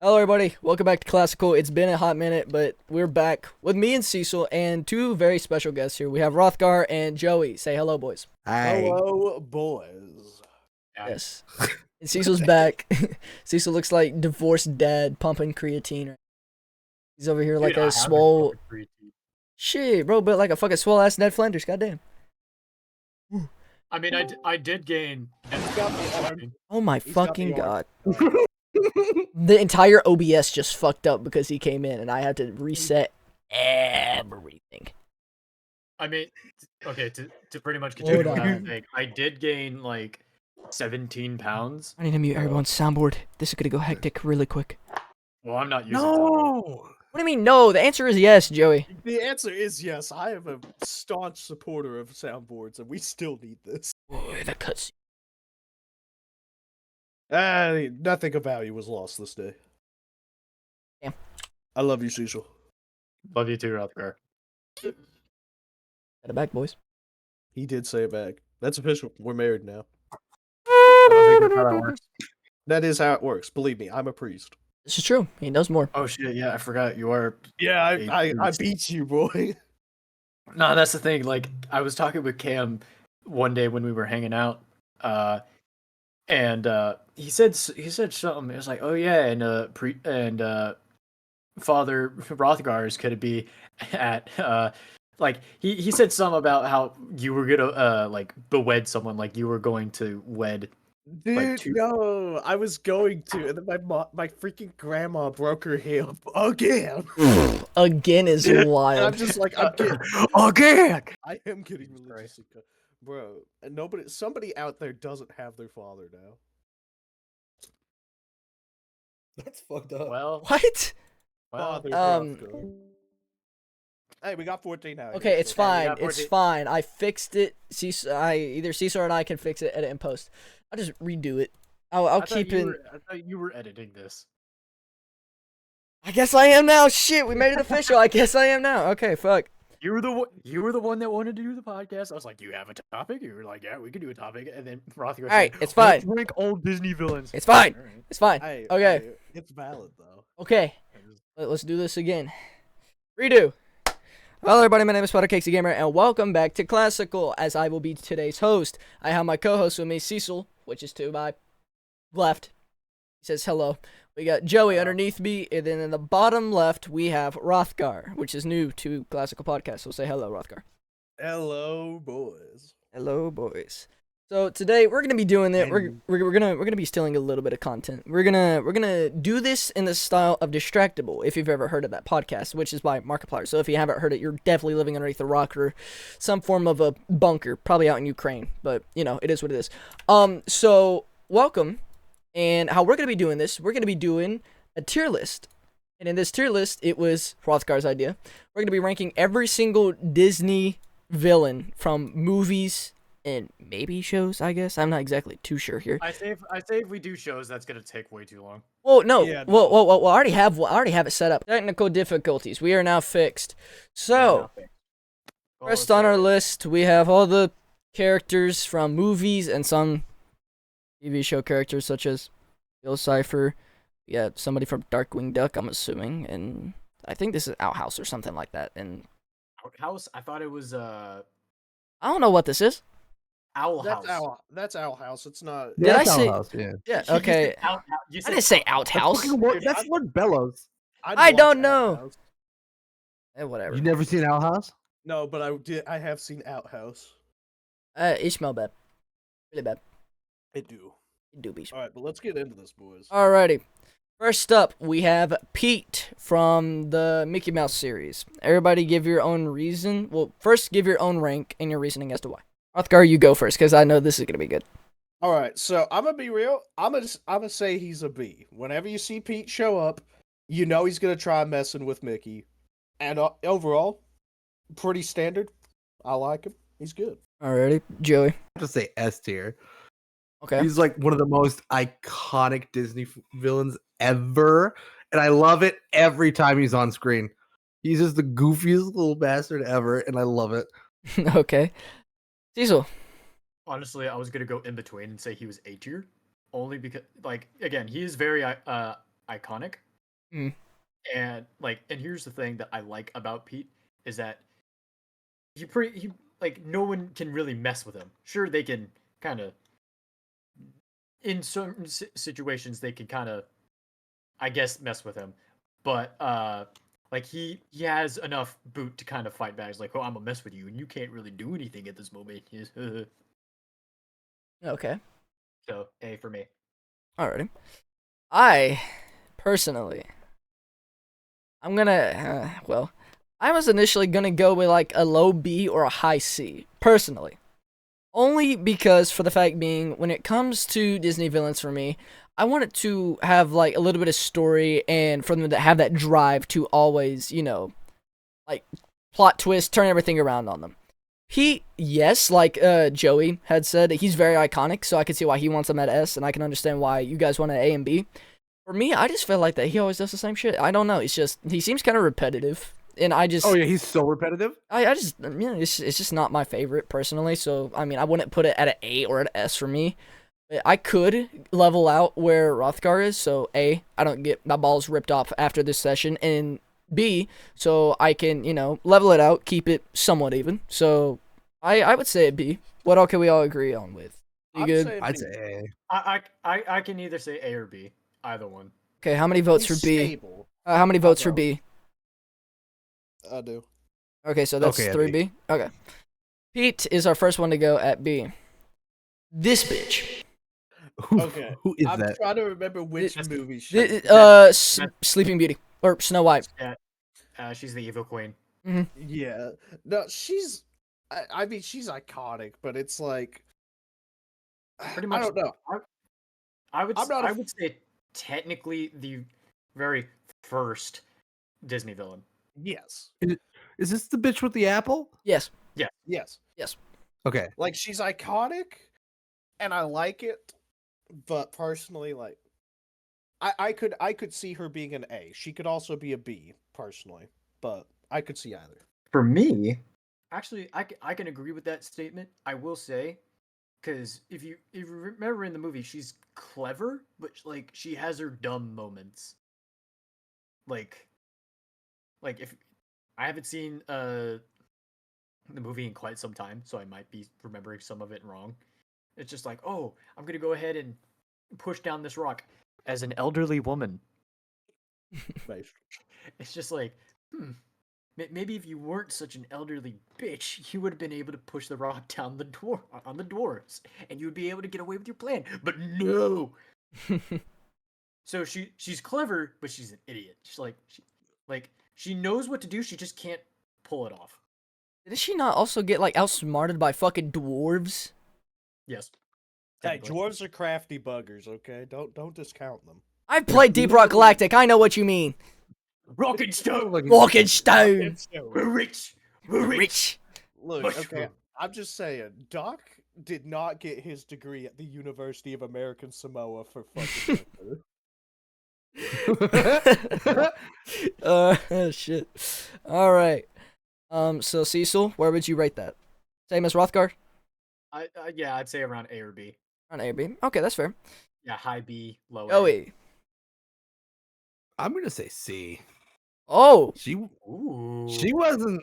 Hello, everybody. Welcome back to Classical. It's been a hot minute, but we're back with me and Cecil and two very special guests here. We have Rothgar and Joey. Say hello, boys. Hi. Hello, boys. Yes. And Cecil's back. Cecil looks like divorced dad pumping creatine. He's over here like a swole. Shit, bro, but like a fucking swole ass Ned Flanders. Goddamn. I mean, I did gain. Oh my He's got fucking the god. arm. The entire OBS just fucked up because he came in and I had to reset everything. I mean, okay, to pretty much continue Hold what I was on. saying, I did gain like 17 pounds. I need to mute everyone's soundboard. This is gonna go hectic really quick. Well, I'm not using that. No! What do you mean no? The answer is yes, Joey. The answer is yes. I am a staunch supporter of soundboards, and we still need this. Boy, the cutscene. Nothing of value was lost this day. Damn. I love you, Cecil. Love you too, Rothgar. Got it back, boys. He did say it back. That's official. We're married now. I don't think that's how that works. That is how it works. Believe me, I'm a priest. This is true. He knows more. Oh shit, yeah, I forgot you are. Yeah, I priest. beat you, boy. No, that's the thing. Like, I was talking with Cam one day when we were hanging out, and he said something. It was like, oh yeah, and Father Rothgar's could be at like he said something about how you were gonna like bewed someone, like you were going to wed. Dude, two- no, I was going to, and then my freaking grandma broke her hip again. Again is And I'm wild. just like, I'm getting, Again. I am getting religious, bro. And somebody out there doesn't have their father now. That's fucked up. Well, What? Father um, Rothgar. Hey, we got 14 now. Okay, it's Yeah, we fine. got It's 14. fine. I fixed it. Either Cecil and I can fix it, edit and post. I'll just redo it. I'll keep it. I thought you were editing this. I guess I am now. Shit, we made it official. I guess I am now. Okay, fuck. You were the one that wanted to do the podcast. I was like, "Do you have a topic?" You were like, "Yeah, we can do a topic." And then Rothgar All right, said, it's fine. "Let's rank old Disney villains." It's fine. All right. It's fine. Hey, Okay. hey, it's valid though. Okay. Let's do this again. Redo. Hello, everybody. My name is Spidercaxe Gamer, and welcome back to Classical. As I will be today's host, I have my co-host with me, Cecil, which is to my left. He says hello. We got Joey underneath me, and then in the bottom left we have Rothgar, which is new to Classical Podcast. So say hello, Rothgar. Hello, boys. Hello, boys. So today we're gonna be doing it. We're gonna be stealing a little bit of content. We're gonna do this in the style of Distractable. If you've ever heard of that podcast, which is by Markiplier. So if you haven't heard it, you're definitely living underneath a rock or some form of a bunker, probably out in Ukraine. But you know, it is what it is. So welcome, and how we're gonna be doing this? We're gonna be doing a tier list, and in this tier list, it was Rothgar's idea. We're gonna be ranking every single Disney villain from movies and maybe shows, I guess. I'm not exactly too sure here. I say if we do shows, that's gonna take way too long. Well, no. Yeah, Well, I already have it set up. Technical difficulties. We are now fixed. So, first on our list, we have all the characters from movies and some TV show characters such as Bill Cipher. Yeah, somebody from Darkwing Duck, I'm assuming, and I think this is Outhouse or something like that. And House. I thought it was I don't know what this is. Owl House. That's Owl House. It's not. Did I say- House, yeah. Yeah. You said Okay. You I said didn't say Owl- Outhouse. That's Lord Bellows. I don't know. Whatever. You never seen Owl House? No, but I have seen Outhouse. It smell bad. Really bad. I do. It do be. All right, but let's get into this, boys. Alrighty. First up, we have Pete from the Mickey Mouse series. Everybody give your own reason. Well, first give your own rank and your reasoning as to why. Rothgar, you go first, because I know this is going to be good. All right, so I'm gonna be real. I'm gonna say he's a B. Whenever you see Pete show up, you know he's gonna try messing with Mickey. And overall, pretty standard. I like him. He's good. Alrighty. Joey. I have to say S tier. Okay. He's like one of the most iconic Disney villains ever, and I love it every time he's on screen. He's just the goofiest little bastard ever, and I love it. Okay. Cecil. Honestly, I was gonna go in between and say he was A tier, only because, like, again, he is very iconic, Mm. And here's the thing that I like about Pete is that he no one can really mess with him. Sure, they can kind of in certain situations they can kind of, I guess, mess with him, but he has enough boot to kind of fight back. He's like, oh, I'm gonna mess with you, and you can't really do anything at this moment. Okay. So A for me. Alrighty. I personally, I was initially gonna go with like a low B or a high C. Personally. Only because, for the fact being, when it comes to Disney villains for me, I want it to have like a little bit of story and for them to have that drive to always, like plot twist, turn everything around on them. Yes, like Joey had said, he's very iconic, so I can see why he wants him at S, and I can understand why you guys want an A and B. For me, I just feel like that he always does the same shit. I don't know. It's just he seems kind of repetitive, and I just Oh yeah, he's so repetitive. it's just not my favorite personally. So I mean, I wouldn't put it at an A or an S for me. I could level out where Rothgar is. So A, I don't get my balls ripped off after this session, and B, so I can level it out, keep it somewhat even. So I would say a B. What all can we all agree on with? You I'm good? saying I'd B. say I can either say A or B, either one. Okay, how many votes He's for B? stable. How many votes for vote. B? I do. Okay, so that's Okay, at 3B. Okay. Pete is our first one to go at B. This bitch. Okay. Who is I'm that? trying to remember which movie she. Sleeping Beauty or Snow White. She's the evil queen. Yeah. No, she's. I mean, she's iconic, but it's like. Pretty much. I don't know. I would I'm not a I would say technically the very first Disney villain. Yes. Is this the bitch with the apple? Yes. Yes. Okay. Like, she's iconic, and I like it, but personally, like, I could see her being an A. She could also be a B, personally, but I could see either. For me, actually, I can agree with that statement. I will say, because if you remember in the movie, she's clever, but like she has her dumb moments. Like if I haven't seen the movie in quite some time, so I might be remembering some of it wrong. It's just like, oh, I'm gonna go ahead and push down this rock as an elderly woman. Nice. It's just like, maybe if you weren't such an elderly bitch, you would have been able to push the rock down the door on the dwarves, and you would be able to get away with your plan. But no. So she's clever, but she's an idiot. She's she knows what to do, she just can't pull it off. Did she not also get like outsmarted by fucking dwarves? Yes. Hey, dwarves are crafty buggers, okay? Don't discount them. I've played Deep Rock Galactic. I know what you mean. Rock and stone. Walking stone. We're rich. We're rich. Look, Mushroom. okay, I'm just saying, Doc did not get his degree at the University of American Samoa for fucking Shit. All right. So Cecil, where would you rate that? Same as Rothgar? Yeah, I'd say around A or B. On A or B. Okay, that's fair. Yeah, high B, low A. Joey. I'm gonna say C. Oh. She Ooh. wasn't.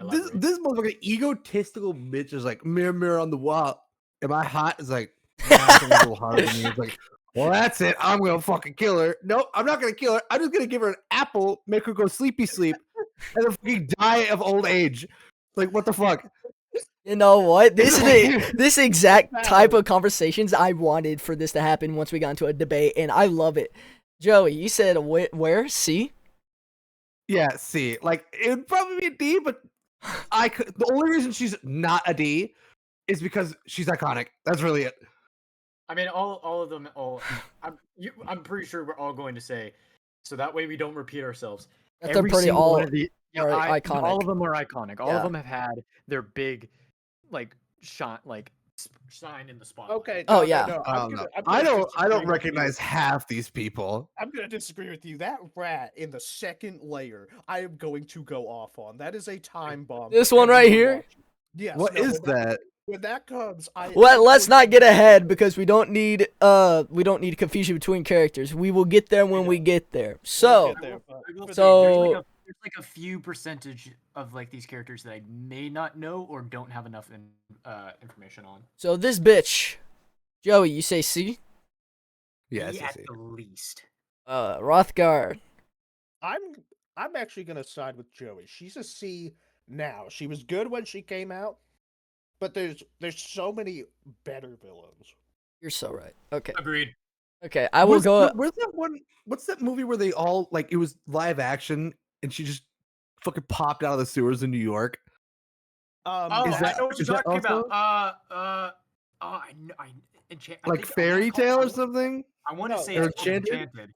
Elaborate. This motherfucking egotistical bitch is like, mirror, mirror on the wall. Am I hot? It's like, nah, it's a little harder than me. It's like, well, that's it. I'm gonna fucking kill her. Nope, I'm not gonna kill her. I'm just gonna give her an apple, make her go sleepy sleep, and then fucking die of old age. Like, what the fuck? You know what? This exact type of conversations I wanted for this to happen once we got into a debate, and I love it. Joey, you said where? C? Yeah, C. Like, it would probably be a D, but the only reason she's not a D is because she's iconic. That's really it. I mean, all of them. I'm pretty sure we're all going to say, so that way we don't repeat ourselves. That's a pretty single all one of the, are iconic. All of them are iconic. All Yeah. of them have had their big, shine in the spotlight. Okay. Oh, no, yeah. no, I I'm don't know. gonna I disagree don't with recognize you. half these people. I'm gonna disagree with you. That rat in the second layer, I am going to go off on. That is a time bomb. This for one right everyone here? watching. Yes. What no, is when that? when that comes, Well, let's not get ahead because we don't need confusion between characters. We will get there when we get there. So, I will say, So- there's like a few percentage of like these characters that I may not know or don't have enough information on. so this bitch, Joey, you say C? Yeah, at CC. the least. Rothgar. I'm actually gonna side with Joey. She's a C now. She was good when she came out, but there's so many better villains. You're so right. Okay. Agreed. Okay, I will go. Where's that one? What's that movie where they all like it was live action and she just fucking popped out of the sewers in New York? Oh, Is that- I know what is you're that talking also- about. I know. I Like think Fairy Tale or something? I want to No, say or it's called Enchanted? Enchanted.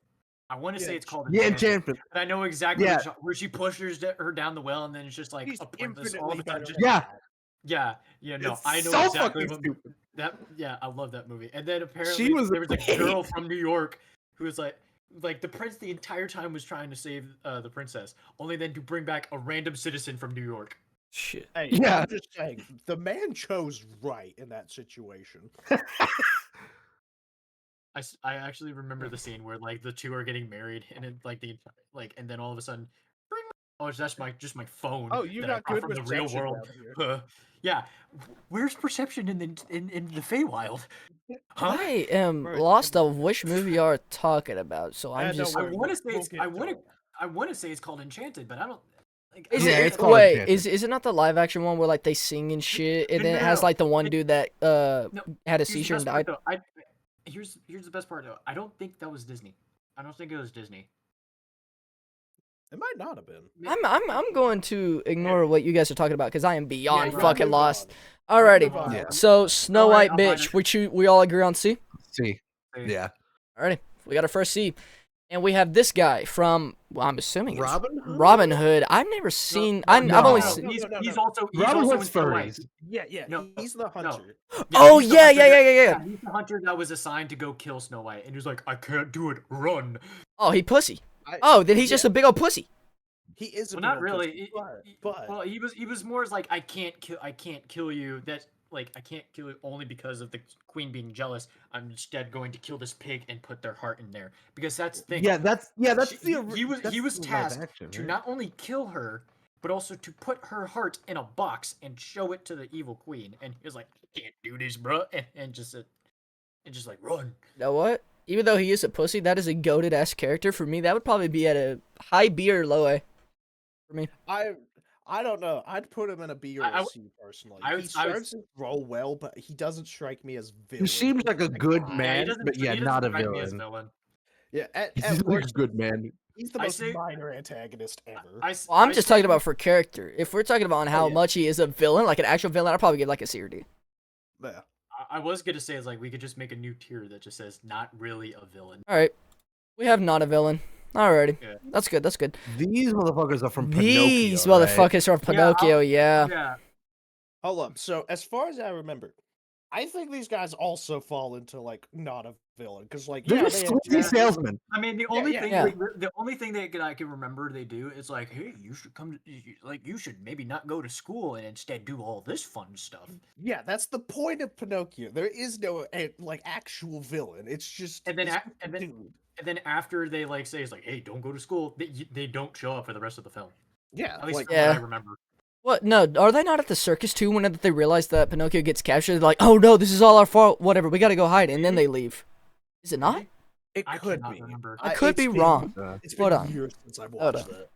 I want to Yeah, say it's called Yeah, Enchanted. Enchantment. And I know exactly Yeah. where she pushes her down the well, and then it's just like She's a pointless all infinitely the time. better Just, than Yeah. that. yeah, no, It's I know so exactly fucking what stupid. that. Yeah, I love that movie. And then apparently was there was a a girl from New York who was like the prince the entire time was trying to save the princess, only then to bring back a random citizen from New York. Shit. Hey, Yeah. I'm just saying, the man chose right in that situation. I actually remember the scene where like the two are getting married, and then like and then all of a sudden, bring oh, that's just my phone. Oh, you that I got brought good from the real reception world. down here. Yeah, where's perception in the Feywild? Huh? I am Right, lost come of which movie you are talking about. So I'm don't just. I worry, want to say we'll it's get I to want to it. I want to say it's called Enchanted, but I don't. Like, Is Yeah, it? it's called Wait, Enchanted. is it not the live action one where like they sing and shit, and No, then it no, has no. like the one dude that No, had a Here's the seizure and best part, died? though. Here's the best part though. I don't think that was Disney. I don't think it was Disney. It might not have been. I'm going to ignore what you guys are talking about because I am beyond Yeah, fucking move lost. on. Alrighty. Move on. Yeah. So Snow Alright, White I'll find bitch, it. which we all agree on C. See. Hey, Yeah. Alrighty, we got our first C, and we have this guy from. Well, I'm assuming it's Robin Hood? Robin Hood. I've never seen. no, I've no, only no, seen. He's no. also Robin also Hood's in Snow White. furries. Yeah, No, he's the hunter. Yeah, Oh he's the yeah, hunter yeah, yeah, that- yeah, yeah. He's the hunter that was assigned to go kill Snow White, and he was like, "I can't do it. Run." Oh, he pussy. I- Oh, then he's just yeah. a big old pussy. He is a Well, not bit of a really. pussy, but Well, he was more as like, I can't kill you. That's like I can't kill you only because of the queen being jealous. I'm instead going to kill this pig and put their heart in there because that's the thing. Yeah, that's He was that's he was the live tasked action, to right? not only kill her, but also to put her heart in a box and show it to the evil queen. And he was like, "I can't do this, bro," and just like run. You know what? Even though he is a pussy, that is a goated ass character for me. That would probably be at a high B or low A for me. I don't know. I'd put him in a B or I- a C personally. I would- He I would- serves his role well, but he doesn't strike me as He villain. seems like a good God. he man, doesn't- but he yeah, doesn't not a strike me as villain. Yeah, at He's like a worst, good man. he's the I most say- minor antagonist ever. Well, I'm just talking about for character. If we're talking about on how yeah. much he is a villain, like an actual villain, I'd probably give like a C or D. Yeah. I was gonna say is like we could just make a new tier that just says not really a villain. All right, we have not a villain. Alrighty, Yeah. that's good. That's good. These motherfuckers are from These Pinocchio, right? motherfuckers are Pinocchio. Yeah. Yeah. Hold up. So as far as I remember, I think these guys also fall into like not a villain because like They're yeah, just they sleazy attack- salesmen. I mean, the Yeah, only yeah, thing yeah. the only thing that I can remember they do is like, hey, you should come to like you should maybe not go to school and instead do all this fun stuff. Yeah, that's the point of Pinocchio. There is no like actual villain. It's just And then this and then dude. and then after they like say it's like, hey, don't go to school, they don't show up for the rest of the film. Yeah, At least like from Yeah. what I remember. What? No, are they not at the circus too? Whenever they realize that Pinocchio gets captured, they're like, "Oh no, this is all our fault. Whatever, we gotta go hide," and then they leave. Is it not? it I could cannot be. remember. I could it's be been- wrong. It's Hold been on. years since I've Hold watched on. that.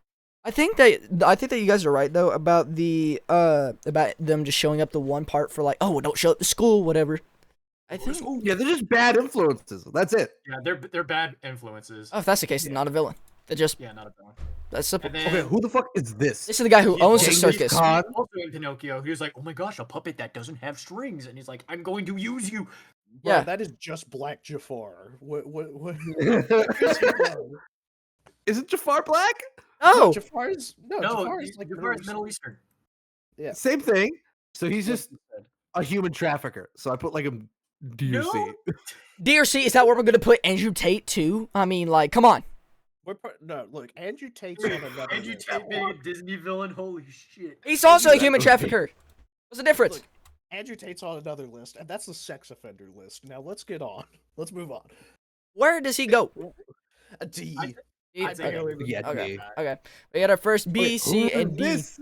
I think that you guys are right though about the about them just showing up the one part for like, oh, don't show up to school, whatever. I think. Yeah, they're just bad influences. That's it. Yeah, they're bad influences. Oh, if that's the case, they're not a villain. They're just Yeah, not a villain. that's simple. And then Okay, who the fuck is this? This is the guy who owns the Genghis circus. Khan? also in Pinocchio, he was like, "Oh my gosh, a puppet that doesn't have strings," and he's like, "I'm going to use you." Bro, Yeah. that is just Black Jafar. What? Isn't Jafar black? Oh, Jafar is no. No, Jafar is like Jafar is Middle Eastern. Yeah. Same thing. So he's That's just what he said. a human trafficker. So I put like a DRC. No. DRC, is that where we're gonna put Andrew Tate too? I mean, like, come on. No, look, Andrew Tate's on another Andrew list. Tate being a Disney villain, holy shit. He's also a human trafficker. What's the difference? Look, Andrew Tate's on another list, and that's the sex offender list. Now let's get on. Let's move on. Where does he go? A D. D? I barely remember Yeah, Okay. D. Okay. We got our first B, Wait, C, who and is D. this?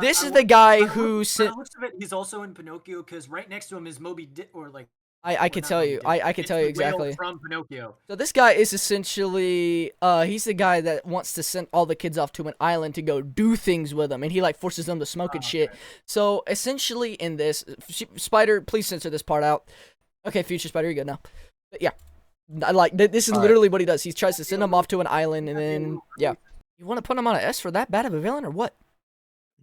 This I is wa- the guy by the who look- by sent. the looks of it, he's also in Pinocchio because right next to him is Moby Dick, or like. I well, can not tell Moby you. Dick. I can It's tell you the whale exactly. from Pinocchio. So this guy is essentially he's the guy that wants to send all the kids off to an island to go do things with them, and he like forces them to smoke and shit. Okay. So essentially in this, Spider, please censor this part out. Okay, future Spider, you're good now. But yeah, I like this is All right. literally what he does. He tries to send them off to an island, and then yeah, you want to put him on an S for that bad of a villain or what?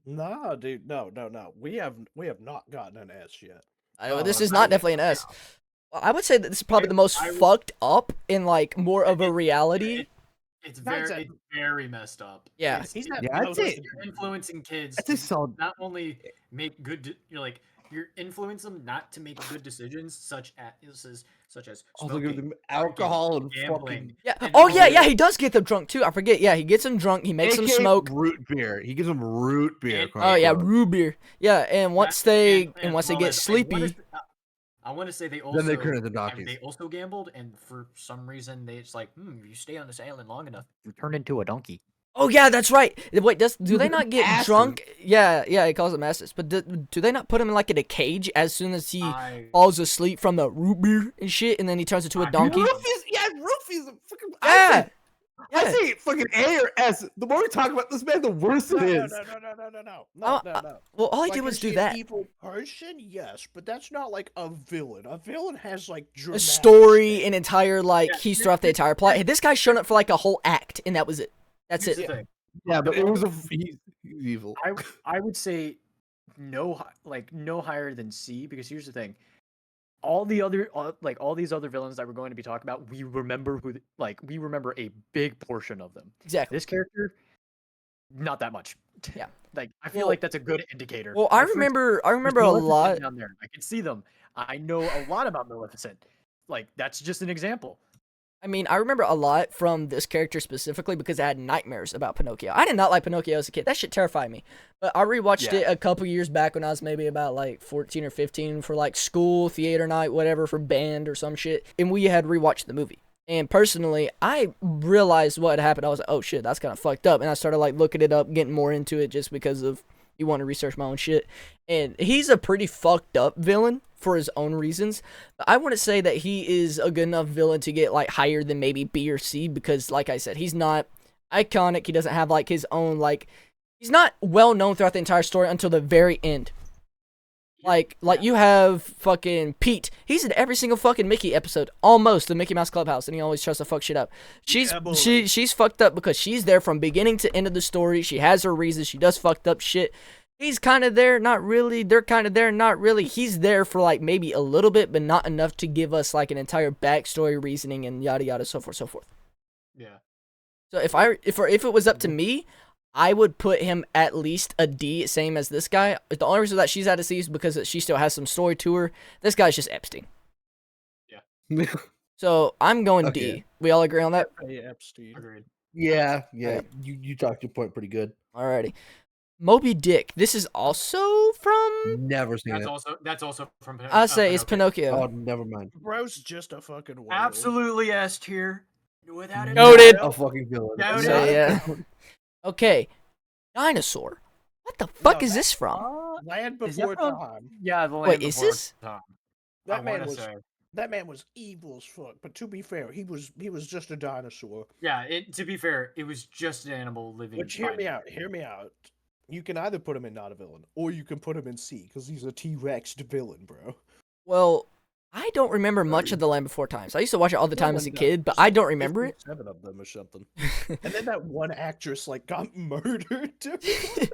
Nah, dude, no. We have not gotten an S yet. This Oh, is not definitely an S. I would say that this is probably the most I would- fucked up in like more of a reality. It's Not very messed up. Yeah. It's- He's not. Yeah, I'd say you're influencing kids that's a to solid. not only make you're influencing them not to make good decisions, such as Also give smoking, them alcohol and gambling. fucking. Yeah. And Oh yeah, all- yeah. He does get them drunk too. I forget. Yeah, he gets them drunk. He makes them AKA smoke. root beer. He gives them root beer. And- quote Oh yeah, unquote. root beer. Yeah, and once they and once they all get that- sleepy, I want to say they also Then they turn into I mean, donkeys. they also gambled, and for some reason they just like, if you stay on this island long enough, You turn into a donkey. oh yeah, that's right. Wait, do they not get Asses. drunk? Yeah, yeah. He calls them asses. But do they not put him in like in a cage as soon as he I falls asleep from the root beer and shit, and then he turns into a I- donkey? Roofies, yeah, Roofies. Fucking, Yeah. I Yeah. say fucking A or S. The more we talk about this man, the worse it is. Oh, No. Well, all he Like, did was is do he that. An evil person, yes, but that's not like a villain. A villain has like A dramatic story, shit. an entire like Yeah, he's throughout the entire plot. This guy's shown up for like a whole act, and that was it. That's here's it. the thing. Yeah, but it was he's evil. I would say no higher than C, because here's the thing. All the other all these other villains that we're going to be talking about, we remember we remember a big portion of them. Exactly. This character, not that much. Yeah. Like I feel Well- like that's a good indicator. Well, I Like, for remember a There's lot. Maleficent down there. I can see them. I know a lot about Maleficent. Like that's just an example. I mean, I remember a lot from this character specifically because I had nightmares about Pinocchio. I did not like Pinocchio as a kid. That shit terrified me. But I rewatched it a couple years back when I was maybe about like 14 or 15 for like school, theater night, whatever, for band or some shit. And we had rewatched the movie. And personally, I realized what had happened. I was like, oh shit, that's kind of fucked up. And I started like looking it up, getting more into it just because of you want to research my own shit. And he's a pretty fucked up villain for his own reasons. But I wouldn't say that he is a good enough villain to get like higher than maybe B or C because like I said, he's not iconic. He doesn't have like his own like he's not well known throughout the entire story until the very end. Like you have fucking Pete. He's in every single fucking Mickey episode, almost the Mickey Mouse Clubhouse, and he always tries to fuck shit up. She's Yeah, boy. she's fucked up because she's there from beginning to end of the story. She has her reasons. She does fucked up shit. He's kind of there, not really. They're kind of there, not really. He's there for like maybe a little bit, but not enough to give us like an entire backstory, reasoning, and yada yada, so forth, so forth. Yeah. So if it was up to me, I would put him at least a D, same as this guy. The only reason that she's at a C is because she still has some story to her. This guy's just Epstein. So I'm going D. Okay. We all agree on that? Hey, Epstein. Agreed. yeah. Right. You talked your point pretty good. Alrighty. Moby Dick. This is also from. Never seen it. That's also from. I say it's Pinocchio. Oh, never mind. Bro's just a fucking whale. Absolutely S tier. Without it. Noted. A fucking villain. No, So, no. yeah. Okay. Dinosaur. What the fuck No, is this from? Land Is that before from- time. Yeah, the Wait, land is before this? time. That man wanna was say. that man was evil as fuck. But to be fair, he was just a dinosaur. Yeah. To be fair, it was just an animal living. Which hear by me nature. out. Hear me out. You can either put him in not a villain, or you can put him in C because he's a T-Rex villain, bro. Well, I don't remember much of The Land Before Times. I used to watch it all the No time one as a does. kid, but There's I don't remember it. 7 of them or something. And then that one actress like got murdered. Dude.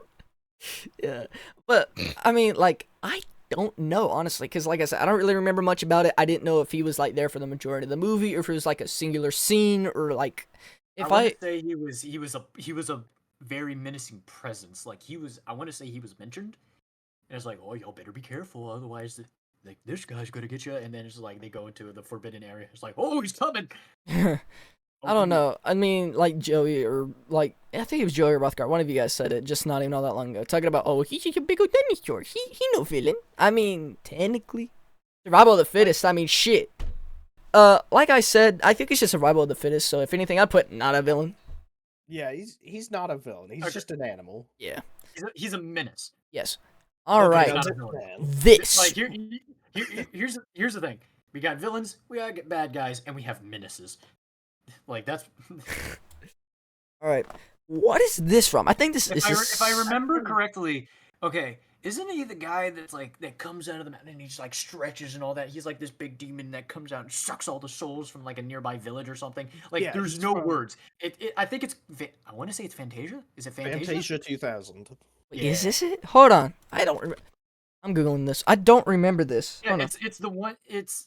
Yeah. But, I mean, like, I don't know, honestly, because, like I said, I don't really remember much about it. I didn't know if he was, like, there for the majority of the movie, or if it was, like, a singular scene, or, like, if I I... want to say he was a very menacing presence. Like I want to say he was mentioned, and it's like, oh, y'all better be careful, otherwise, like this guy's gonna get you. And then it's like they go into the forbidden area. It's like, oh, he's coming. I don't know. I mean, like Joey or like I think it was Joey or Rothgar. One of you guys said it just not even all that long ago. Talking about he's just a big old dinosaur. He no villain. I mean, technically, survival of the fittest. I mean, shit. Like I said, I think it's just survival of the fittest. So if anything, I'd put not a villain. Yeah, he's not a villain. He's just an animal. Yeah. He's a menace. Yes. All Okay, right. he's not a villain. This. Like here's the thing. We got villains, we got bad guys, and we have menaces. Like that's. All right. What is this from? I think this is. If I remember correctly, okay, isn't he the guy that's like that comes out of the mountain and he just like stretches and all that? He's like this big demon that comes out and sucks all the souls from like a nearby village or something. Like Yeah, there's he's no from- words. I think it's. I want to say it's Fantasia. Is it Fantasia? Fantasia 2000. Is this it? Hold on. I don't remember. I'm googling this. I don't remember this. Yeah, Hold on. it's the one.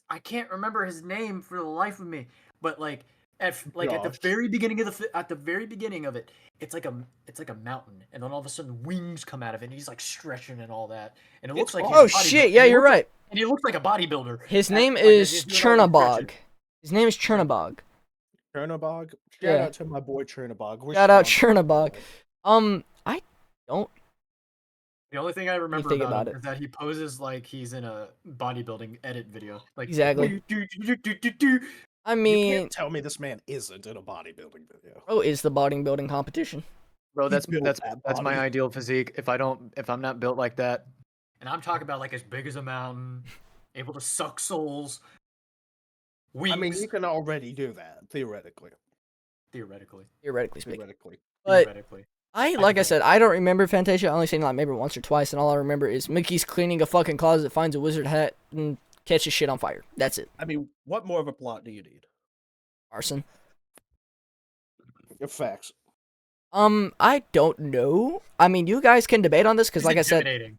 I can't remember his name for the life of me. But like at the Gosh. very beginning of it, it's like a mountain, and then all of a sudden wings come out of it, and he's like stretching and all that, and it looks like Oh shit! Yeah, you're right. And he looks like a bodybuilder. His And, name like, is he's doing all the Chernabog. stretching. His name is Chernabog. Chernabog. Shout Yeah. out to my boy Chernabog. We're Shout out sponsored. Chernabog. I don't. The only thing I remember think about about him is that he poses like he's in a bodybuilding edit video. Like Exactly. I You mean, can't tell me this man isn't in a bodybuilding video. is the bodybuilding competition? Bro, that's built that's that that's my body. ideal physique. If I'm not built like that, And I'm talking about like as big as a mountain, able to suck souls. Wings. I mean, you can already do that theoretically. theoretically. Theoretically speaking. Theoretically. But Theoretically. like I said, I don't remember Fantasia. I only seen it like maybe once or twice, and all I remember is Mickey's cleaning a fucking closet, finds a wizard hat, and catches shit on fire. That's it. I mean, what more of a plot do you need? Arson. Facts. I don't know. I mean, you guys can debate on this because, He's like I said, intimidating.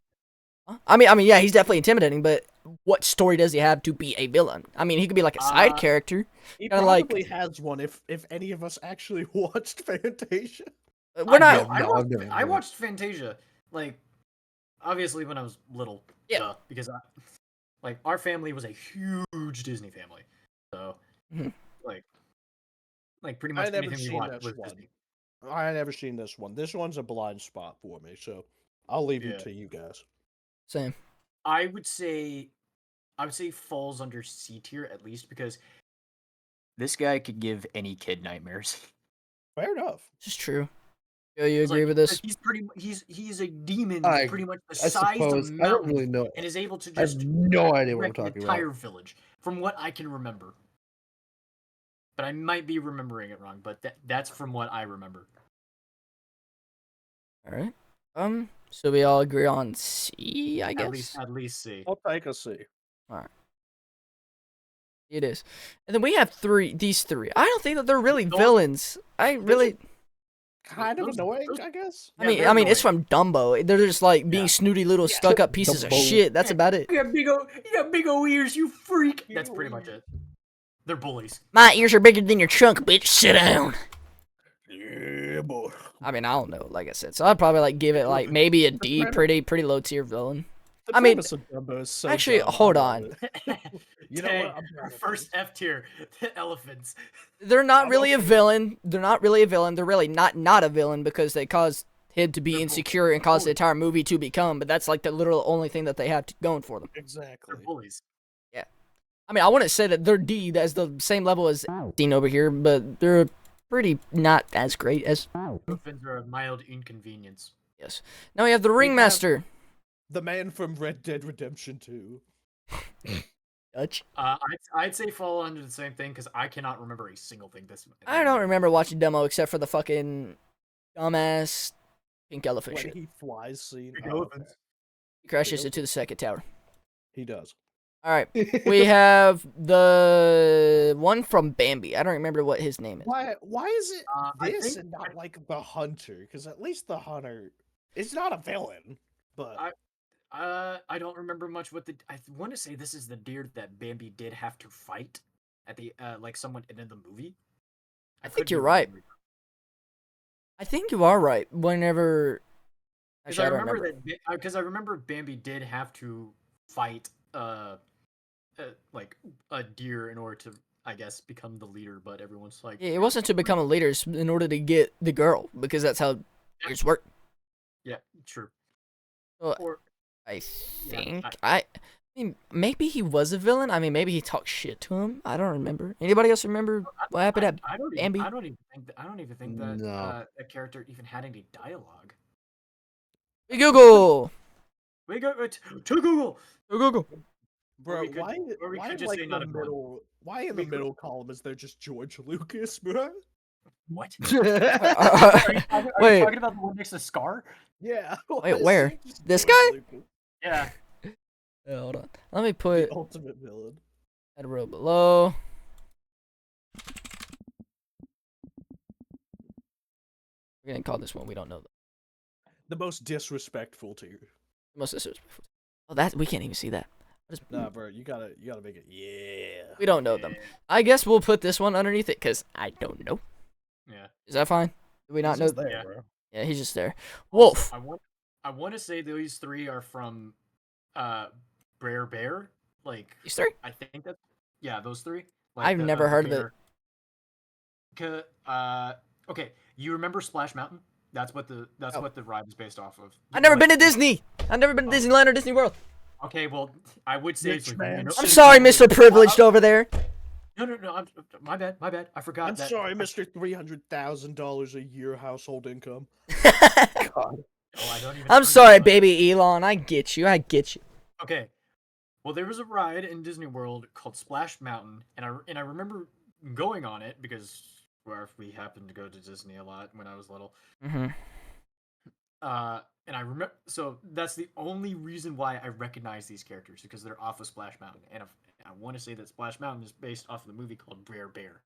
I mean, yeah, he's definitely intimidating. But what story does he have to be a villain? I mean, he could be like a side character. He Kinda like- probably has one if any of us actually watched Fantasia. We're not. Yeah. No, I've never I heard. watched Fantasia, like, obviously when I was little. Yeah. Because like our family was a huge Disney family, so Mhm. like pretty I much never anything we seen watched this was one. Disney. I never seen this one. This one's a blind spot for me, so I'll leave Yeah. it to you guys. Same. I would say falls under C tier at least because this guy could give any kid nightmares. Fair enough. This is true. Yo, you It's agree like, with this? He's a demon, I- pretty much the I size suppose. of I don't mountains, really know. and is able to I have just no idea what I'm wreck an talking entire about. village, from what I can remember. But I might be remembering it wrong. But that's from what I remember. All right. So we all agree on C, I guess. At least C. I'll take a C. It is. And then we have these three. I don't think that they're really Those- villains. I really. Kind of Those- annoying, those- I guess. I Yeah, mean, they're I mean, it's annoying. from Dumbo. They're just like being Yeah. snooty little Yeah. stuck-up pieces of Dumbo. shit. That's about it. You got big old ears, you freak. That's pretty much it. They're bullies. My ears are bigger than your trunk, bitch. Sit down. Yeah, boy. I mean, I don't know. Like I said, so I'd probably like give it like maybe a D, pretty low tier villain. The I mean, premise of Dumbo is so actually, dumb. hold I on. love it. You know Dang, what? I'm our proud of first this. F tier, the elephants. They're not I'm really a okay. villain. They're not really a villain. They're really not a villain because they cause him to be They're insecure and cause the bullies. entire movie to become. But that's like the literal only thing that they have going for them. Exactly. They're bullies. I mean, I wouldn't say that they're D. That's the same level as Dean over here, but they're pretty not as great as. Elephants are a mild inconvenience. Yes. Now we have the Ringmaster. The man from Red Dead Redemption 2. Dutch. I'd say fall under the same thing because I cannot remember a single thing this. I don't remember watching demo except for the fucking dumbass pink elephant When shit. he flies scene. Big Oh, elephants. He crashes into the second tower. he does. All right. We have the one from Bambi. I don't remember what his name is. Why is it I this think- and not like the hunter? Because at least the hunter is not a villain, but I don't remember much what the. I want to say this is the deer that Bambi did have to fight at the like someone in the movie. I could think be you're right. wrong. I think you are right. Whenever. Because Actually, I I don't remember remember. that. Because I remember Bambi did have to fight like a deer in order to I guess, become the leader, but everyone's like, It wasn't to become a leader, it's in order to get the girl, because that's how leaders work. yeah, true. Well, Or I Yeah, think I mean, maybe he was a villain. I mean, maybe he talked shit to him. I don't remember. Anybody else remember what happened at I don't Bambi? even, I don't even think that, No. that character even had any dialogue. Hey, Google. We go to Google. Go Google. Bro, we could- or we why could in just like say the not a villain. middle? Why in We the could- middle column is there just George Lucas, bro? What? Uh, Are you Wait, talking about the one next to Scar? Yeah. Wait, why is where? it just This George guy? Lucas, Yeah. hold on. Let me put the ultimate villain. that row below. We're gonna call this one. We don't know The most disrespectful to you. the most disrespectful. Oh, that we can't even see that. Nah, bro, you gotta make it. Yeah. We don't know them. I guess we'll put this one underneath it because I don't know. Yeah. Is that fine? Do we not He's know? just there, Yeah. bro. Yeah, he's just there. Also, Wolf. I want to say these three are from Brer Bear. Like These three? I think that those three. I've never heard of it. Okay, you remember Splash Mountain? That's what the Oh. what the ride is based off of. I've never But- been to Disney. I've never been to Oh. Disneyland or Disney World. Okay, well, I would say it's Rich like, man I'm sorry, Mr. Privileged over there. No. My bad. I forgot. I'm that, sorry, Mr. $300,000 a year household income. Oh, I don't even. I'm sorry, baby Elon. I get you. Okay. Well, there was a ride in Disney World called Splash Mountain, and I remember going on it because we happened to go to Disney a lot when I was little. Mm-hmm. And I remember, so that's the only reason why I recognize these characters because they're off of Splash Mountain, and I want to say that Splash Mountain is based off of the movie called Brer Bear,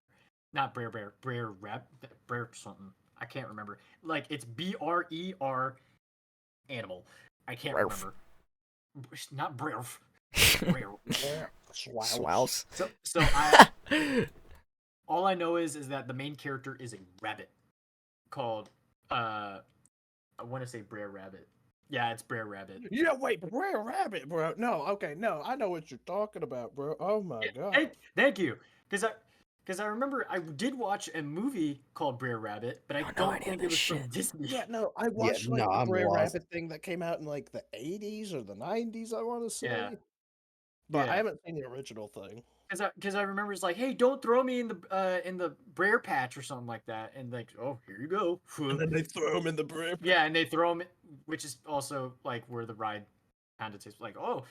not Brer Bear, Brer something. I can't remember. Like it's BRER animal. I can't Brerf. remember. Not Brerf. Swouse. So all I know is that the main character is a rabbit called I want to say Brer Rabbit. Yeah, it's Brer Rabbit. Yeah, wait, Brer Rabbit, bro. No, okay, no, I know what you're talking about, bro. Oh my god. Thank you, because I remember I did watch a movie called Brer Rabbit, but I don't know don't any think of it this was from shit. Disney. Yeah, no, I watched like no, the I'm Brer lost. Rabbit thing that came out in like the 80s or the 90s, I want to say. Yeah. But Yeah. I haven't seen the original thing. Because I remember it's like, hey, don't throw me in the Brer patch or something like that, and like, oh, here you go. And then they throw him in the Brer. Yeah, and they throw him, which is also like where the ride kind of tastes like, oh,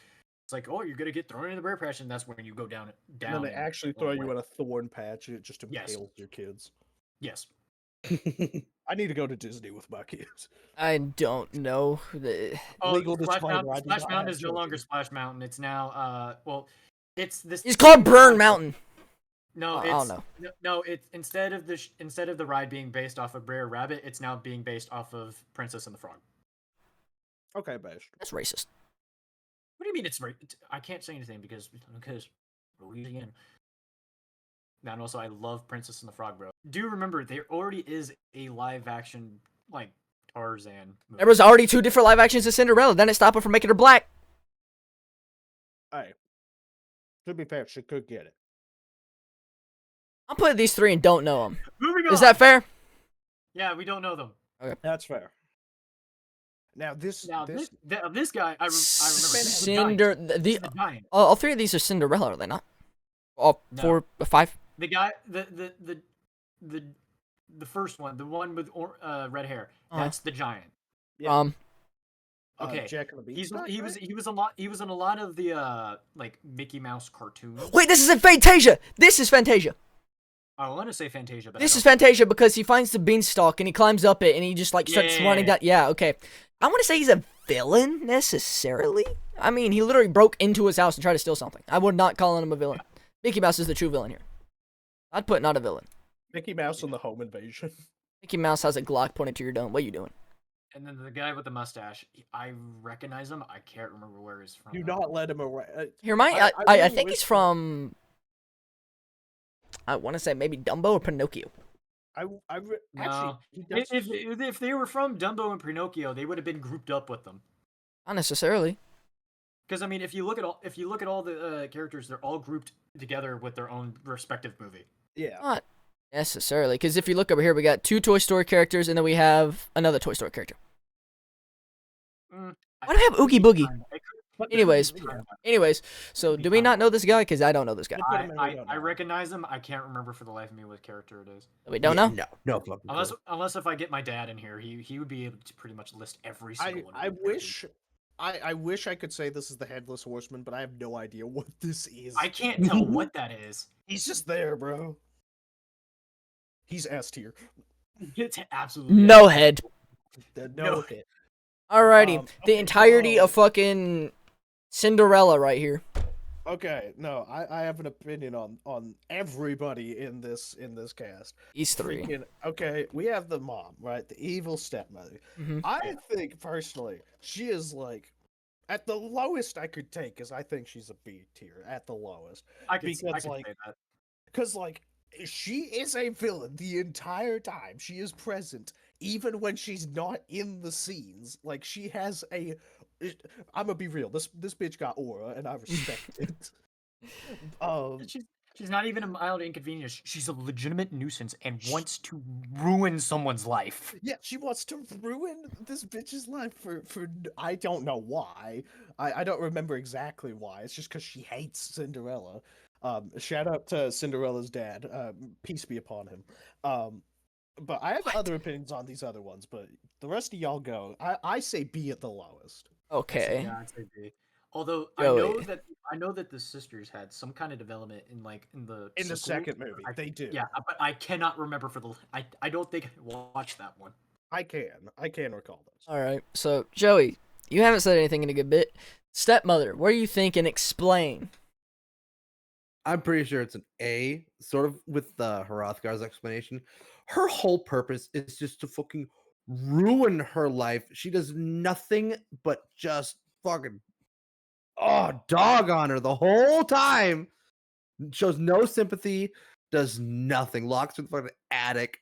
it's like, oh, you're gonna get thrown in the Brer patch, and that's when you go down. And then they actually throw you in a thorn patch and it just Yes. impales your kids. Yes. I need to go to Disney with my kids. I don't know. Oh, Legal Splash disclaimer, Mountain, I do Splash not Mountain have is no longer children. Splash Mountain. It's now it's this. He's called Burn Mountain. No, I it's don't know. no. It's instead of the ride being based off of Brer Rabbit, it's now being based off of Princess and the Frog. Okay, based. That's racist. What do you mean it's right? I can't say anything because Louisiana. And also, I love Princess and the Frog, bro. Do you remember there already is a live action like Tarzan movie? There was already 2 different live actions of Cinderella. Then it stopped her from making her black. Hey, to be fair, she could get it. I'm putting these 3 and don't know them. Moving on. Is that fair? Yeah, we don't know them. That's fair. Now this Now this guy, I remember. Cinder. The giant. All 3 of these are Cinderella, are they not? All No. 4, 5. The guy, the first one, the one with red hair. Uh-huh. That's the giant. Yeah. Okay. Jack and the He Beanstalk, was right? he was in a lot of the like Mickey Mouse cartoons. Wait, this is in Fantasia. This is Fantasia. I want to say Fantasia, but This I is don't- Fantasia because he finds the beanstalk and he climbs up it and he just like starts Yeah. running down. Yeah, okay. I want to say he's a villain necessarily. I mean, he literally broke into his house and tried to steal something. I would not call him a villain. Mickey Mouse is the true villain here. I'd put not a villain. Mickey Mouse and the Home Invasion. Mickey Mouse has a Glock pointed to your dome. What are you doing? And then the guy with the mustache, I recognize him. I can't remember where he's from. Do though. not let him away. Here, I really think wish he's from. I want to say maybe Dumbo or Pinocchio. No. Actually, he does. If they were from Dumbo and Pinocchio, they would have been grouped up with them. Not necessarily. Because I mean, if you look at all the characters, they're all grouped together with their own respective movie. Yeah. Not necessarily, because if you look over here, we got 2 Toy Story characters, and then we have another Toy Story character. Why do we have Oogie Boogie? Anyways, so do we not know this guy? Because I don't know this guy. I recognize him. I can't remember for the life of me what character it is. We don't know? No fucking clue. Unless if I get my dad in here, he would be able to pretty much list every single one. I wish I could say this is the Headless Horseman, but I have no idea what this is. I can't tell what that is. He's just there, bro. He's S tier. It's absolutely No head. No hit. Alrighty, the Okay, entirety so- of fucking Cinderella right here. Okay, no, I have an opinion on everybody in this cast. These 3. Okay, we have the mom, right? The evil stepmother. Mhm. I think personally, she is like at the lowest I could take is I think she's a B tier at the lowest. I could Because, say like, that. Because like she is a villain the entire time. She is present even when she's not in the scenes. Like she has a I'm gonna be real. This bitch got aura and I respect it. She's not even a mild inconvenience. She's a legitimate nuisance and wants to ruin someone's life. Yeah, she wants to ruin this bitch's life for I don't know why. I don't remember exactly why. It's just because she hates Cinderella. Shout out to Cinderella's dad. Peace be upon him. But I have other opinions on these other ones, but the rest of y'all go. I say B at the lowest. Okay. Yeah, I'd say B. Although Joey. I know that the sisters had some kind of development in the In the sequels. second movie, they do. Yeah, but I cannot remember for the. I don't think I watched that one. I can recall those. Alright, so Joey, you haven't said anything in a good bit. Stepmother, what do you think and explain? I'm pretty sure it's an A, sort of with Hrothgar's explanation. Her whole purpose is just to fucking ruin her life. She does nothing but just fucking dog on her the whole time. Shows no sympathy, does nothing. Locks her in the fucking attic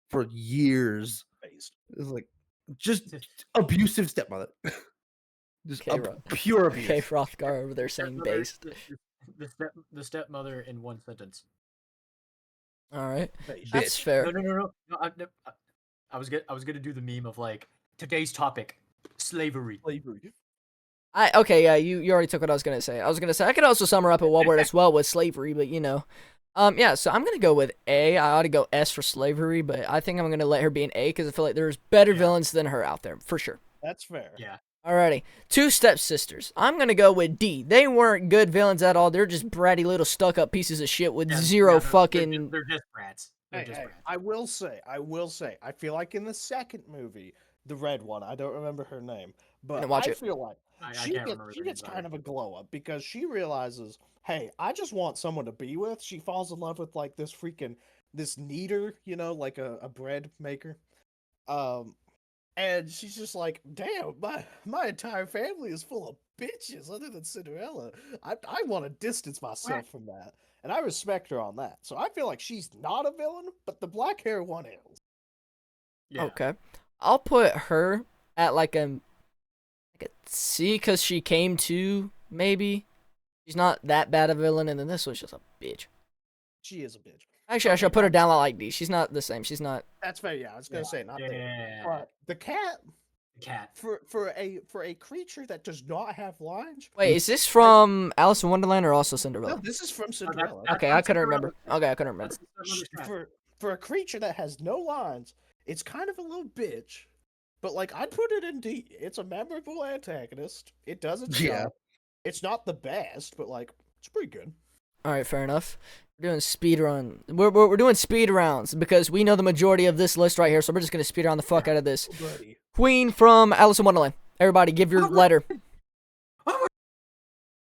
for years. It's like just abusive stepmother. Just Okay, pure abuse. Okay, Hrothgar over there saying based. The stepmother in one sentence. Alright, Based. that's fair. No. I was gonna do the meme of like today's topic, slavery. Slavery. Okay, yeah, you already took what I was gonna say. I could also sum her up in one word as well with slavery, but you know. Yeah, so I'm gonna go with A. I ought to go S for slavery, but I think I'm gonna let her be an A because I feel like there's better villains than her out there, for sure. That's fair. Yeah. Alrighty, 2 stepsisters. I'm gonna go with D. They weren't good villains at all. They're just bratty little stuck-up pieces of shit with zero fucking. They're just brats. Hey, I will say, I feel like in the second movie, the red one, I don't remember her name, but Didn't watch it. feel like I she can't remember she their gets names kind of a glow up because she realizes, hey, I just want someone to be with. She falls in love with like this kneader, you know, like a bread maker. And she's just like, damn, my entire family is full of bitches other than Cinderella. I want to distance myself from that. And I respect her on that. So I feel like she's not a villain, but the black hair one is. Yeah. Okay, I'll put her at like a C because she came to maybe. She's not that bad a villain, and then this one's just a bitch. She is a bitch. Actually, I should put her down like D. She's not the same. She's not. That's fair. Yeah, I was gonna say not there. Yeah. But the cat Cat. for a creature that does not have lines. Wait, is this from Alice in Wonderland or also Cinderella? No, this is from Cinderella. Okay, I couldn't remember. Okay, I couldn't remember. For a creature that has no lines, it's kind of a little bitch. But like, I'd put it in D. It's a memorable antagonist. It does its job. It's not the best, but like, it's pretty good. All right, fair enough. We're doing speed run. We're doing speed rounds because we know the majority of this list right here, so we're just gonna speed around the fuck out of this. Buddy. Queen from Alice in Wonderland. Everybody, give your letter.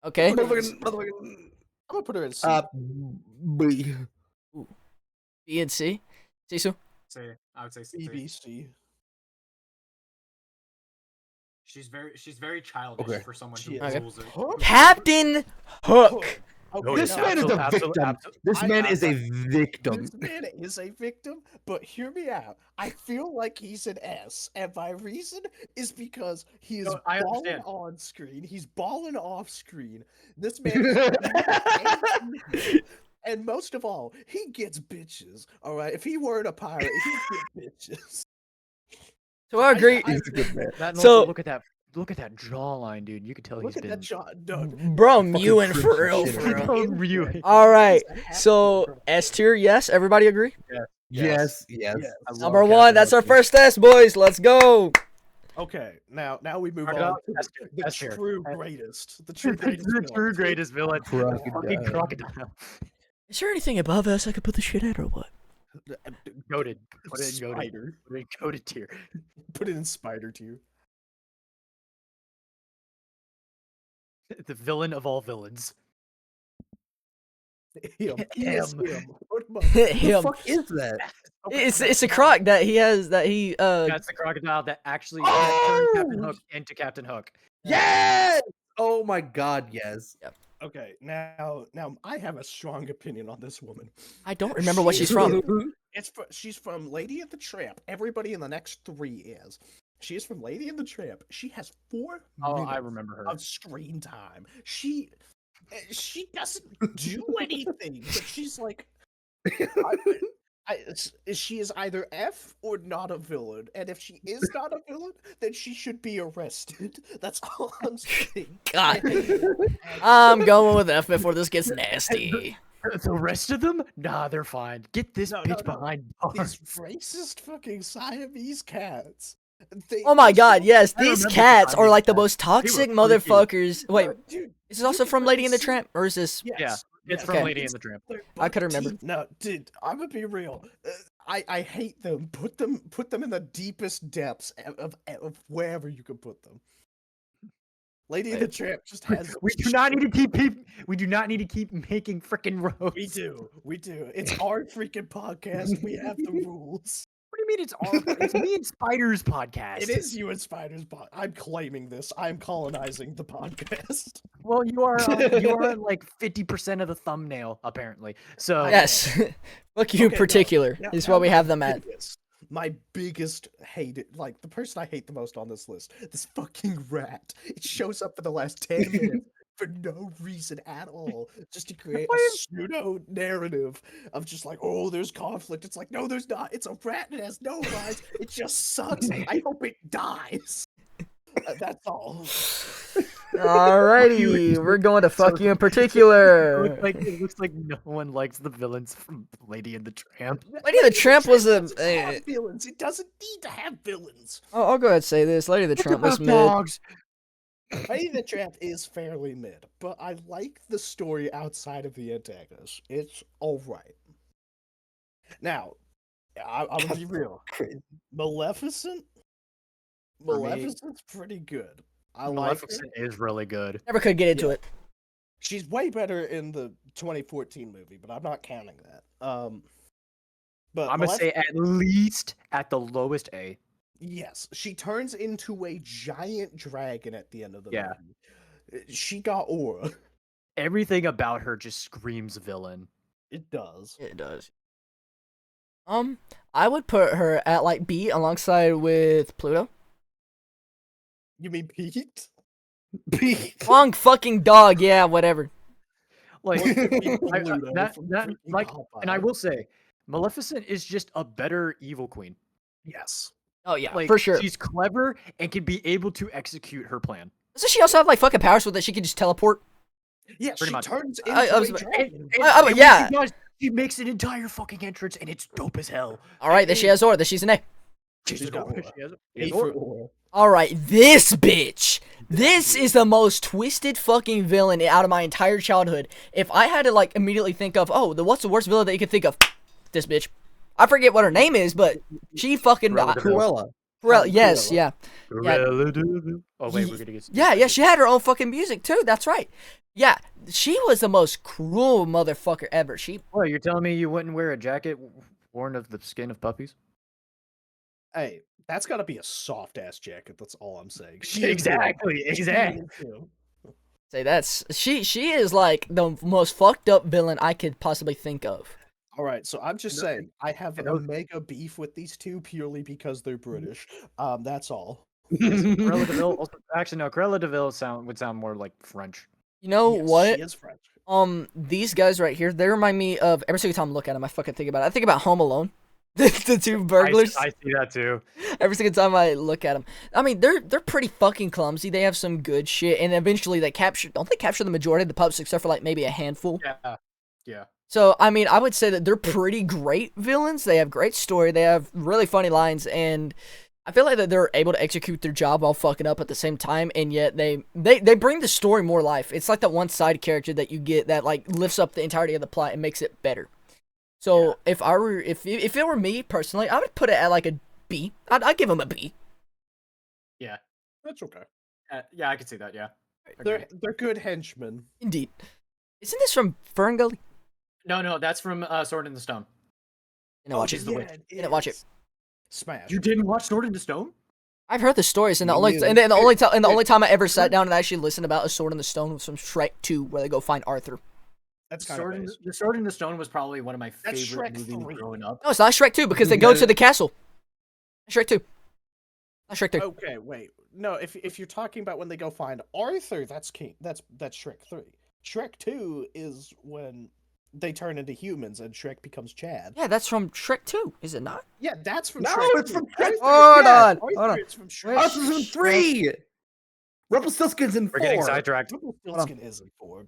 Okay. I'm gonna put her in C. B. B and C. Cecil. I would say C. BBC. She's very childish Okay. for someone She who is. rules it. Hook? Captain Hook. Okay, This now- man is a victim. This man is a victim. This man is a victim, but hear me out. I feel like he's an S, and my reason is because he is No, I balling understand. on screen. He's balling off screen. This man is and most of all, he gets bitches. All right, if he weren't a pirate, he'd get bitches. So I agree. He's a good man. That, So- look at that jawline, dude. You could tell Look he's at been. that shot. No, Bro, mewing crimson for real, shit for out real. of Oh, really? All right. He's a half So girl. S tier, yes. Everybody agree? Yes. Yes. I love Number one. Captain That's our Hook. first S, boys. Let's go. Okay, now we move Crocodile? on to S tier, the S tier. true greatest. The true greatest. the villain. true greatest villain. Fucking Crocodile. crocodile. Is there anything above us I could put the shit at or what? Goated. Put it in goated. Spider. Put it in goated tier. Put it in spider tier. The villain of all villains. Him. Yes, Him. him. Put him up. What the Him. fuck is that? It's a croc that he has that he That's the crocodile that actually turned Captain Oh! Hook into Captain Hook. Yes! Oh my god, yes. Okay, now I have a strong opinion on this woman. I don't remember what she's from. She's from Lady and the Tramp. Everybody in the next 3 is. She is from Lady and the Tramp. She has 4 Oh, minutes I remember her. of screen time. She doesn't do anything, but she's like, she is either F or not a villain, and if she is not a villain, then she should be arrested. That's all I'm saying. God. I'm going with F before this gets nasty. The rest of them? Nah, they're fine. Get this No, bitch no. behind These bars. racist fucking Siamese cats. Oh my god, yes, I these remember cats are Siamese like the cats. most They were toxic freaky. motherfuckers. Wait, dude, is this also you from can Lady and the see- Tramp? Or is this Yes. It's yes, from Okay. Lady and the Tramp. they're I could both remember. deep- No, dude, I'm gonna be real. I hate them. Put them in the deepest depths of wherever you can put them. Lady and the Tramp just has. We do not need to we do not need to keep making freaking roads. We do. It's our freaking podcast. We have the rules. What do you mean it's our it's me and Spider's podcast? It is you and Spider's pod. I'm claiming this. I'm colonizing the podcast. Well, you are like 50% of the thumbnail apparently. So Yes. Fuck you in Okay, no, particular now- is now why we my have them at. My biggest hate, like the person I hate the most on this list, this fucking rat. It shows up for the last 10 minutes for no reason at all, just to create a pseudo narrative of just like, oh, there's conflict. It's like, no, there's not. It's a rat and it has no minds. It just sucks. I hope it dies. That's all. Alrighty, we're going to fuck you in it particular. looks like no one likes the villains from Lady and the Tramp. Lady and the Tramp was a. Doesn't have villains. It doesn't need to have villains. I'll go ahead and say this. Lady and the Tramp was mid. Dogs. Lady the Tramp is fairly mid, but I like the story outside of the antagonist. It's alright. Now, I'm gonna be real. Maleficent? For me- Maleficent's pretty good. I like her. Maleficent is really good. Never could get into Yeah. it. She's way better in the 2014 movie, but I'm not counting that. But I'm gonna say at least at the lowest A. yes, she turns into a giant dragon at the end of the Yeah. movie. She got aura. Everything about her just screams villain. It does. It does. I would put her at like B alongside with Pluto. You mean Pete? Long fucking dog, yeah, whatever. Like Or you mean I- Pluto that from that freaking like, and I Popeye? will say, Maleficent is just a better evil queen. Yes. Oh yeah, Like for sure. she's clever and can be able to execute her plan. Doesn't she also have like fucking powers so that she can just teleport? Yeah, Pretty she much. turns into I was a about- dragon. I- when yeah. she does, she makes an entire fucking entrance and it's dope as hell. All right, then she has aura. Then she's an A. She's an got aura. aura. She has A aura. for aura. All right, this bitch. This is the most twisted fucking villain out of my entire childhood. If I had to like immediately think of, what's the worst villain that you could think of? This bitch. I forget what her name is, but she fucking. Cruella. Yes, yeah. Oh wait, we're gonna get. Yeah, she had her own fucking music too. That's right. Yeah, she was the most cruel motherfucker ever. She. Well, you're telling me you wouldn't wear a jacket worn of the skin of puppies? Hey, that's got to be a soft ass jacket. That's all I'm saying. Exactly, exactly. Say that's she is like the most fucked up villain I could possibly think of. All right, so I'm just And tho- saying I have and a those- mega beef with these two purely because they're British. That's all. Cruella Deville also, actually no, Cruella Deville would sound more like French. You know Yes, what? She is French. These guys right here, they remind me of every single time I look at them, I fucking think about it. I think about Home Alone. The two burglars. I see that too. Every single time I look at them, I mean, they're pretty fucking clumsy. They have some good shit, and eventually they capture. Don't they capture the majority of the pups except for like maybe a handful? Yeah. So I mean, I would say that they're pretty great villains. They have great story. They have really funny lines, and I feel like that they're able to execute their job while fucking up at the same time. And yet they bring the story more life. It's like that one side character that you get that like lifts up the entirety of the plot and makes it better. So if it were me personally, I would put it at like a B. I'd give him a B. Yeah. That's okay. Yeah, I could see that. Yeah. They're good henchmen. Indeed. Isn't this from Fern Gully? No, that's from Sword in the Stone. Didn't watch it. she's the witch. Didn't watch it. Smash. You didn't watch Sword in the Stone? I've heard the stories, and the Me only neither. and the only time and the only time I ever sat down and actually listened about A Sword in the Stone was from Shrek 2, where they go find Arthur. That's kind of base. The Sword in the Stone was probably one of my That's favorite Shrek movies 3. growing up. No, it's not Shrek 2 because they go to the castle. Shrek 2. Not Shrek 3. Okay, wait. No, if you're talking about when they go find Arthur, that's King. That's Shrek 3. Shrek 2 is when they turn into humans and Shrek becomes Chad. Yeah, that's from Shrek 2, is it not? Yeah, that's from No, Shrek. it's 2. from Shrek. Hold on, Arthur hold on. is from Shrek. Arthur's in 3. Rumpelstiltskin's in 4. We're getting sidetracked. Rumpelstiltskin isn't 4.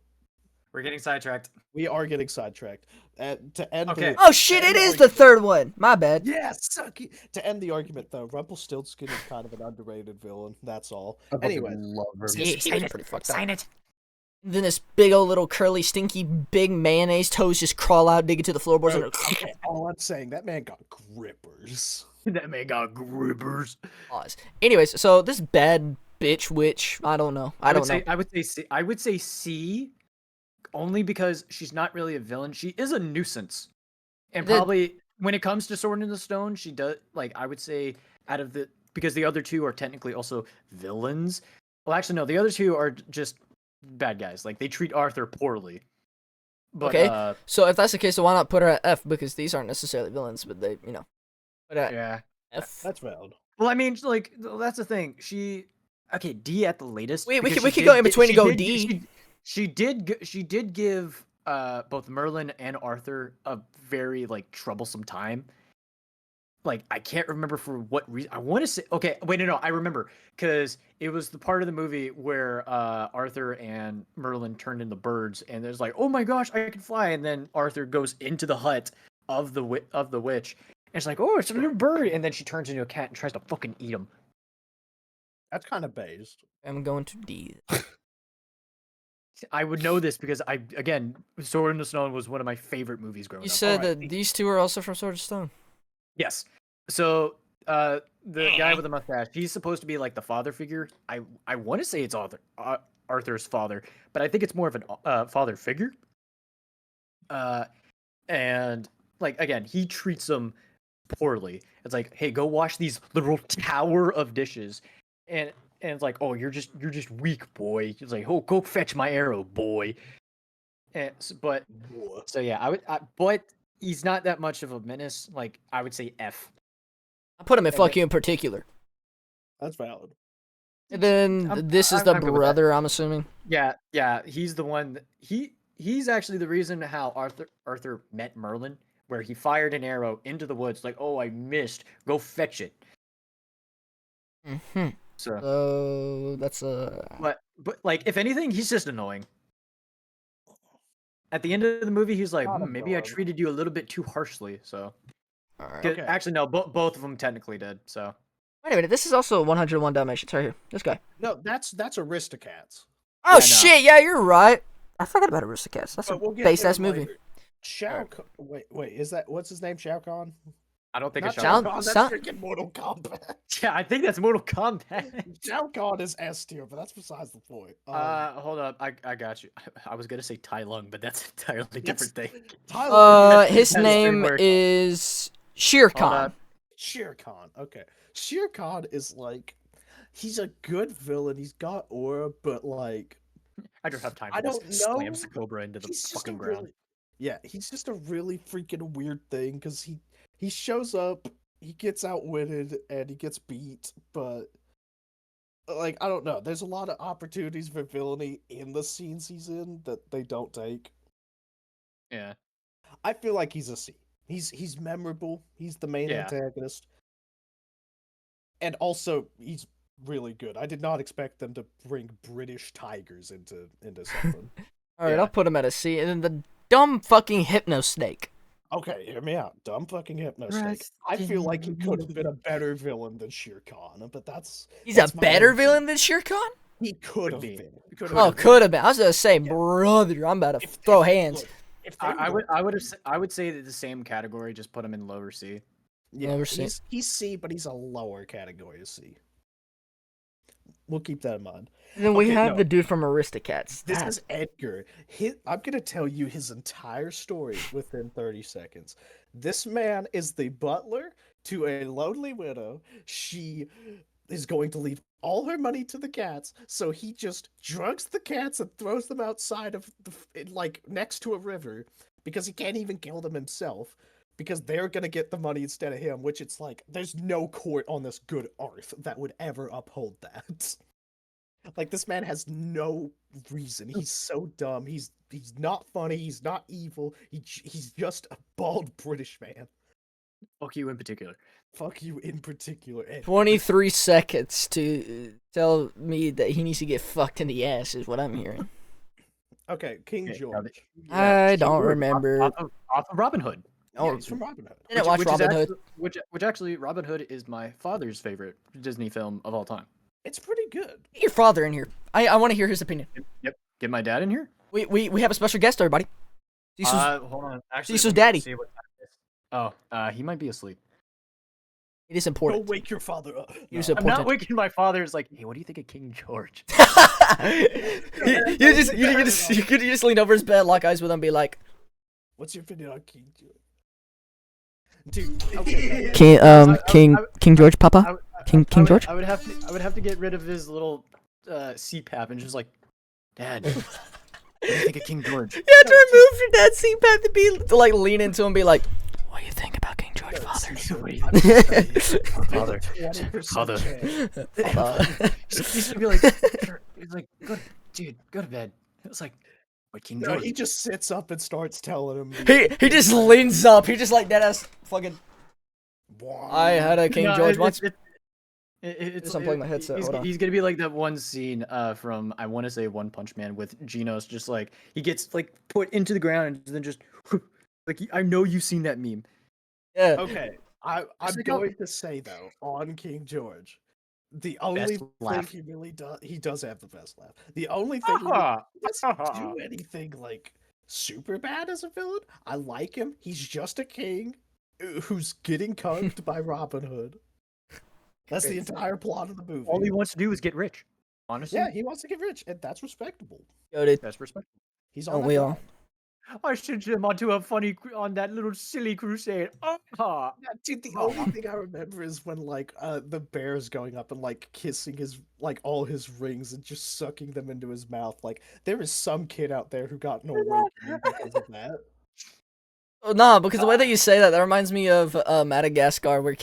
We're getting sidetracked. We are getting sidetracked. To end Okay. Oh shit, it is the third one. My bad. Yes, sucky. To end the argument, though, Rumpelstiltskin is kind of an underrated villain. That's all. I fucking Anyway, love her. He was pretty fucked up. Sign it. Then this big old little curly, stinky, big mayonnaise toes just crawl out, dig into the floorboards, and okay, all I'm saying, that man got grippers. That man got grippers. pause. Anyways, so this bad bitch witch, I don't know. I don't know. I would say C, only because she's not really a villain. She is a nuisance, and The- probably when it comes to Sword in the Stone, she does like I would say because the other two are technically also villains. Well, actually, no, the other two are just bad guys. Like they treat Arthur poorly. But, Okay. So if that's the case, so why not put her at F? Because these aren't necessarily villains, but they, put her at yeah. F. That's valid. Well, I mean, like that's the thing. Okay, D at the latest. We because could she go did in gi- between she and go did gi- D. She did give both Merlin and Arthur a very like troublesome time. Like I can't remember for what reason. I want to say okay. Wait, no, I remember because it was the part of the movie where Arthur and Merlin turned into birds, and there's like, oh my gosh, I can fly, and then Arthur goes into the hut of the witch, and it's like, oh, it's a little bird, and then she turns into a cat and tries to fucking eat him. That's kind of based. I'm going to D. I would know this because again, Sword in the Stone was one of my favorite movies growing You up. said Alright. that these two are also from Sword of Stone. Yes. So the guy with the mustache, he's supposed to be like the father figure. I want to say it's Arthur's father, but I think it's more of an father figure. And like again, he treats them poorly. It's like, hey, go wash these literal tower of dishes, and it's like, oh, you're just weak, boy. It's like, oh, go fetch my arrow, boy. And but so yeah, but he's not that much of a menace. Like I would say F. I put him at And fuck then- you in particular. That's valid. And then I'm- this is the I'm good with that. brother, I'm assuming. Yeah, he's the one. He's actually the reason how Arthur met Merlin, where he fired an arrow into the woods. Like, oh, I missed. Go fetch it. Mm-hmm. So, So that's a. but like, if anything, he's just annoying. At the end of the movie, he's like, Not a maybe I villain. treated you a little bit too harshly. So, Alright. 'cause- Okay. actually, no, both of them technically did. So, Wait a minute, this is also 101 Dalmatians right here. This guy. No, that's Aristocats. Oh Yeah, no. shit, yeah, you're right. I forgot about Aristocats. That's a But we'll get base there ass movie. later. Shao Kahn. Wait, is that what's his name? Shao Kahn? I don't think Not it's Shao- Shao Kahn. That's Shao- freaking Mortal Kombat. Yeah, I think that's Mortal Kombat. Shao Kahn is S tier, but that's besides the point. Hold up, I got you. I was gonna say Tai Lung, but that's an entirely different thing. Tyler, His That's name weird. is Shere Hold Khan. up. Shere Khan. Okay, Shere Khan is like, he's a good villain. He's got aura, but like, I don't have time I for this. don't know. Slams the cobra into the He's just a fucking ground. really, yeah, he's just a really freaking weird thing because he shows up, he gets outwitted, and he gets beat, but like I don't know. There's a lot of opportunities for villainy in the scenes he's in that they don't take. Yeah. I feel like he's a C. He's memorable. He's the main Yeah. antagonist, and also he's really good. I did not expect them to bring British tigers into something. All right, Yeah. I'll put him at a C. And then the dumb fucking hypno snake. Okay, hear me out. Dumb fucking hypno snake. I feel like he could have been a better villain than Shere Khan, but that's He's that's a my better own villain than Shere Khan? He could have be. been. Oh, could have been. I was gonna say, brother, I'm about to throw hands. Look, if they I were- I would say that the same category, just put him in lower C. Yeah, Lower C. he's C, but he's a lower category of C. We'll keep that in mind. And then we Okay, have no. the dude from Aristocats. This That- is Edgar. I'm going to tell you his entire story within 30 seconds. This man is the butler to a lonely widow. She is going to leave all her money to the cats, so he just drugs the cats and throws them outside of like next to a river because he can't even kill them himself because they're going to get the money instead of him, which it's like there's no court on this good earth that would ever uphold that. Like this man has no reason. He's so dumb. He's not funny. He's not evil. He's just a bald British man. Fuck you in particular. Fuck you in particular. Ed. 23 seconds to tell me that he needs to get fucked in the ass is what I'm hearing. Okay, King Okay, now George. I don't Sure, remember. Off of Robin Hood. Yeah, he's from Robin Hood. Didn't watch is Robin Hood. Which actually, Robin Hood is my father's favorite Disney film of all time. It's pretty good. Get your father in here. I want to hear his opinion. Yep. Get my dad in here. We have a special guest, everybody. Cecil's, Hold on. Actually, Cecil's let me daddy. see what time it is. Oh, he might be asleep. it is Go important. wake your father up. He was No. I'm not important. waking my father. It's like, hey, what do you think of King George? you could just lean over his bed, lock eyes with him, and be like, What's your opinion on King George? Dude, okay. King George, Papa. I would- King I would- George. I would have to get rid of his little CPAP and just like, Dad, what do you think of King George? You have to remove your dad's CPAP to like lean into him and be like, what do you think about King George, father? Father, 20% Father. chance. He's gonna be like, he's like, dude, go to bed. It's like, what King No, George? he just sits up and starts telling him. he just leans up. He just like dead ass fucking. I had a King No, George once. It's Just unplug my headset, He's, hold on. he's gonna be like that one scene from I want to say One Punch Man with Genos, just like he gets like put into the ground and then just like I know you've seen that meme. Yeah. Okay, I'm like, oh. going to say though on King George, the only thing laugh. he really does, he does have the best laugh. The only thing he doesn't do anything like super bad as a villain. I like him. He's just a king who's getting cucked by Robin Hood. That's the entire plot of the movie. All he wants to do is get rich. Honestly, Yeah, he wants to get rich, and that's respectable. Yo, dude, that's respectable. He's on don't that we all? grind. I sent him onto a funny on that little silly crusade. Yeah, dude, the only thing I remember is when like the bear's going up and like kissing his like all his rings and just sucking them into his mouth. Like there is some kid out there who got an awakening because of that. Oh, nah, because the way that you say that reminds me of Madagascar, where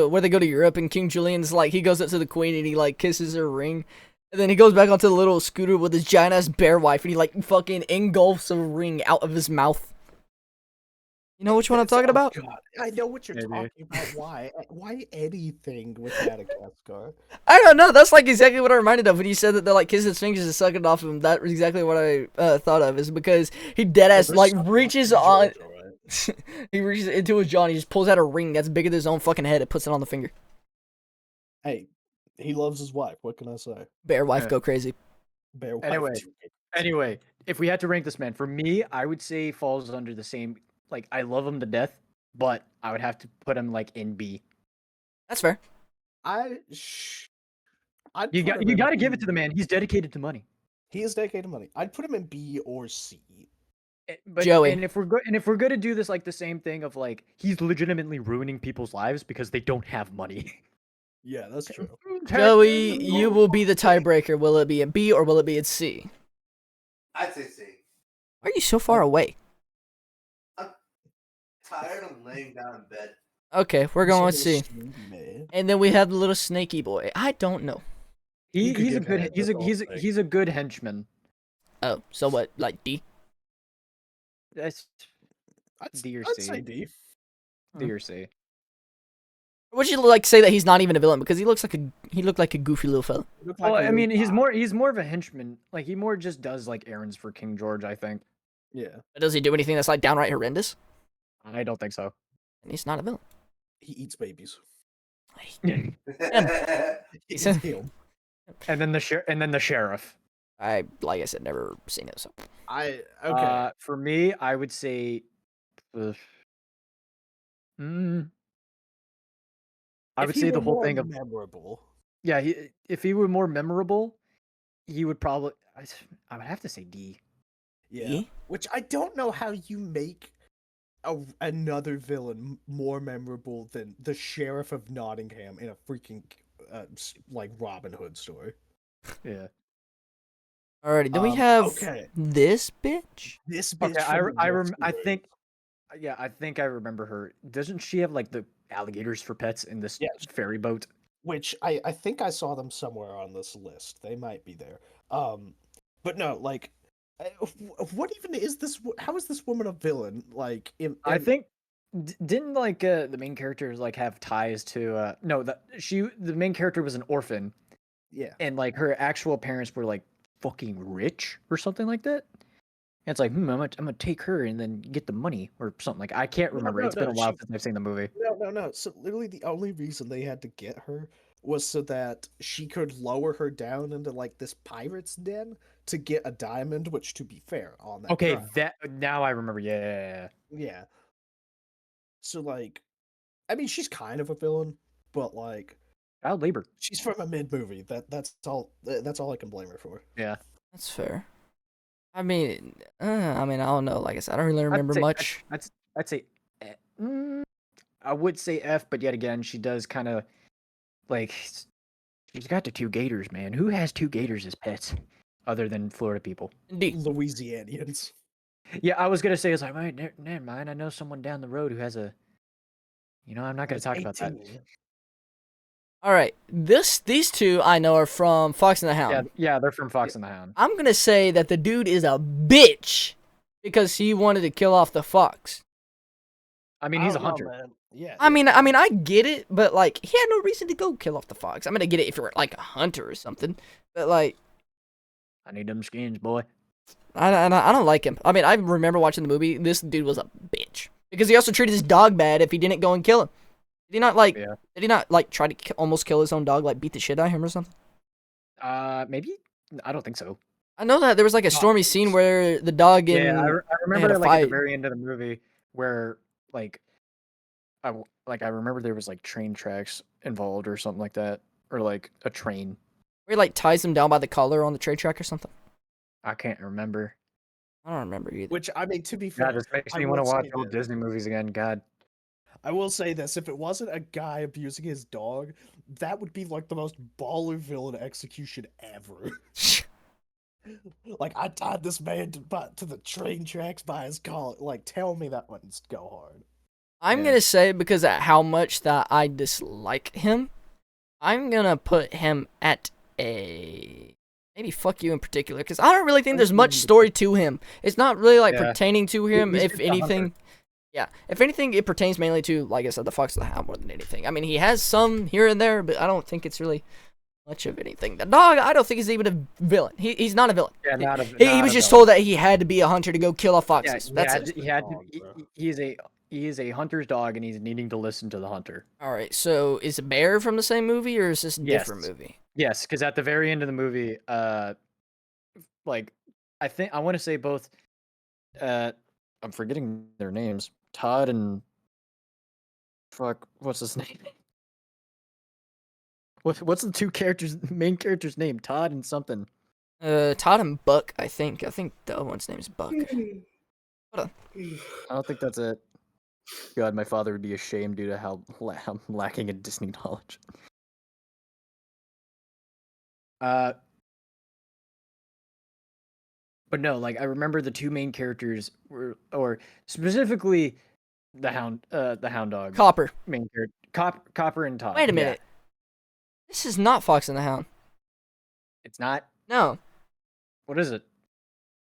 where they go to Europe and King Julian's like he goes up to the queen and he like kisses her ring, and then he goes back onto the little scooter with his giant ass bear wife and he like fucking engulfs a ring out of his mouth. You know which one I'm talking about? God, I know what you're Maybe. talking about. Why? Why anything with Madagascar? I don't know. That's like exactly what I reminded of when you said that they're like kissing his fingers and sucking it off of him. That was exactly what I thought of. Is because he dead ass There's like something reaches King on. George, alright. He reaches into his jaw and he just pulls out a ring that's bigger than his own fucking head and puts it on the finger. Hey, he loves his wife. What can I say? Bear wife Yeah. go crazy. Bear wife. Anyway. too. Anyway, if we had to rank this man, for me, I would say he falls under the same. Like I love him to death, but I would have to put him like in B. That's fair. I'd You put got him you in got to give it B. to the man. He's dedicated to money. He is dedicated to money. I'd put him in B or C. But Joey. and if we're gonna do this like the same thing of like he's legitimately ruining people's lives because they don't have money. Yeah, that's true. Joey, you will be the tiebreaker. Will it be in B or will it be in C? I'd say C. Why are you so far away? I'm tired of laying down in bed. Okay, we're going with C. Man. And then we have the little snaky boy. I don't know. He could He's a give good head, he's that's a all he's I'm a, saying. he's a good henchman. Oh, so what? Like D? That's I'd D or say C. D. D or C. Would you like say that he's not even a villain because he looked like a goofy little fella. Look like Oh, a I mean, little- he's more of a henchman. Like he more just does like errands for King George. I think. yeah. But does he do anything that's like downright horrendous? I don't think so. And he's not a villain. He eats babies. and He said- eats him. then the sheriff. I like I said, never seen it. So Okay. For me, I would say. Mm, I If would he say the were whole more thing of memorable. yeah. If he were more memorable, he would probably. I would have to say D. Yeah. D? Which I don't know how you make another villain more memorable than the Sheriff of Nottingham in a freaking like Robin Hood story. Yeah. alrighty, then we have okay. this bitch. This bitch. Okay. from the Wolf I story. think. Yeah, I think I remember her. Doesn't she have like the alligators for pets in this Yes. ferry boat? Which I think I saw them somewhere on this list. They might be there. But no, like, what even is this? How is this woman a villain? Like, I think didn't like the main characters like have ties to no the main character was an orphan yeah. and like her actual parents were like fucking rich or something like that. And it's like I'm gonna take her and then get the money or something like I can't remember. It's been a while since I've seen the movie. No. So literally, the only reason they had to get her was so that she could lower her down into like this pirate's den to get a diamond. Which, to be fair, on that. Okay, drive. that now I remember. Yeah. Yeah. So like, I mean, she's kind of a villain, but like, Child labor. she's from a mid movie. That's all. That's all I can blame her for. Yeah. That's fair. I mean, I don't know. Like I said, I don't really remember much. I'd say I would say F, but yet again, she does kind of like she's got the two gators, man. Who has two gators as pets other than Florida people? D. Louisianians. Yeah, I was gonna say it's like, right, never mind. I know someone down the road who has a. I'm not gonna talk about that. 18. All right, these two I know are from Fox and the Hound. Yeah, they're from Fox and the Hound. I'm gonna say that the dude is a bitch because he wanted to kill off the fox. I mean, I he's a don't know, hunter. man. Yeah. I mean, I get it, but like, he had no reason to go kill off the fox. I'm gonna get it if you're like a hunter or something, but like, I need them skins, boy. I don't like him. I mean, I remember watching the movie. This dude was a bitch because he also treated his dog bad if he didn't go and kill him. Did he not like? Yeah. Did he not like try to almost kill his own dog? Like beat the shit out of him or something? Maybe I don't think so. I know that there was like a stormy scene where the dog and Yeah, I remember had a like at the fight. very end of the movie where like I remember there was like train tracks involved or something like that, or like a train. where he like ties him down by the collar on the trade track or something. I can't remember. I don't remember either. Which, I mean, to be fair, God, this makes I me want to will watch say old this. Disney movies again. God. I will say this: if it wasn't a guy abusing his dog, that would be like the most baller villain execution ever. Like, I tied this man to the train tracks by his collar. Like, tell me that wouldn't go hard. I'm Yeah. gonna say because of how much that I dislike him, I'm gonna put him at a maybe fuck you in particular because I don't really think there's much story to him. It's not really like Yeah. pertaining to him. He's If just a hunter. anything, yeah. If anything, it pertains mainly to, like I said, the Fox and the Hound more than anything. I mean, he has some here and there, but I don't think it's really much of anything. The dog, I don't think he's even a villain. He's not a villain. Yeah, not a. He not was a just villain. told that he had to be a hunter to go kill off Yeah, foxes. That's it. he had to. Dog, bro. He is a hunter's dog, and he's needing to listen to the hunter. All right. So is Bear from the same movie or is this a different Yes. movie? Yes, because at the very end of the movie, like I want to say both. I'm forgetting their names. Todd and fuck, what's his name? What's the two characters, main character's name? Todd and something. Todd and Buck, I think. I think the other one's name is Buck. I don't think that's it. God, my father would be ashamed due to how I'm lacking in Disney knowledge. But no, like I remember the two main characters were, or specifically the hound dog Copper. main character, Copper and Todd. Wait a Yeah. minute. This is not Fox and the Hound. It's not. No. What is it?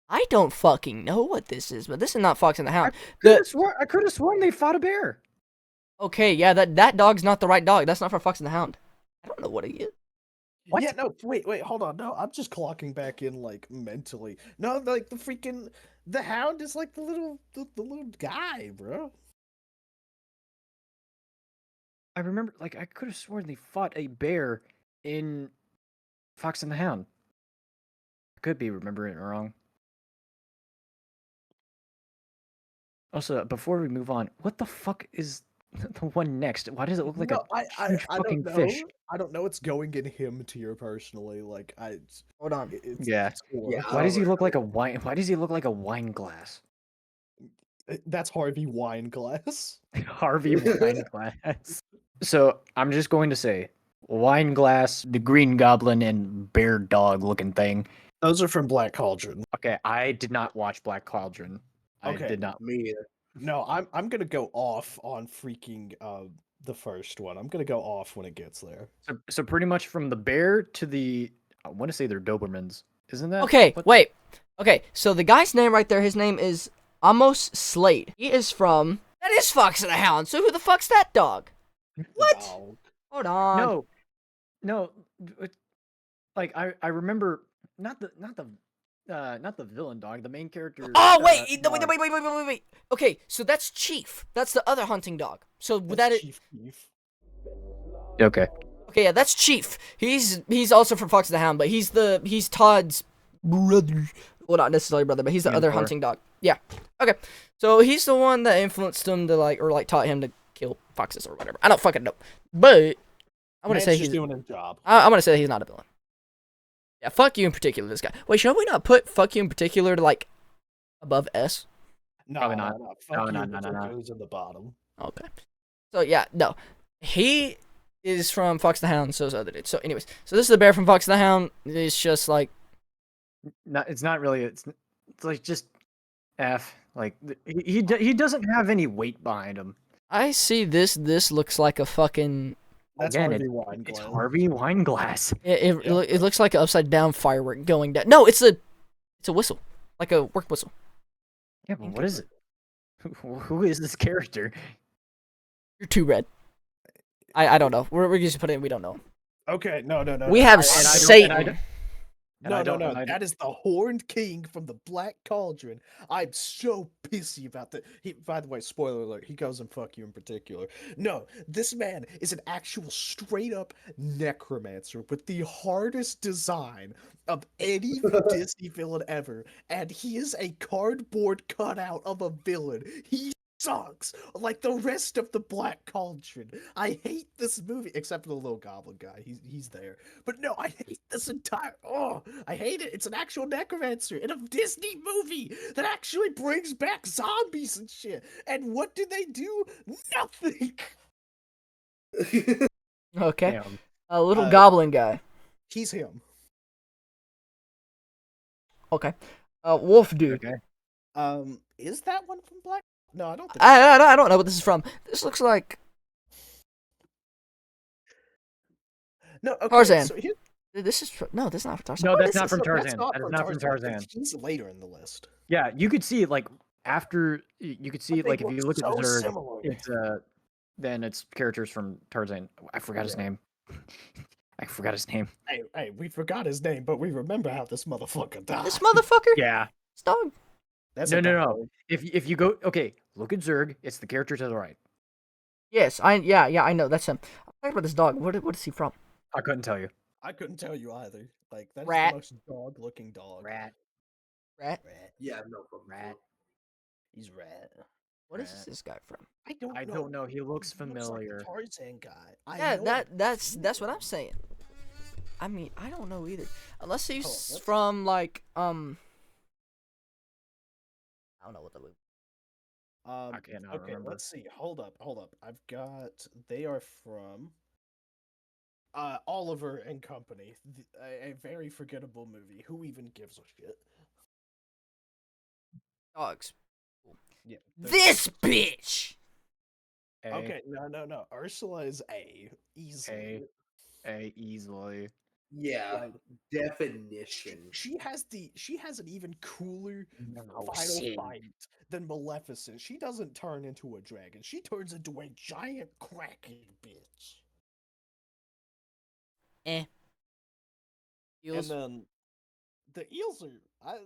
I don't fucking know what this is, but this is not Fox and the Hound. I could have sworn they fought a bear. Okay, yeah, that dog's not the right dog. That's not for Fox and the Hound. I don't know what it is. What? Yeah, no, wait, hold on. No, I'm just clocking back in like mentally. No, like the hound is like the little guy, bro. I remember, like, I could have sworn they fought a bear in Fox and the Hound. I could be remembering it wrong. Also, before we move on, what the fuck is the one next? Why does it look like No, a huge I fucking don't know. fish? I don't know. It's going in him tier personally. Like Hold on. it's Yeah. Yeah, Why does he look like a wine? Why does he look like a wine glass? That's Harvey Wineglass. Harvey wine glass. So I'm just going to say, wine glass, the Green Goblin, and bear dog looking thing. Those are from Black Cauldron. Okay, I did not watch Black Cauldron. Okay. I did not. Me either. No, I'm gonna go off on freaking the first one. I'm gonna go off when it gets there. So pretty much from the bear to the, I want to say they're Dobermans, isn't that? Okay, what- wait. Okay, so the guy's name right there, his name is Amos Slade. He is from... That is Fox and the Hound, so who the fuck's that dog? What? Dog. Hold on. No, like I remember not the villain dog, the main character. Oh, wait, dog. wait. Okay, so that's Chief. That's the other hunting dog. So That's that is... Chief Keef. Okay. Okay, yeah, that's Chief. He's also from Fox and the Hound, but he's Todd's brother. Well, not necessarily brother, but he's the other Mentor. hunting dog. Yeah. Okay. So he's the one that influenced him to taught him to kill foxes or whatever. I don't fucking know. But I want to Man's say just he's doing his job. I want to say he's not a villain. Yeah, fuck you in particular, this guy. Wait, should we not put fuck you in particular to like above S? No, Probably not. Fuck No, you, no, in no, no, particular, no. who's in the bottom. Okay. So yeah, no. He is from Fox the Hound, so is the other dude. So anyways, so this is the bear from Fox the Hound. It's just like No, it's not really. It's like just F. Like he doesn't have any weight behind him. I see this. This looks like a fucking. That's Again, Harvey It's Wineglass. Harvey Wineglass. It looks like an upside down firework going down. No, it's a whistle, like a work whistle. Yeah, but what is it? Who is this character? You're too red. I don't know. We're just putting. We don't know. Okay, no. We have I- Satan. No. That is the Horned King from the Black Cauldron. I'm so pissy about that. By the way, spoiler alert, he goes and fuck you in particular. No, this man is an actual straight up necromancer with the hardest design of any Disney villain ever. And he is a cardboard cutout of a villain. He sucks like the rest of the Black Cauldron. I hate this movie, except for the little goblin guy. He's there. But no, I hate this entire. Oh, I hate it. It's an actual necromancer in a Disney movie that actually brings back zombies and shit. And what do they do? Nothing. Okay. Damn. A little goblin guy. He's him. Okay. Wolf dude. Okay. Is that one from Black? No, I don't think. I don't know what this is from. This looks like No, okay, Tarzan. So here, this is no. This is not from Tarzan. No, What that's is not this? from that's Tarzan. not That is from not from Tarzan. Tarzan. He's later in the list. Yeah, you could see like after you could see But they like if look you look at so Zerg, similar. it's then it's characters from Tarzan. I forgot his name. I forgot his name. Hey, we forgot his name, but we remember how this motherfucker died. This motherfucker. Yeah. This dog. That's No, a no, dog. no. If you go look at Zerg. It's the character to the right. Yes, I know that's him. I'm talking about this dog. What is he from? I couldn't tell you. I couldn't tell you either. Like that's Rat. the most dog-looking dog. Rat. Rat. Yeah, no problem. Rat. He's rat. What is Rat. this guy from? I don't know. He looks He looks familiar. like a Tarzan guy. I Yeah, know that's him. what I'm saying. I mean, I don't know either. Unless he's Hold on, let's- from like I don't know what the movie. I cannot Okay, remember. let's see. Hold up. I've got. They are from. Oliver and Company, a very forgettable movie. Who even gives a shit? Dogs. Yeah. This bitch. A, Okay, no. Ursula is A. Easily. A easily. Yeah, Like, definition. she has an even cooler No, final sin. fight than Maleficent. She doesn't turn into a dragon. She turns into a giant kraken bitch. Eh. Eels. And then the eels are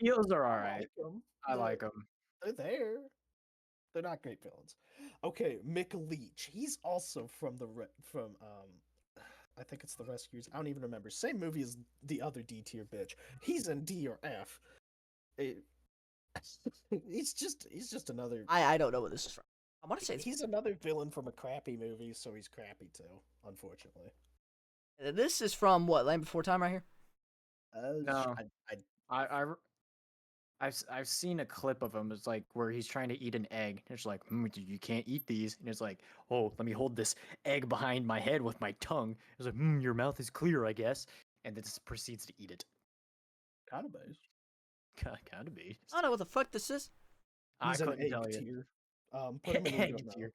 Eels are I alright. like them. I like them. They're there. They're not great villains. Okay, Mick Leach. He's also from I think it's the Rescuers. I don't even remember. Same movie as the other D tier bitch. He's in D or F. He's just another. I don't know what this is from. I want to say He's another villain from a crappy movie, so he's crappy too. Unfortunately. this is from what, Land Before Time right here? No. I I've seen a clip of him. It's like where he's trying to eat an egg. It's like, you can't eat these. And it's like, oh, let me hold this egg behind my head with my tongue. It's like, your mouth is clear, I guess. And then just proceeds to eat it. kind of based. Kind of be. I don't know what the fuck this is. I He's an couldn't tell egg you. tier. Put him in the Egg middle now. tier.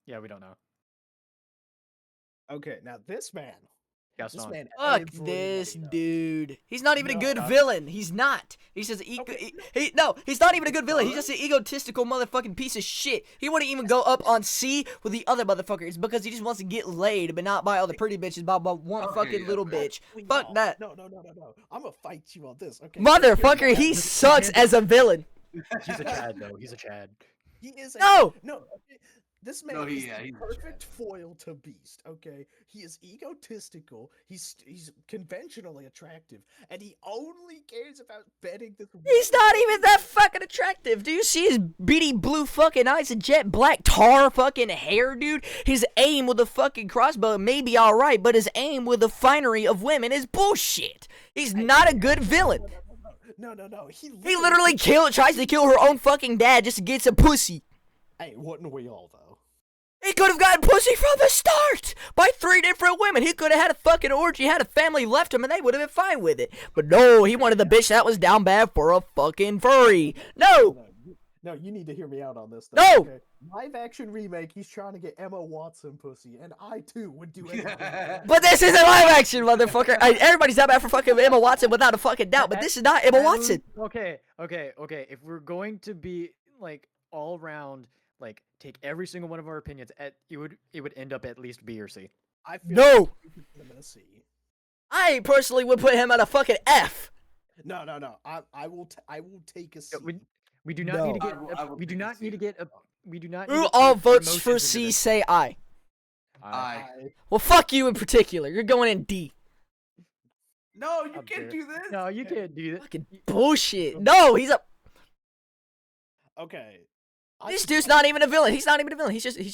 Yeah, we don't know. Okay, now this man. This Gaston. man. Fuck everybody this knows. dude. He's not even a good No. villain. He's not. He's just Okay, he's not even a good villain. He's just an egotistical motherfucking piece of shit. He wouldn't even go up on C with the other motherfuckers because he just wants to get laid, but not by all the pretty bitches, by one Okay, fucking little okay. bitch. Fuck that. No. I'm gonna fight you on this. Okay. Motherfucker, he sucks as a villain. He's a Chad, though. He's a Chad. He is No! No. Okay. This man No, is he's the a perfect Chad. foil to Beast. Okay, he is egotistical. He's conventionally attractive, and he only cares about betting this. He's not even that fucking attractive. Do you see his beady blue fucking eyes and jet black tar fucking hair, dude? His aim with a fucking crossbow may be alright, but his aim with the finery of women is bullshit. He's not a good villain. No. He literally tries to kill her own fucking dad just to get some pussy. Hey, wouldn't we all though? He could have gotten pussy from the start by 3 different women. He could have had a fucking orgy, had a family left him, and they would have been fine with it. But no, he wanted the bitch that was down bad for a fucking furry. No! No, you need to hear me out on this. Though, No! Okay? Live action remake. He's trying to get Emma Watson pussy, and I too would do anything. But this isn't live action, motherfucker. Everybody's that bad for fucking Emma Watson without a fucking doubt, but this is not Emma Watson. Okay. If we're going to be like all round, like take every single one of our opinions, it would end up at least B or C. I feel No! like we could put him in a C. I personally would put him at a fucking F. No. I will take a C. We do not No. need to get. I will We do take a not need to C. get. We do not. need Who to all put votes emotions for into C this. say I. I. Well, fuck you in particular. You're going in D. No, you How can't dare- do this. No, you can't do that. Fucking bullshit. No, he's a. Okay. This dude's not even a villain. He's not even a villain. He's just there.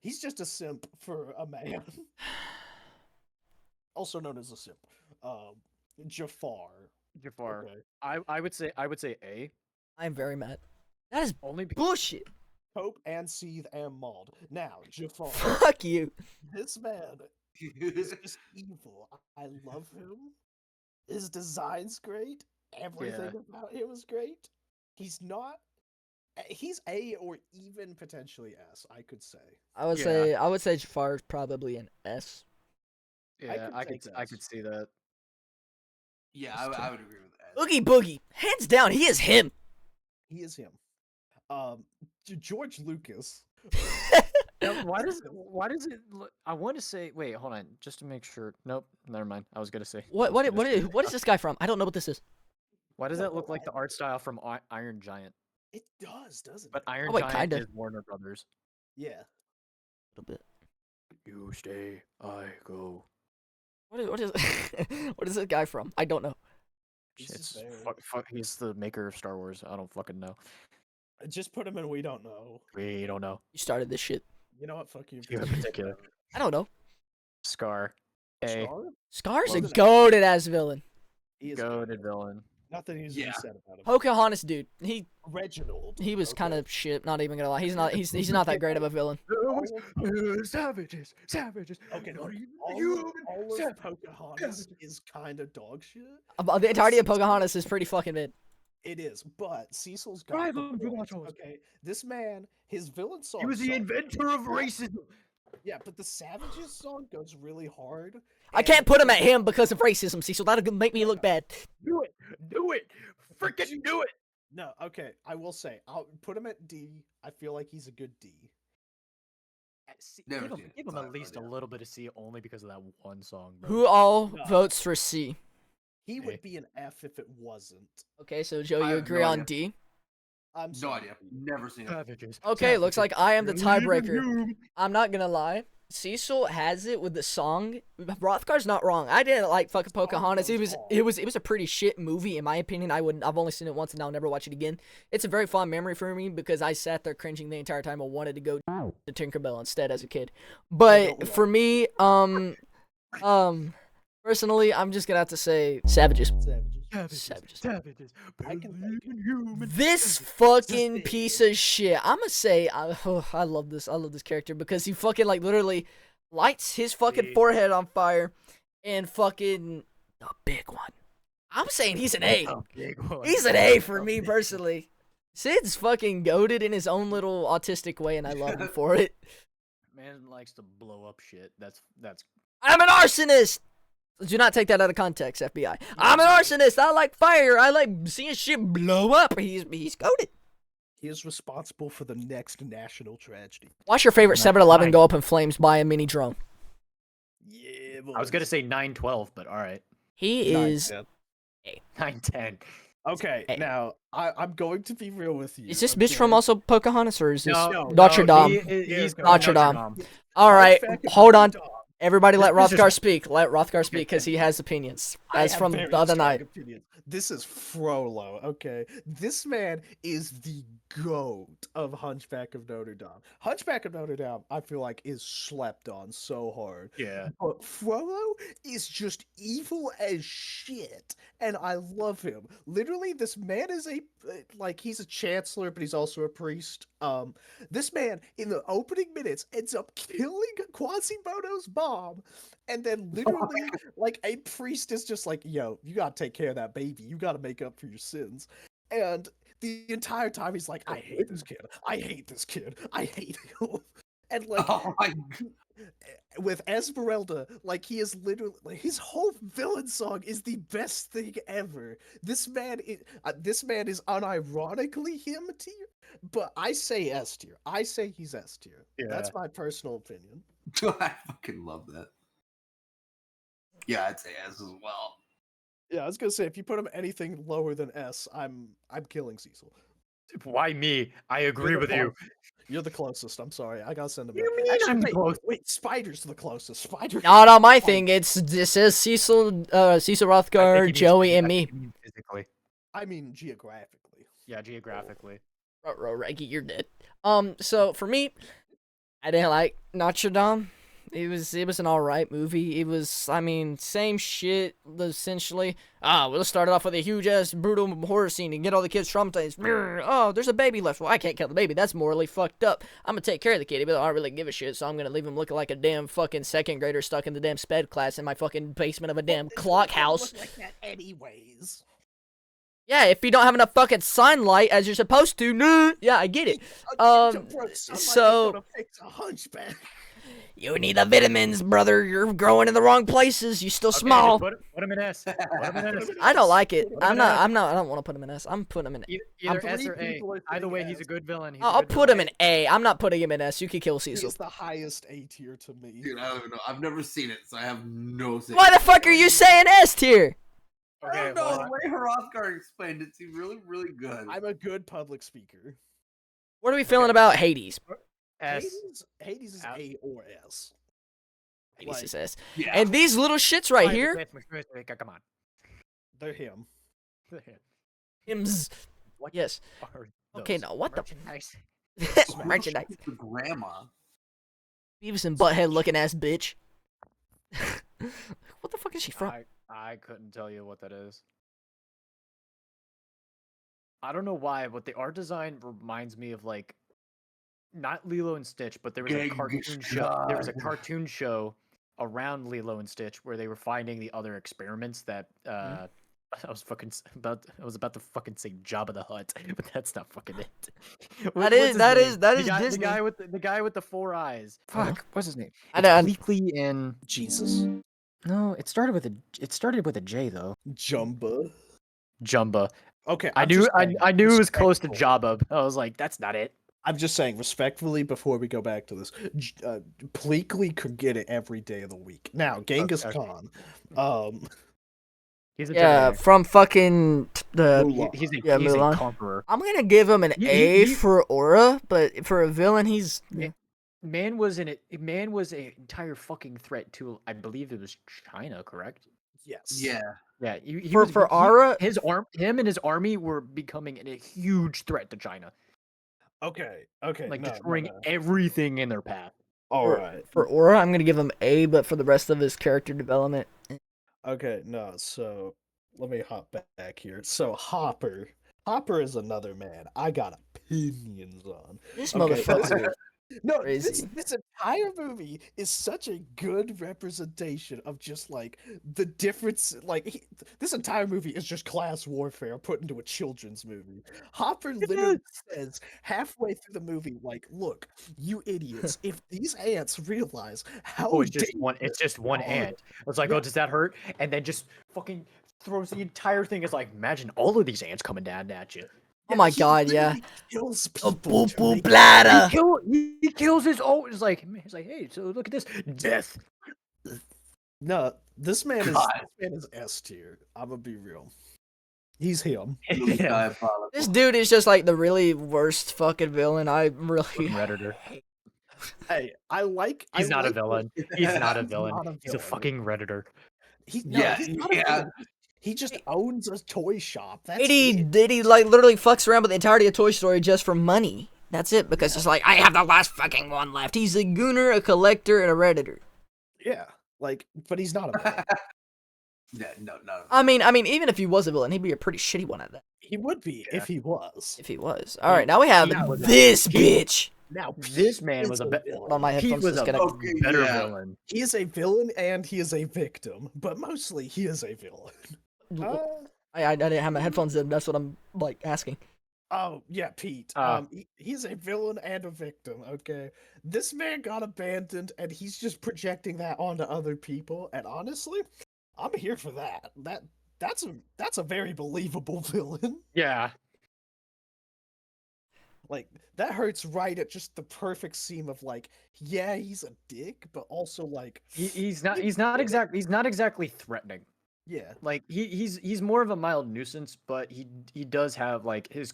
He's just a simp for a man. Also known as a simp. Jafar. Jafar. Okay. I would say A. I'm very mad. That is Only because bullshit. Pope and Seethe and Maud. Now, Jafar. Fuck you. This man is just evil. I love him. His design's great. Everything about him is great. He's A or even potentially S, I could say. I would say Jafar's probably an S. yeah, I could take S. see that. Yeah, I would agree with that. Oogie Boogie, hands down, he is him. He is him. George Lucas. Now, why does it look, I want to say, wait, hold on, just to make sure. Nope, never mind. I was gonna say. What is this guy from? I don't know what this is. Why does that look like the art style from Iron Giant? It does, doesn't But it? Iron wait, Giant kinda. is Warner Brothers. Yeah. A little bit. You stay, I go. What is what is this guy from? I don't know. He's It's just there. he's the maker of Star Wars. I don't fucking know. Just put him in We Don't Know. We don't know. You started this shit. You know what? Fuck you. You in particular. I don't know. Scar. A. Star? Scar's a Well, goated ass villain. He is Goated villain. nothing needs to be Yeah. said about him. Pocahontas dude. Reginald. He was okay? kind of shit. Not even gonna lie. He's not that great of a villain. Savages. Okay, no, human all of savages. Pocahontas is kind of dog shit. The entirety of Pocahontas is pretty fucking mid. It is, but Cecil's got Drive the him to points, nachos. okay? This man, his villain song. He was the sucks. inventor of racism. Yeah, but the Savages song goes really hard. I can't put him at him because of racism, Cecil. That'll make me look bad. Do it. Do it. Freaking do it. No, okay. I will say I'll put him at D. I feel like he's a good D. Never Give him, seen it, give him so I at have no least a idea. little bit of C only because of that one song. Bro. Who all No. votes for C? He Okay. would be an F if it wasn't. Okay, so Joe, I you have agree no on idea. D? I'm No sorry. idea. Never seen it. Savages. Okay, looks like I am the Savages. tiebreaker. I'm not gonna lie. Cecil has it with the song. Rothgar's not wrong. I didn't like fucking Pocahontas. It was a pretty shit movie in my opinion. I've only seen it once and I'll never watch it again. It's a very fond memory for me because I sat there cringing the entire time. I wanted to go to Tinkerbell instead as a kid. But for me, personally, I'm just gonna have to say Savages. Savages. Savages. I can Believe think. in humans. This fucking piece of shit. I'ma say I love this. I love this character because he fucking like literally lights his fucking forehead on fire and fucking the big one. I'm saying he's an A. Big one. He's an A for me personally. Sid's fucking goated in his own little autistic way and I love him for it. Man likes to blow up shit. That's I'm an arsonist! Do not take that out of context, FBI. I'm an arsonist. I like fire. I like seeing shit blow up. He's goated. He is responsible for the next national tragedy. Watch your favorite 7-Eleven go up in flames by a mini drone. Yeah, I was gonna say 9/12, but all right, He is. 9/10. Okay, Hey. now I'm going to be real with you. Is this bitch from okay? also Pocahontas or is this No, Notre Dame? He's Notre Dame. All right, Fucking hold on. Notre Dame. Everybody let This is Rothgar speak. Let Rothgar speak because he has opinions. I As have from very the other strong night. opinions. This is Frollo, okay? This man is the GOAT of Hunchback of Notre Dame. Hunchback of Notre Dame, I feel like, is slept on so hard. Yeah. But Frollo is just evil as shit, and I love him. Literally, this man is he's a chancellor, but he's also a priest. This man, in the opening minutes, ends up killing Quasimodo's mom, and then literally, like, a priest is just like, yo, you gotta take care of that baby. You gotta make up for your sins. And the entire time he's like, I hate this kid. I hate this kid. I hate him. And like, Oh my with Esmeralda, like, he is literally, like, his whole villain song is the best thing ever. This man is unironically him tier, but I say S tier. I say he's S tier. Yeah. That's my personal opinion. I fucking love that. Yeah, I'd say S as well. Yeah, I was gonna say if you put him anything lower than S, I'm killing Cecil. Why me? I agree You're the with you. You're the closest. I'm sorry. I gotta send him. You in. mean I'm wait, close? wait, Spider's the closest. Spider. Not on my thing. This says Cecil, Cecil I think he Rothgar, means- Joey, and I me. think he means physically. I mean geographically. Yeah, geographically. Reggie, you're dead. So for me, I didn't like Notre Dame. It was an alright movie. It was, I mean, same shit essentially. We'll start it off with a huge ass brutal horror scene and get all the kids traumatized. Oh, there's a baby left. Well, I can't kill the baby. That's morally fucked up. I'm gonna take care of the kid, but I don't really give a shit. So I'm gonna leave him looking like a damn fucking second grader stuck in the damn sped class in my fucking basement of a damn clock house. Like that anyways. Yeah, if you don't have enough fucking sunlight as you're supposed to, nah. Yeah, I get it. So fix a hunchback. you need the vitamins, brother. You're growing in the wrong places. You still small. Put him in S. Put him in S. I don't like it. Put him in S. I don't want to put him in S. I'm putting him in. Either S three or A. people are Either putting way, he's a S. good villain. I'll put him in A. I'm not putting him in S. You can kill Cecil. He's the highest A tier to me. Dude, I don't even know. I've never seen it, so I have no say. Why the fuck are you saying S tier? I Okay, don't know. hold The on. way Hrothgar explained it seemed really, really good. I'm a good public speaker. What are we feeling about Hades? S. Hades is Out. A or S. Hades Like, is S. Yeah. And these little shits right here, Come on. they're him. hims. What Yes. are Okay, those? now what the Merchandise? merchandise? The grandma. Beavis and Butthead looking ass bitch. What the fuck is she from? I couldn't tell you what that is. I don't know why, but the art design reminds me of like not Lilo and Stitch, but there was a Genghis cartoon show. There was a Khan. cartoon show around Lilo and Stitch where they were finding the other experiments that I was about to fucking say Jabba the Hutt, but that's not fucking it. That is The Disney. guy with the 4 eyes. Uh-huh. Fuck, what's his name? I It's know. Bleakley and Jesus. no, it started with a J though. Jumba. Jumba. Okay, I I'm knew just saying, I knew it was close to respectfully. Jabba. I was like, that's not it. I'm just saying, respectfully, before we go back to this, Pleakley could get it every day of the week. Now, Genghis Okay. Khan, He's a Yeah, Jedi. from fucking the. Mulan. He's a Mulan. conqueror. I'm gonna give him an A He- for aura, but for a villain, he's. Man was an entire fucking threat to, I believe it was China, correct? Yes. Yeah. Yeah, he For- was for Aura- him and his army were becoming a huge threat to China, Okay. like No, destroying no. everything in their path. All for, right. For aura, I'm gonna give him A, but for the rest of his character development, Okay. No. So let me hop back here. So Hopper is another man I got opinions on. this Okay, motherfucker. No, Crazy. this entire movie is such a good representation of just like the difference. Like this entire movie is just class warfare put into a children's movie. Hopper literally says halfway through the movie, like, "Look, you idiots! If these ants realize how Oh, it's just one are- ant. It's like, Yeah. oh, does that hurt? And then just fucking throws the entire thing. Is like, imagine all of these ants coming down at you. Oh my he god, yeah. literally kills A people boo to boo make- bladder. He kills his own. He's like, hey, so look at this death. No, this man God. is S tier. I'm gonna be real. He's him. Really Yeah. diabolical. This dude is just like the really worst fucking villain. I really. Redditor. Hey, I like. He's not a like villain. He's not a He's villain. not a He's a villain. fucking redditor. He's Yeah, he's not a yeah. villain. He just owns a toy shop. That's Did he like literally fucks around with the entirety of Toy Story just for money? That's it, because it's like, I have the last fucking one left. He's a gooner, a collector, and a redditor. Yeah, like, but he's not a villain. Yeah, no. I mean, even if he was a villain, he'd be a pretty shitty one at that. He would be if he was. If he was. All right, now we have Now- this bitch. Now This man Pete was is a better. villain. On my He headphones was a disconnected. Okay, better yeah. villain. He is a villain and he is a victim, but mostly he is a villain. I didn't have my headphones in. That's what I'm like asking. Oh yeah, Pete. He's a villain and a victim. Okay, this man got abandoned, and he's just projecting that onto other people. And honestly, I'm here for that. That's a very believable villain. Yeah. Like that hurts right at just the perfect seam of like, yeah, he's a dick, but also like, He's not exactly threatening. yeah, Like he's more of a mild nuisance, but he does have like his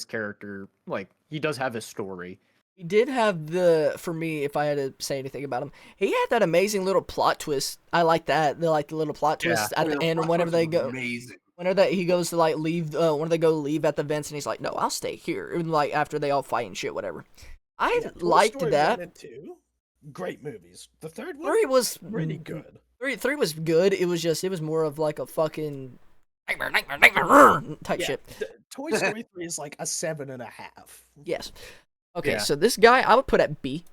character, like he does have his story. He did have for me, if I had to say anything about him, he had that amazing little plot twist. I like that. The little plot twist at the end whenever they go. Amazing. Whenever he goes to like leave, when they go leave at the vents, and he's like, "No, I'll stay here." Even like after they all fight and shit, whatever. I yeah, Toy liked Story that. 1 and 2, great movies. The third one, Three was pretty good. Three was good. It was more of like a fucking nightmare type Yeah, shit. Toy Story 3 is like a 7.5. Yes. Okay, Yeah. so this guy I would put at B.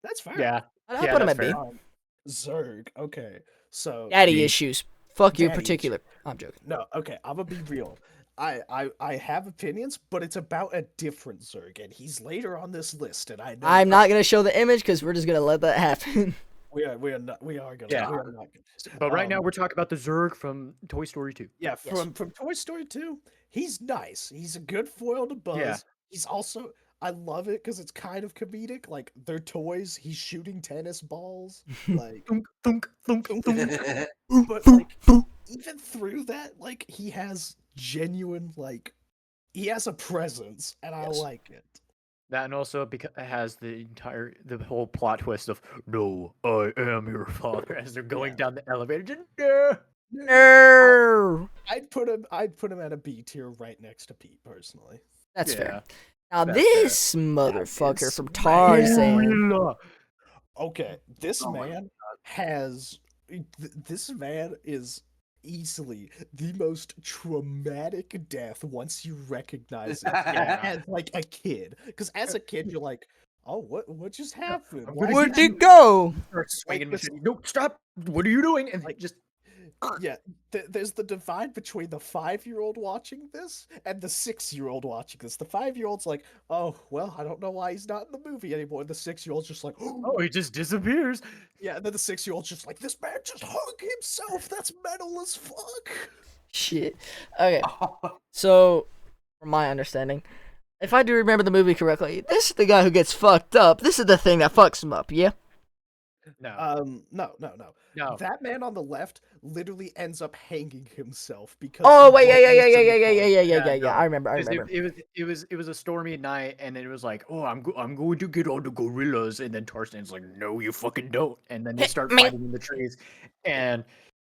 That's fair. Yeah. I'd Yeah, put him that's at B. fair. Zerg. Okay, so Daddy B. issues. Fuck you, Daddy particular. I'm joking. no, okay, I'm gonna be real. I have opinions, but it's about a different Zerg, and he's later on this list, and I know I'm not gonna show the image because we're just gonna let that happen. we are gonna Yeah. we are not gonna. But right now Um, we're talking about the Zurg from Toy Story 2. Yeah, Yes. from Toy Story 2, he's nice. He's a good foil to Buzz. Yeah. He's also I love it because it's kind of comedic. Like they're toys. He's shooting tennis balls. Like, Thunk, thunk, thunk, thunk. but like even through that, like he has genuine like he has a presence, and I Yes. like it. That, and also because it has the whole plot twist of "No, I am your father" as they're going Yeah. down the elevator. Just, "No." No. I'd put him at a B tier right next to Pete personally. That's Yeah. fair. Now That's this motherfucker is from man. Tarzan. Okay, this Oh my man has this man is easily the most traumatic death once you recognize it Yeah. as like a kid. Because as a kid, you're like, oh, what just happened? I'm Why gonna is Where'd he it go? Start swinging this- machine. No, stop! What are you doing? And Like- just Yeah, there's the divide between the 5-year-old watching this and the 6-year-old watching this. The 5-year-old's like, oh, well, I don't know why he's not in the movie anymore. And the 6-year-old's just like, Oh, he just disappears. yeah. And then the 6-year-old's just like, this man just hung himself. That's metal as fuck. Shit. Okay. So, from my understanding, if I do remember the movie correctly, this is the guy who gets fucked up. This is the thing that fucks him up, yeah? No. No. That man on the left literally ends up hanging himself because. Oh, he wait, yeah. Yeah, no. I remember. It was a stormy night, and it was like, oh, I'm going to get all the gorillas, and then Tarzan's like, no, you fucking don't, and then they start fighting in the trees, and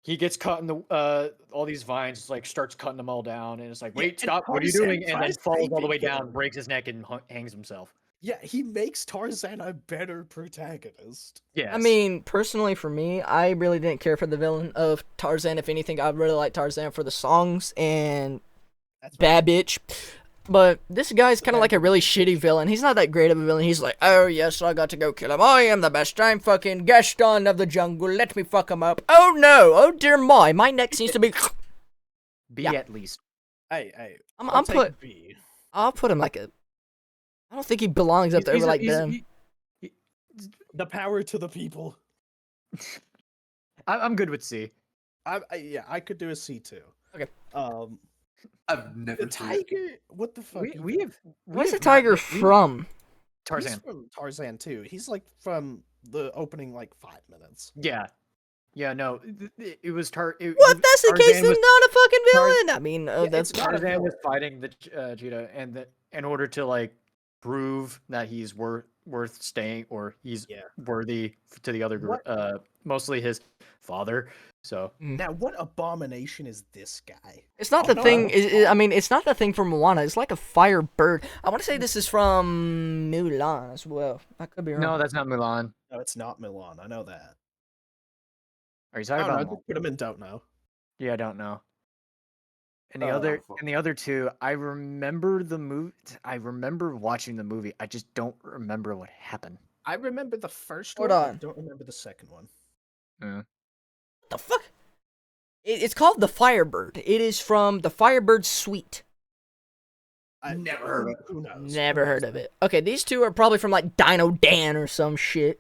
he gets caught in the all these vines, like starts cutting them all down, and it's like, wait, stop, what are you doing? And then falls all the way down, breaks his neck, and hangs himself. Yeah, he makes Tarzan a better protagonist. Yes. I mean, personally for me, I really didn't care for the villain of Tarzan. If anything, I really like Tarzan for the songs and Bad Bitch. But this guy's kind of like a really shitty villain. He's not that great of a villain. He's like, oh yes, I got to go kill him. I am the best. I'm fucking Gaston of the jungle. Let me fuck him up. Oh no. Oh dear my neck seems to be... B Yeah. at least. Hey, I'll put him like a... I don't think he belongs up there He's- like he's- them. the power to the people. I'm good with C. I could do a C too. Okay. I've never The seen it. tiger. What the fuck? We have. Where's the tiger from? He's Tarzan. from Tarzan too. He's like from the opening like 5 minutes. Yeah. Yeah, no, it was What? That's the case. Tarzan He's was- not a fucking villain. I mean, Yeah, that's... it's not a Tarzan was villain. fighting the cheetah, and in order to like prove that he's worth staying, or he's Yeah. worthy to the other group, mostly his father. So Now, what abomination is this guy? It's not Oh, the no, thing. I I mean, it's not the thing from Moana. It's like a fire bird. I want to say this is from Mulan as well. I could be wrong. no, that's not Mulan. No, it's not Milan. I know that. Are you I talking don't know. about? Just put him in. Don't know. Yeah, I don't know. And Oh, the other two, I remember the movie. I remember watching the movie. I just don't remember what happened. I remember the first Hold one. I on. don't remember the second one. What the fuck? It's called the Firebird. It is from the Firebird Suite. I Never heard of it. Who knows? Never heard of it. Okay, these two are probably from like Dino Dan or some shit.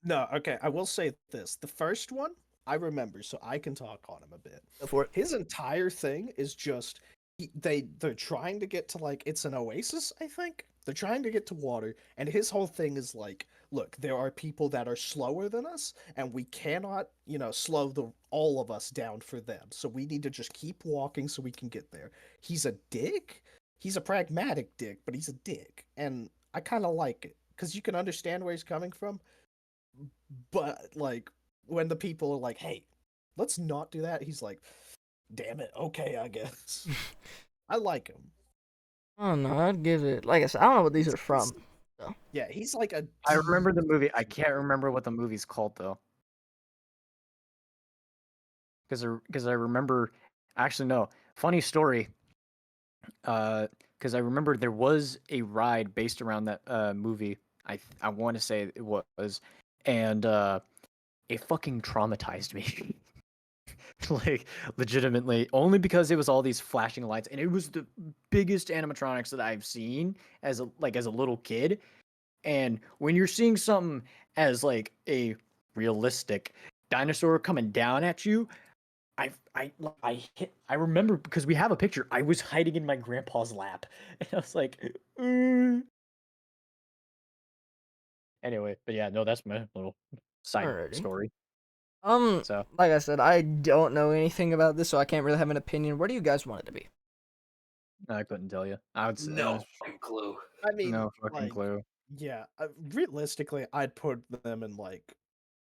No. Okay. I will say this: the first one I remember, so I can talk on him a bit. Go for it. His entire thing is just they're trying to get to like it's an oasis, I think. They're trying to get to water, and his whole thing is like, look, there are people that are slower than us, and we cannot, slow all of us down for them. So we need to just keep walking so we can get there. He's a dick. He's a pragmatic dick, but he's a dick, and I kind of like it because you can understand where he's coming from. But like when the people are like, "Hey, let's not do that," he's like, "Damn it, okay, I guess." I like him. I don't know. I'd give it. Like I said, I don't know what these are from. Yeah, he's like a. I remember the movie. I can't remember what the movie's called though. Because I remember, actually no, funny story. Because I remember there was a ride based around that movie. I want to say it was, and it fucking traumatized me. Like legitimately, only because it was all these flashing lights, and it was the biggest animatronics that I've seen as a little kid. And when you're seeing something as like a realistic dinosaur coming down at you, I remember because we have a picture. I was hiding in my grandpa's lap, and I was like, Anyway, but yeah, no, that's my little side Alrighty. story. So Like I said, I don't know anything about this, so I can't really have an opinion. Where do you guys want it to be? I couldn't tell you. I would say No fucking clue. I mean, no fucking like, clue. yeah. Realistically, I'd put them in like.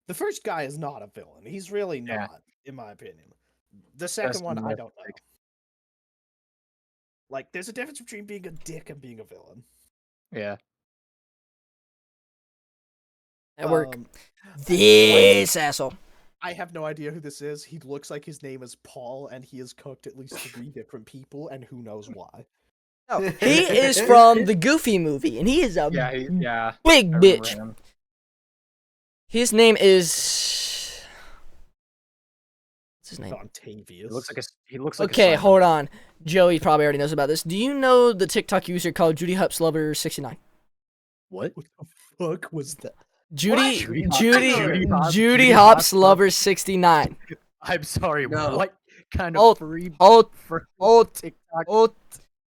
The first guy is not a villain. He's really Yeah. not, in my opinion. The second one, I don't know. Like, Like, there's a difference between being a dick and being a villain. yeah. At work. Um, This asshole. I have no idea who this is. He looks like his name is Paul, and he has cooked at least 3 different people, and who knows why. Oh, he is from the Goofy movie, and he is a Yeah, yeah. big I remember bitch. him. His name is What's his name? Octavius. He looks like. Okay, a hold on. Joey probably already knows about this. Do you know the TikTok user called Judy Hup's Lover 69? What? What the fuck was that? Judy Judy Judy Hopps Hop's Lover 69. I'm sorry. No. What kind Hold- of free hold- for hold- TikTok? Oh,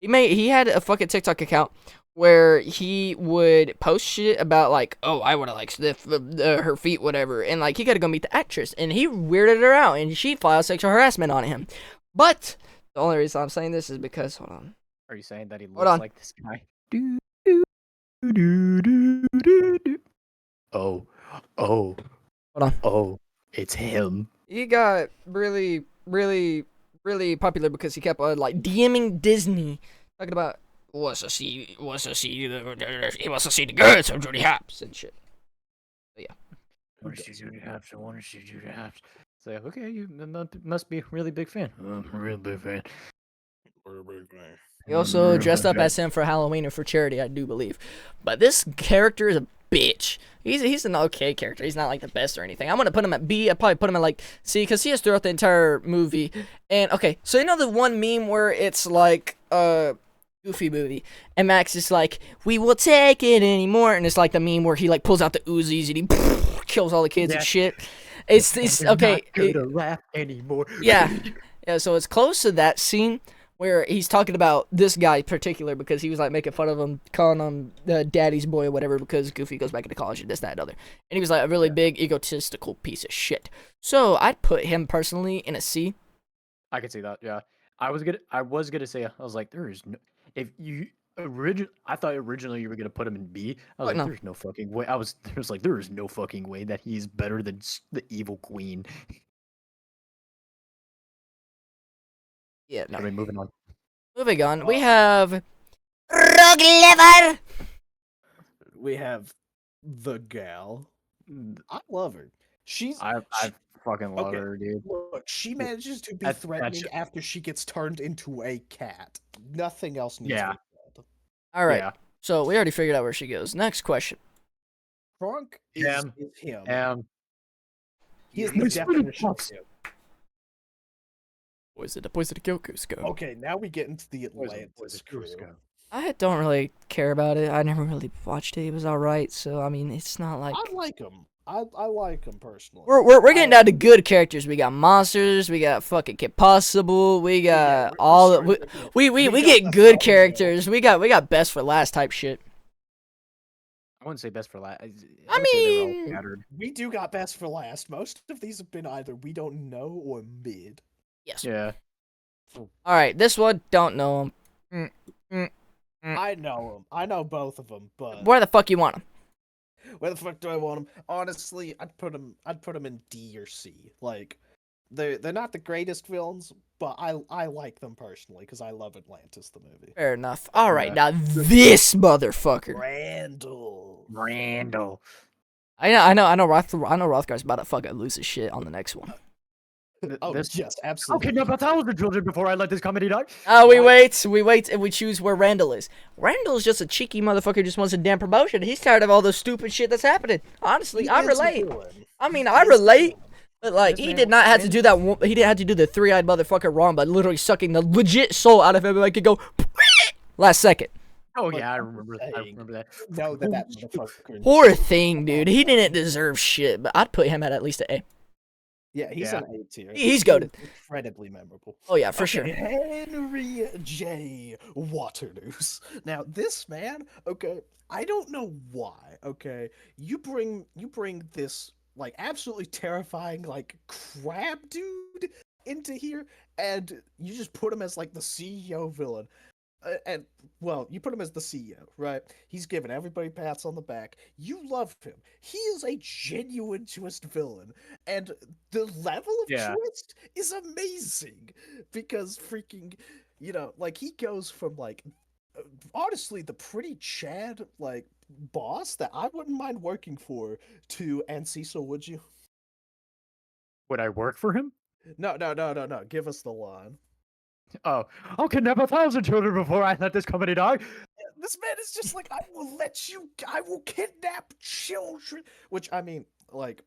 he had a fucking TikTok account where he would post shit about like, oh, I would have like sniffed her feet, whatever, and like he got to go meet the actress, and he weirded her out, and she filed sexual harassment on him. But the only reason I'm saying this is because hold on, Are you saying that he Hold looks on. like this guy? Do. Oh, Hold on. oh, it's him. He got really, really, really popular because he kept like DMing Disney, talking about he wants to see the girls of Judy Hopps and shit. I want to see Judy Hopps. I want to see Judy Hopps. So okay, you must be a really big fan. I'm a real big fan. He also dressed up as him for Halloween and for charity, I do believe. But this character is a bitch. He's an okay character. He's not like the best or anything. I'm gonna put him at B. I'd probably put him at like C because he is throughout the entire movie. And okay, so you know the one meme where it's like Goofy movie, and Max is like, "We will take it anymore," and it's like the meme where he like pulls out the Uzis and he kills all the kids and shit. It's okay. Not gonna laugh anymore. Yeah. So it's close to that scene where he's talking about this guy in particular because he was like making fun of him, calling him daddy's boy or whatever because Goofy goes back into college and this, that, and other. And he was like a really big egotistical piece of shit. So I'd put him personally in a C. I could see that. Yeah, I was gonna say. I was like, there is no. If you I thought originally you were gonna put him in B. I was like, No. there's no fucking way. There is no fucking way that he's better than the evil queen. Yeah, no. I mean, moving on. Moving on, we have Rug Liver. We have the gal. I love her. I fucking love Okay. her, dude. Look, she manages to be That's threatening just- after she gets turned into a cat. Nothing else needs Yeah. to be said. All right, Yeah. so we already figured out where she goes. Next question. Trunk is him. He is the Which one definition of is- him. Boys of the Gokus go. Okay, now we get into the Where's Atlantis the goose crew. go? I don't really care about it. I never really watched it. It was all right. So I mean, it's not like I like him. I like him personally. we're getting down to good characters. We got monsters. We got fucking Kid Possible. We got we got get the good Falcon. characters. We got best for last type shit. I wouldn't say best for last. I mean- We do got best for last. Most of these have been either we don't know or mid. Yes. Yeah. All right. This one don't know him. I know them. I know both of them, but Where the fuck you want him? where the fuck do I want them? Honestly, I'd put them in D or C. Like, they're not the greatest villains, but I like them personally because I love Atlantis the movie. Fair enough. All right. Yeah. Now this motherfucker. Randall. I know. Rothgar's about to fucking lose his shit on the next one. Oh This- yes, I'll absolutely. kidnap 1,000 children before I let this comedy die. We wait, and we choose where Randall is. Randall's just a cheeky motherfucker who just wants a damn promotion. He's tired of all the stupid shit that's happening. Honestly, He I is a relate. villain. I mean, He I is a relate. villain. But like, This he man- did not have to do that. He didn't have to do the three-eyed motherfucker wrong by literally sucking the legit soul out of him. Like, could go last second. Oh But yeah, I I'm remember. saying- I remember that. No, that motherfucker. Poor thing, dude. He didn't deserve shit. But I'd put him at least an A. Yeah, he's Yeah. an A tier. He's goated. Incredibly memorable. Oh yeah, for Okay, sure. Henry J. Waternoose. Now this man, okay, I don't know why. Okay, you bring this like absolutely terrifying like crab dude into here, and you just put him as like the CEO villain. And well, you put him as the CEO, right? He's giving everybody pats on the back. You love him. He is a genuine twist villain, and the level of Yeah. twist is amazing because freaking, like he goes from like honestly the pretty Chad like boss that I wouldn't mind working for to and Cecil, would you? Would I work for him? No. Give us the line. Oh, I'll kidnap 1,000 children before I let this company die. This man is just like, I will kidnap children. Which, I mean, like,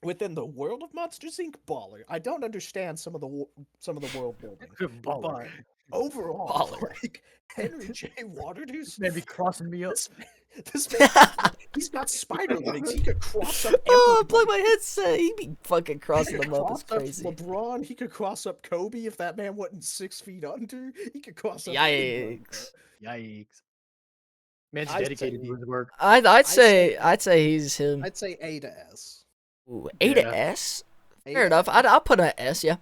within the world of Monsters Inc. baller. I don't understand some of the world building, Baller. but overall, Baller. like Henry J. Waters, Man be crossing me up. this man, he's got spider legs. He could cross up Oh, everybody. plug my headset. He be fucking He crossing could them up. It's cross up crazy. LeBron. He could cross up Kobe if that man wasn't 6 feet under. He could cross up anybody, bro. Yikes. Yikes. Man's I'd dedicated say- to his work. I'd say- say he's him. I'd say A to S. Ooh, A Yeah. to S. A Fair to enough. S. I'll put an S. Yeah.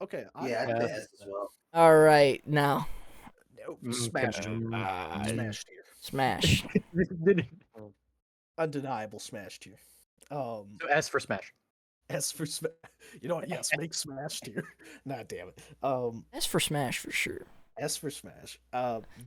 Okay. Yeah, Yeah. I S as well. All right, now No, Okay. smash tier. Smash tier. smash. Undeniable smash tier. So S for Smash. S for smash. You know what? Yes, make smash tier. Nah, damn it. S for smash for sure. S for smash.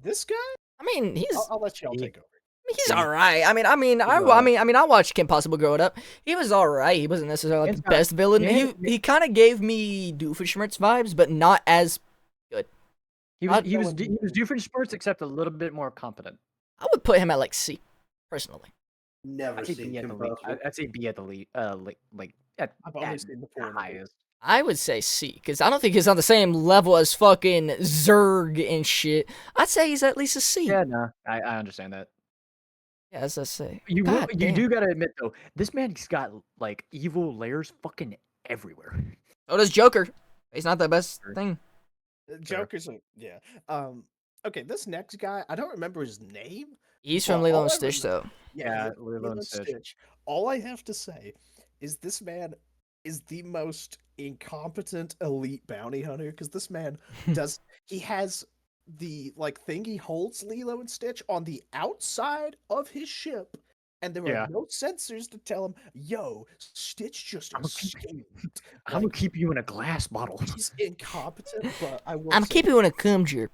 This guy. I mean, he's I'll let y'all Yeah. take over. he's all right. I watched Kim Possible growing up. He was all right. He wasn't necessarily like Man's the got- best villain. man- He kind of gave me Doofenshmirtz vibes, but not as. He was I'd he was go he was different sports except a little bit more competent. I would put him at like C, personally. Never I'd say seen B at the Kim lead. Possible. I'd say B at the lead. Like at I've only at seen the the porn. highest. I would say C, because I don't think he's on the same level as fucking Zurg and shit. I'd say he's at least a C. Yeah, no, I understand that. Yeah, as I say. You God you damn. do gotta admit though, this man's got like evil layers fucking everywhere. So does Joker. He's not the best Sure. thing. Joker's a, yeah. Okay, this next guy, I don't remember his name. He's from Well, Lilo all and I Stitch, remember- though. Yeah, Lilo Lilo and and Stitch. All I have to say is this man is the most incompetent elite bounty hunter because this man he has the like thing he holds Lilo and Stitch on the outside of his ship, and there Yeah. are no sensors to tell him, "Yo, Stitch just I'm gonna keep- escaped." I'm gonna Like, keep you in a glass bottle. he's incompetent, but I will. I'm say- keeping you in a cum jar.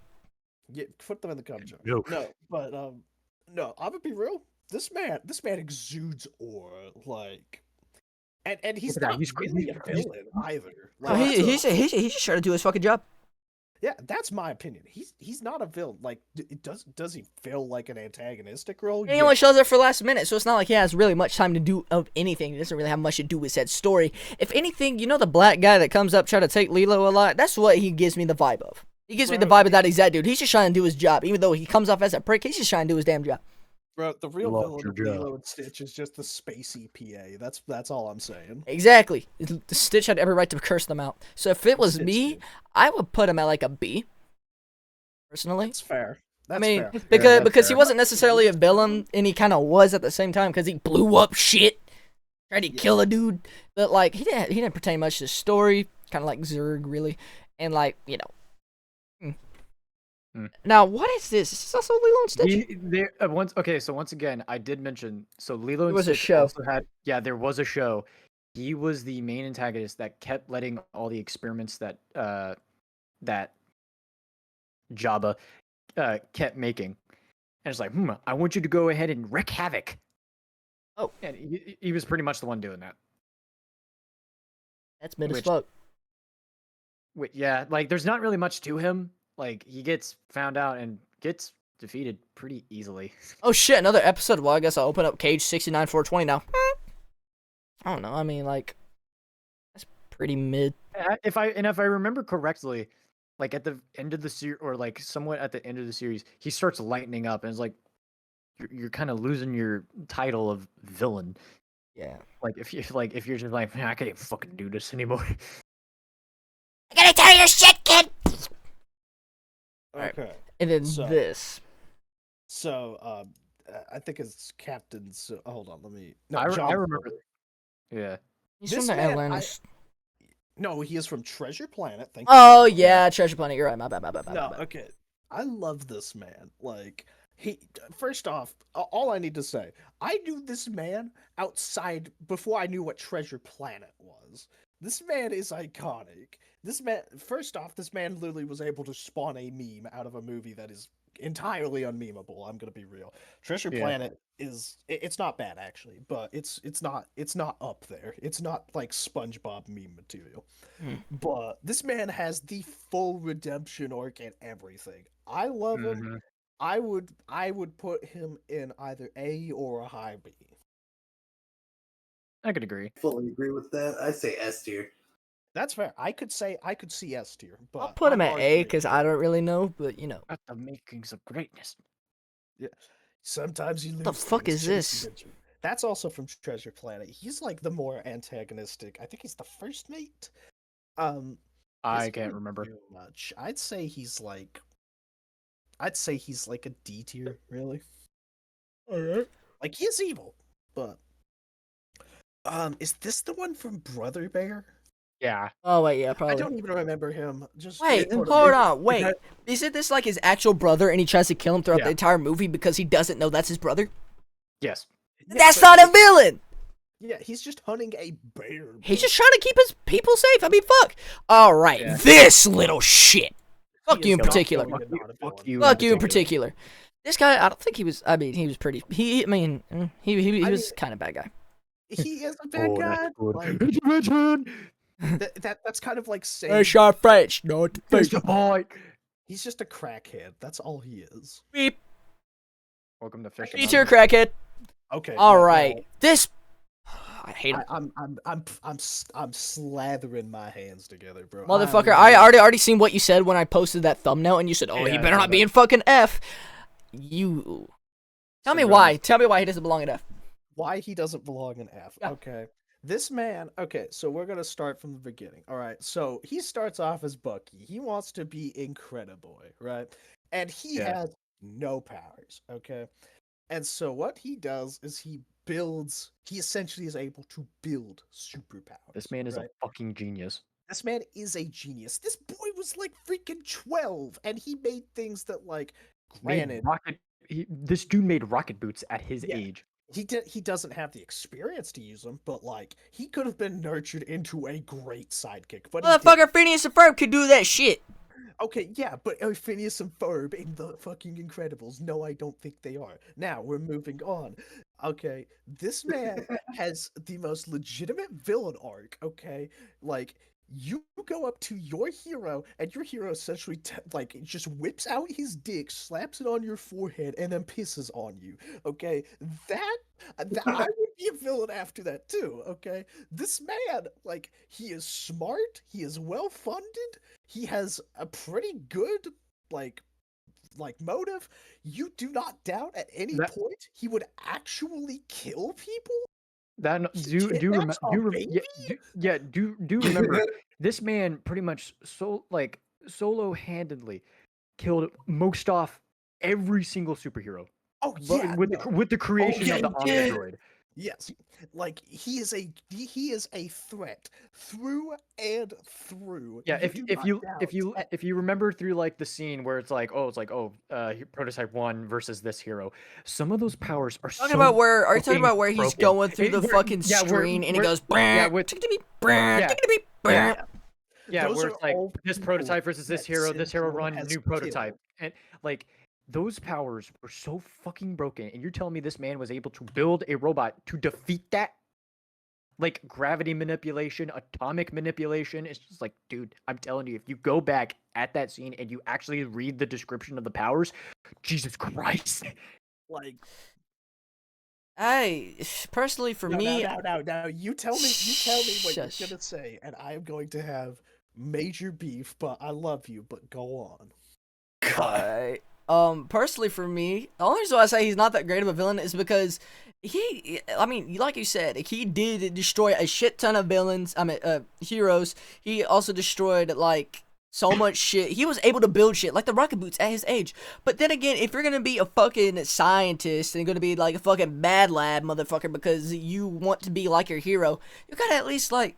Yeah, put them in the cum jar. No. No, but no, I'm gonna be real. This man exudes aura, like, and he's Look at that, not he's really a he's- villain either. No, Like, he's just trying to do his fucking job. yeah, that's my opinion. He's not a villain. Like, does he feel like an antagonistic role? And he only shows up for the last minute, so it's not like he has really much time to do of anything. He doesn't really have much to do with said story. If anything, you know the black guy that comes up trying to take Lilo a lot? That's what he gives me the vibe of. He gives me the Bro, vibe of that exact dude. He's just trying to do his job. Even though he comes off as a prick, he's just trying to do his damn job. Bro, the real Love villain your of job. Lilo and Stitch is just the spacey PA. That's all I'm saying. Exactly. The Stitch had every right to curse them out. So if it was Stitch me, did. I would put him at like a B. Personally. That's fair. That's I mean, fair. because he fair. wasn't necessarily a villain, and he kind of was at the same time because he blew up shit, tried to kill a dude. But like he didn't pertain much to the story, kind of like Zurg really, and like you know. Now what is this? Is this also Lilo and Stitch? So once again, I did mention so Lilo and was a Stitch show. also had there was a show. He was the main antagonist that kept letting all the experiments that that Jabba kept making, and it's like, I want you to go ahead and wreak havoc. Oh. And he was pretty much the one doing that. That's mid as which- fuck. Yeah, like there's not really much to him. Like he gets found out and gets defeated pretty easily. Oh shit! Another episode. Well, I guess I'll open up Cage 69420 now. I don't know. I mean, like that's pretty mid. If I remember correctly, like at the end of the series, or like somewhat at the end of the series, he starts lightening up, and it's like you're kind of losing your title of villain. Yeah. Like if you're just like, man, I can't fucking do this anymore. I gotta tell you shit, kid. Alright. Okay. And then So- this. So, I think it's Captain's. Hold on, let me. No, I John remember. Porter. Yeah. He's This from the man, Atlantis. No, he is from Treasure Planet. Thank Oh you. yeah, Treasure Planet. You're right. My bad. My bad. My No, bad. okay. I love this man. Like he. First off, all I need to say, I knew this man outside before I knew what Treasure Planet was. This man is iconic. This man. First off, this man literally was able to spawn a meme out of a movie that is entirely unmemeable. I'm gonna be real. Treasure Yeah. Planet is. It's not bad actually, but it's not up there. It's not like SpongeBob meme material. Hmm. But this man has the full redemption arc and everything. I love him. Mhm. I would put him in either A or a high B. I could agree. Fully agree with that. I say S tier. That's fair. I could see S tier, but I'll put him I'm at A arguing because for I it. don't really know, but you know. Got the makings of greatness. Yeah. Sometimes you lose. The fuck things is chasing this? at you. That's also from Treasure Planet. He's like the more antagonistic. I think he's the first mate. I Isn't can't really remember. too much. I'd say he's like a D tier, really. Alright. Like he is evil, but is this the one from Brother Bear? Yeah. Oh wait, yeah, I probably. don't even remember him. Just Wait, put him hold in. on, wait. Isn't this like his actual brother and he tries to kill him throughout Yeah. the entire movie because he doesn't know that's his brother? Yes. Yeah, That's but not a villain! Yeah, he's just hunting a bear. He's bro. just trying to keep his people safe. I mean, fuck. Alright, Yeah. this little shit. Fuck He you is in particular. definitely not a Fuck villain. you. Fuck you in particular. This guy, I don't think he was, I mean, he was pretty, he was kind of bad guy. He is a bad guy. Like, Intervention. that's kind of like saying Shot French, not There's the boy. he's just a crackhead. That's all he is. Beep. Welcome to Fish. Feature crackhead. Okay. Alright. This, I hate him. I'm slathering my hands together, bro. Motherfucker, I already seen what you said when I posted that thumbnail, and you said, "Oh, Yeah, he I better saw not be that. in fucking F." You tell me why. Tell me why he doesn't belong in F. Why he doesn't belong in F. Yeah. Okay. This man, okay, so we're gonna start from the beginning. All right, so he starts off as Bucky. He wants to be Incrediboy, right? And he Yeah. has no powers, okay? And so what he does is he essentially is able to build superpowers. This man is right? a fucking genius. This man is a genius. This boy was like freaking 12, and he made things that, like, granted, This dude made rocket boots at his Yeah. age. he doesn't have the experience to use them, but like he could have been nurtured into a great sidekick. But he didn't. Motherfucker, Phineas and Ferb could do that shit. Okay, yeah, but are Phineas and Ferb in the fucking Incredibles? No, I don't think they are. Now we're moving on. Okay, this man has the most legitimate villain arc. Okay, like you go up to your hero, and your hero essentially like just whips out his dick, slaps it on your forehead, and then pisses on you. Okay, that I would be a villain after that too. Okay, this man, like, he is smart, he is well funded, he has a pretty good like motive. You do not doubt at any That- point he would actually kill people. That He kidnaps a baby? do remember this man pretty much solo-handedly killed most off every single superhero. Oh But yeah, with no. the creation of the yeah. Omnidroid. Yes, like he is a threat through and through. Yeah, if do if not you doubt if you at- if you remember through like the scene where it's like prototype 1 versus this hero, some of those powers are Talking so about where? Are you talking fucking about where he's broken. going through the Where- fucking yeah, where- screen and he where- goes, yeah, with- yeah. Yeah, Those where are it's like all this people prototype versus this that hero, this hero Syndrome run has new killed. prototype, and like those powers were so fucking broken, and you're telling me this man was able to build a robot to defeat that? Like gravity manipulation, atomic manipulation. It's just like, dude, I'm telling you, if you go back at that scene and you actually read the description of the powers, Jesus Christ. Like I personally, for me, now, you tell me what Shush. you're gonna say, and I am going to have major beef. But I love you. But go on. Alright. Personally for me, the only reason why I say he's not that great of a villain is because I mean, like you said, he did destroy a shit ton of villains, heroes. He also destroyed, like, so much shit. He was able to build shit, like the rocket boots at his age. But then again, if you're gonna be a fucking scientist and gonna be, like, a fucking mad lab motherfucker because you want to be like your hero, you gotta at least, like,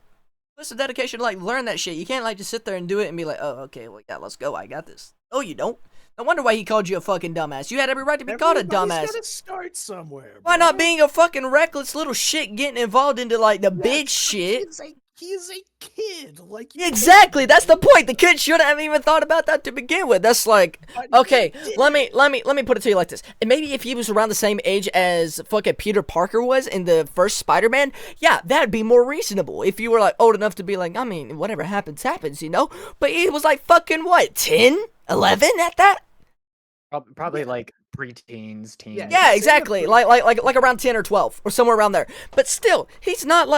put some dedication to, like, learn that shit. You can't, like, just sit there and do it and be like, oh, okay, well, yeah, let's go, I got this. No, you don't. No wonder why he called you a fucking dumbass. You had every right to be called a Everybody's dumbass. gotta start somewhere. Why bro. not being a fucking reckless little shit getting involved into, like, the big shit? He is a kid. Like Exactly, that's the point. The kid shouldn't have even thought about that to begin with. That's like, okay, let me put it to you like this. And maybe if he was around the same age as fucking Peter Parker was in the first Spider-Man, yeah, that'd be more reasonable. If you were like old enough to be like, I mean, whatever happens, happens, you know? But he was like fucking what, 10, 11 at that? Probably like preteens, teens. Yeah, exactly. Like around 10 or 12 or somewhere around there. But still, he's not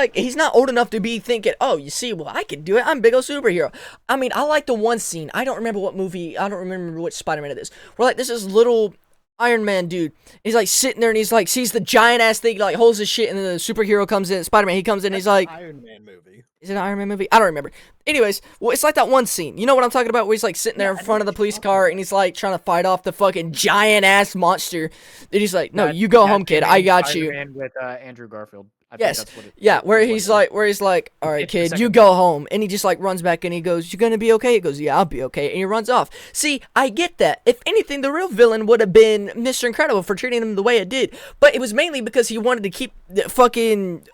old enough to be thinking, "Oh, you see, well, I can do it. I'm a big old superhero." I mean, I like the one scene. I don't remember what movie. I don't remember which Spider-Man it is. Where like this is little Iron Man dude. He's like sitting there and he's like sees the giant ass thing, like holds his shit, and then the superhero comes in. Spider-Man, he comes in. And he's like, Iron Man movie. Is it an Iron Man movie? I don't remember. Anyways, well, it's like that one scene. You know what I'm talking about? Where he's like sitting there in front of the police car and he's like trying to fight off the fucking giant ass monster. And he's like, "No, you go home, kid. I got you." Spider-Man with Andrew Garfield. I think Yes. that's what it, Yeah, where what he's it is. like, "All right, It's the kid, second you go home." And he just like runs back and he goes, "You gonna be okay?" He goes, "Yeah, I'll be okay." And he runs off. See, I get that. If anything, the real villain would have been Mr. Incredible for treating him the way it did. But it was mainly because he wanted to keep the fucking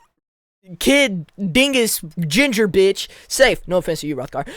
kid dingus ginger bitch safe. No offense to you, Rothgar.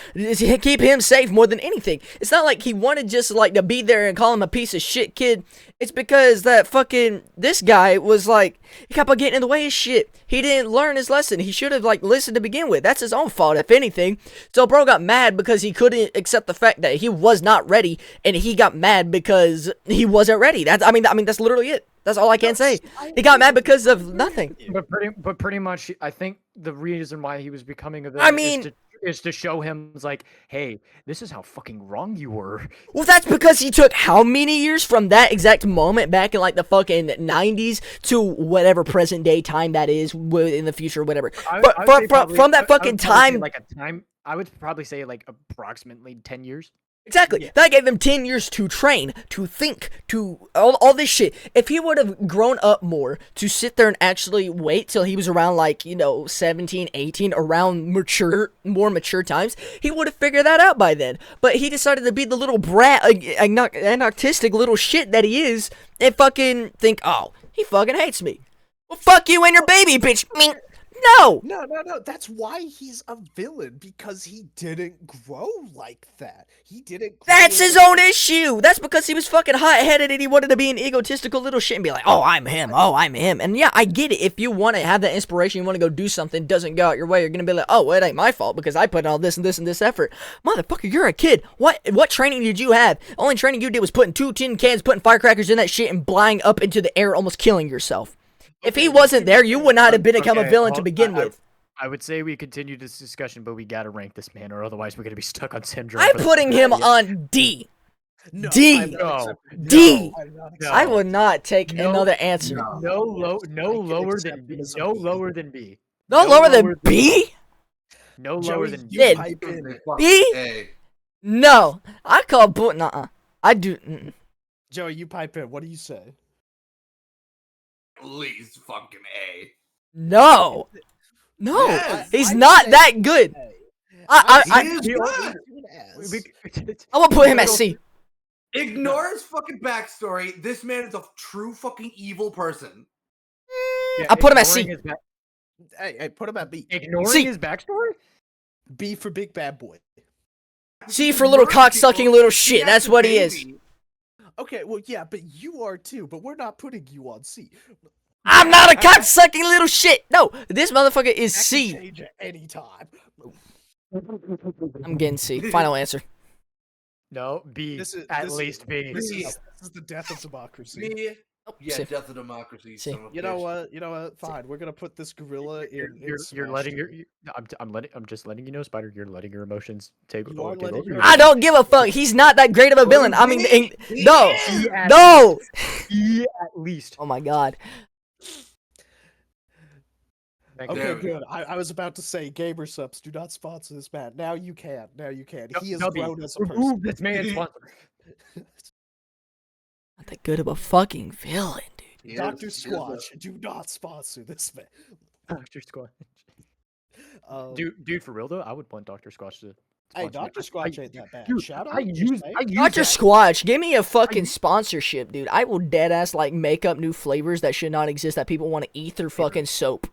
Keep him safe more than anything. It's not like he wanted just like to be there and call him a piece of shit kid. It's because that fucking this guy was like, he kept on getting in the way of shit. He didn't learn his lesson. He should have like listened to begin with. That's his own fault, if anything. So bro got mad because he couldn't accept the fact that he was not ready, and he got mad because he wasn't ready. I mean that's literally it. That's all I can say. He got mad because of nothing. But pretty much, I think the reason why he was becoming a villain is to show him like, hey, this is how fucking wrong you were. Well, that's because he took how many years from that exact moment back in like the fucking 90s to whatever present day time that is in the future, whatever. From that fucking time. I would probably say like approximately 10 years. Exactly. Yeah. That gave him 10 years to train, to think, to all this shit. If he would have grown up more to sit there and actually wait till he was around like, 17, 18, around more mature times, he would have figured that out by then. But he decided to be the little brat, anarchistic little shit that he is, and fucking think, "Oh, he fucking hates me." Well, fuck you and your baby, bitch. No! No. That's why he's a villain, because he didn't grow like that. He didn't grow. That's his own issue. That's because he was fucking hot-headed and he wanted to be an egotistical little shit and be like, "Oh, I'm him. Oh, I'm him." And yeah, I get it. If you want to have that inspiration, you want to go do something, doesn't go out your way, you're going to be like, "Oh, well, it ain't my fault because I put in all this and this and this effort." Motherfucker, you're a kid. What training did you have? Only training you did was putting 2 tin cans, putting firecrackers in that shit and flying up into the air, almost killing yourself. If he wasn't there, you would not have become a villain to begin with. I would say we continue this discussion, but we gotta rank this man, or otherwise we're gonna be stuck on syndrome. I'm putting him on D. No, D. D. I would not take another answer. No lower than B. No lower than B. No lower than B? No lower than B. B? No. I call nuh-uh. I do. Joey, you pipe in. What do you say? Please fucking A. No. Yes, he's not that good. I'm gonna put him at C. Ignore his fucking backstory. This man is a true fucking evil person. I put him at C. Hey, put him at B. Ignoring his backstory? B for big bad boy. C for little cock-sucking little shit. That's what he is. Okay, well, yeah, but you are too, but we're not putting you on C. I'm not a cock-sucking little shit. No, this motherfucker is C. Change at any time. I'm getting C. Final answer. No, B. At least B. This is the death of democracy. B. Yeah, C. death of democracy. C. You know what? Fine. We're gonna put this gorilla in. You're letting your. I'm just letting you know, Spider. You're letting your emotions take over. I don't give a fuck. He's not that great of a villain. I mean, no. E at least. Oh my god. Okay, good. I was about to say, Gamer Subs, do not sponsor this man. Now you can. He is grown as a person. Remove this man's sponsor. Not that good of a fucking villain, dude. Dr. Squatch, do not sponsor this man. Dr. Squatch. Dude, for real though, I would want Dr. Squatch to. Hey, Dr. Squatch ain't that bad. Dude, Shout out. Dr. Squatch, give me a fucking sponsorship, dude. I will dead ass like make up new flavors that should not exist that people want to eat through fucking soap.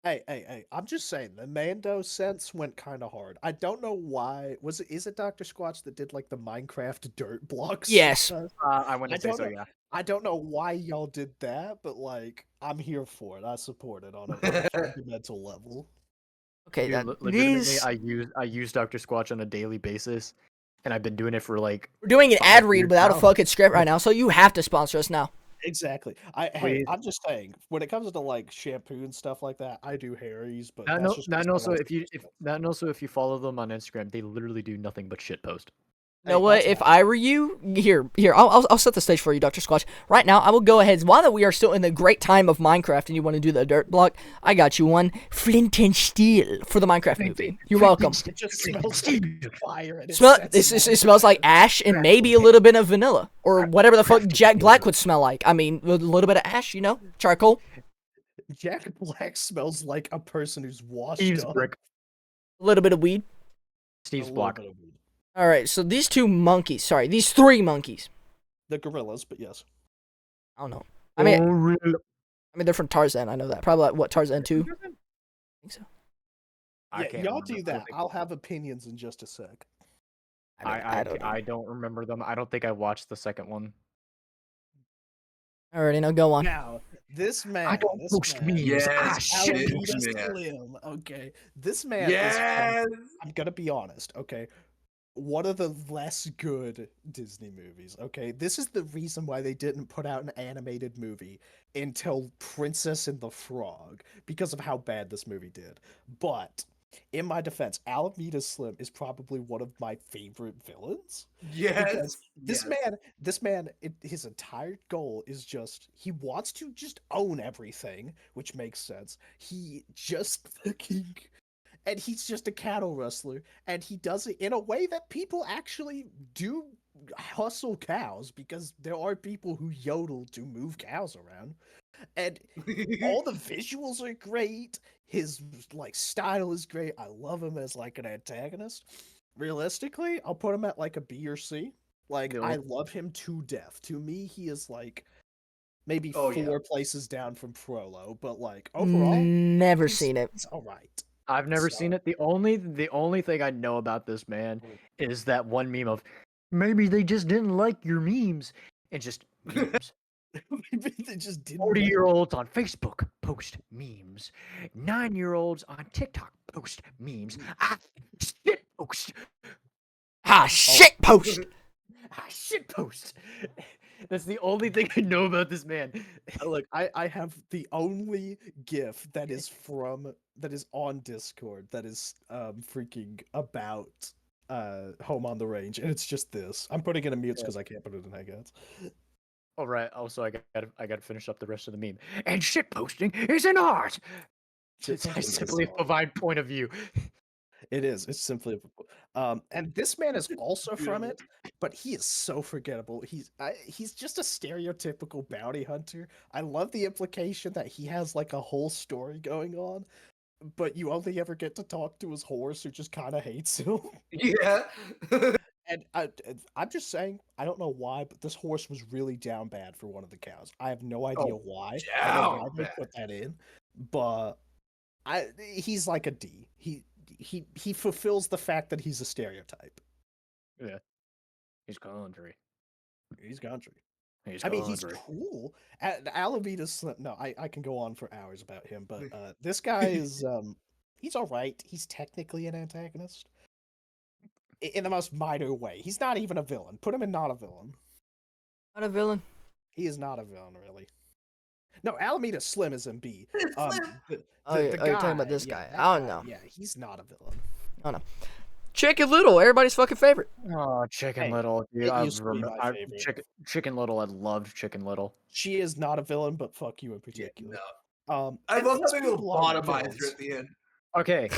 Hey, I'm just saying, the Mando sense went kind of hard. I don't know why. Is it Dr. Squatch that did, like, the Minecraft dirt blocks? Yes. I wouldn't say so, yeah. I don't know why y'all did that, but, like, I'm here for it. I support it on a fundamental level. Okay, Dude, legitimately, I use Dr. Squatch on a daily basis, and I've been doing it for like We're doing an 5 ad read years without a now. fucking script right now, so you have to sponsor us now. Exactly. Hey, Please. I'm just saying, when it comes to like shampoo and stuff like that, I do Harry's, but That that's no, just that 'cause and I also want if you to if that and also if you follow them on Instagram, they literally do nothing but shit post. You know Hey, what? that's If fine. I were you, here, I'll set the stage for you, Dr. Squatch. Right now, I will go ahead. While that we are still in the great time of Minecraft and you want to do the dirt block, I got you one Flint and Steel for the Minecraft movie. You're welcome. It just smells like fire and it Smell. sets It it smells like ash and maybe a little bit of vanilla or whatever the fuck Jack Black would smell like. I mean, a little bit of ash, you know, charcoal, Jack Black smells like a person who's washed Steve's up. brick. a little bit of weed. Steve's a little block. bit of weed. All right, so these three monkeys. The gorillas, but yes. I don't know. I mean, really? they're from Tarzan. I know that. Probably like, what, Tarzan 2? I think so. I Yeah, can't y'all remember. do that. I'll have opinions in just a sec. I don't know. I don't remember them. I don't think I watched the second one. Alrighty, now go on. Now, this man. I don't this post man, memes. Yes, shit. Alameda man. Slim. Okay. This man is Yes. I'm gonna be honest, okay? One of the less good Disney movies, okay? This is the reason why they didn't put out an animated movie until Princess and the Frog, because of how bad this movie did. But, in my defense, Alameda Slim is probably one of my favorite villains. Yes. Because this man, his entire goal is he wants to just own everything, which makes sense. He just fucking, and he's just a cattle rustler, and he does it in a way that people actually do hustle cows, because there are people who yodel to move cows around, and all the visuals are great. His like style is great. I love him as like an antagonist. Realistically, I'll put him at like a B or C. Like, No. I love him to death. To me, he is like maybe Oh, four yeah. places down from Frollo, but like overall, Never seen it. it's all right. I've never So- seen it. The only thing I know about this man is that one meme of maybe they just didn't like your memes and just memes. Maybe they just didn't. 40-year-olds on Facebook post memes. 9-year-olds on TikTok post memes. Shit post. Ah, shit post. Shit post. That's the only thing I know about this man. Look, I have the only GIF that is on Discord that is freaking about Home on the Range, and it's just this. I'm putting it in mutes because I can't put it in Hangouts. All right. Also, I gotta finish up the rest of the meme. And shit posting is an art. It's simply a fine point of view. It is. It's simply and this man is also from it, but he is so forgettable. He's just a stereotypical bounty hunter. I love the implication that he has like a whole story going on, but you only ever get to talk to his horse, who just kind of hates him. Yeah. And I'm just saying, I don't know why, but this horse was really down bad for one of the cows. I have no idea why. I don't know why down they bad. put that in, but he's like a D. He fulfills the fact that he's a stereotype. Yeah. He's country. He's country. He's I mean, he's country. cool. Alameda Slim. No, I can go on for hours about him, but this guy is he's all right. He's technically an antagonist in the most minor way. He's not even a villain. Put him in not a villain. Not a villain. He is not a villain, really. No, Alameda Slim is in B. Oh, you're talking about this guy. that I don't know. Yeah, he's not a villain. Chicken Little, everybody's fucking favorite. Oh, Chicken Hey, Little, dude. it used to be my favorite. Chicken Little. I loved Chicken Little. She is not a villain, but fuck you in Yeah, particular. no. I And love these how they will people aren't bottomize her villains. at the end. Okay,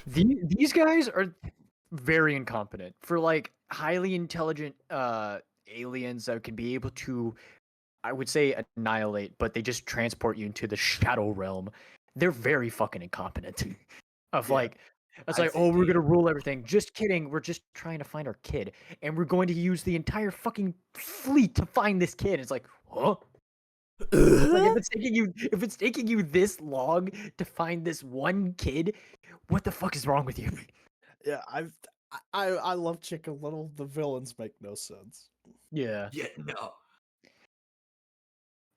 these guys are very incompetent for like highly intelligent aliens that can be able to, I would say, annihilate, but they just transport you into the shadow realm. They're very fucking incompetent. Of Yeah. like, it's I like, think oh, we're they- gonna rule everything. Just kidding. We're just trying to find our kid, and we're going to use the entire fucking fleet to find this kid. It's like, huh? Like if it's taking you this long to find this one kid, what the fuck is wrong with you? Yeah, I love Chicken Little. The villains make no sense. Yeah. Yeah, no.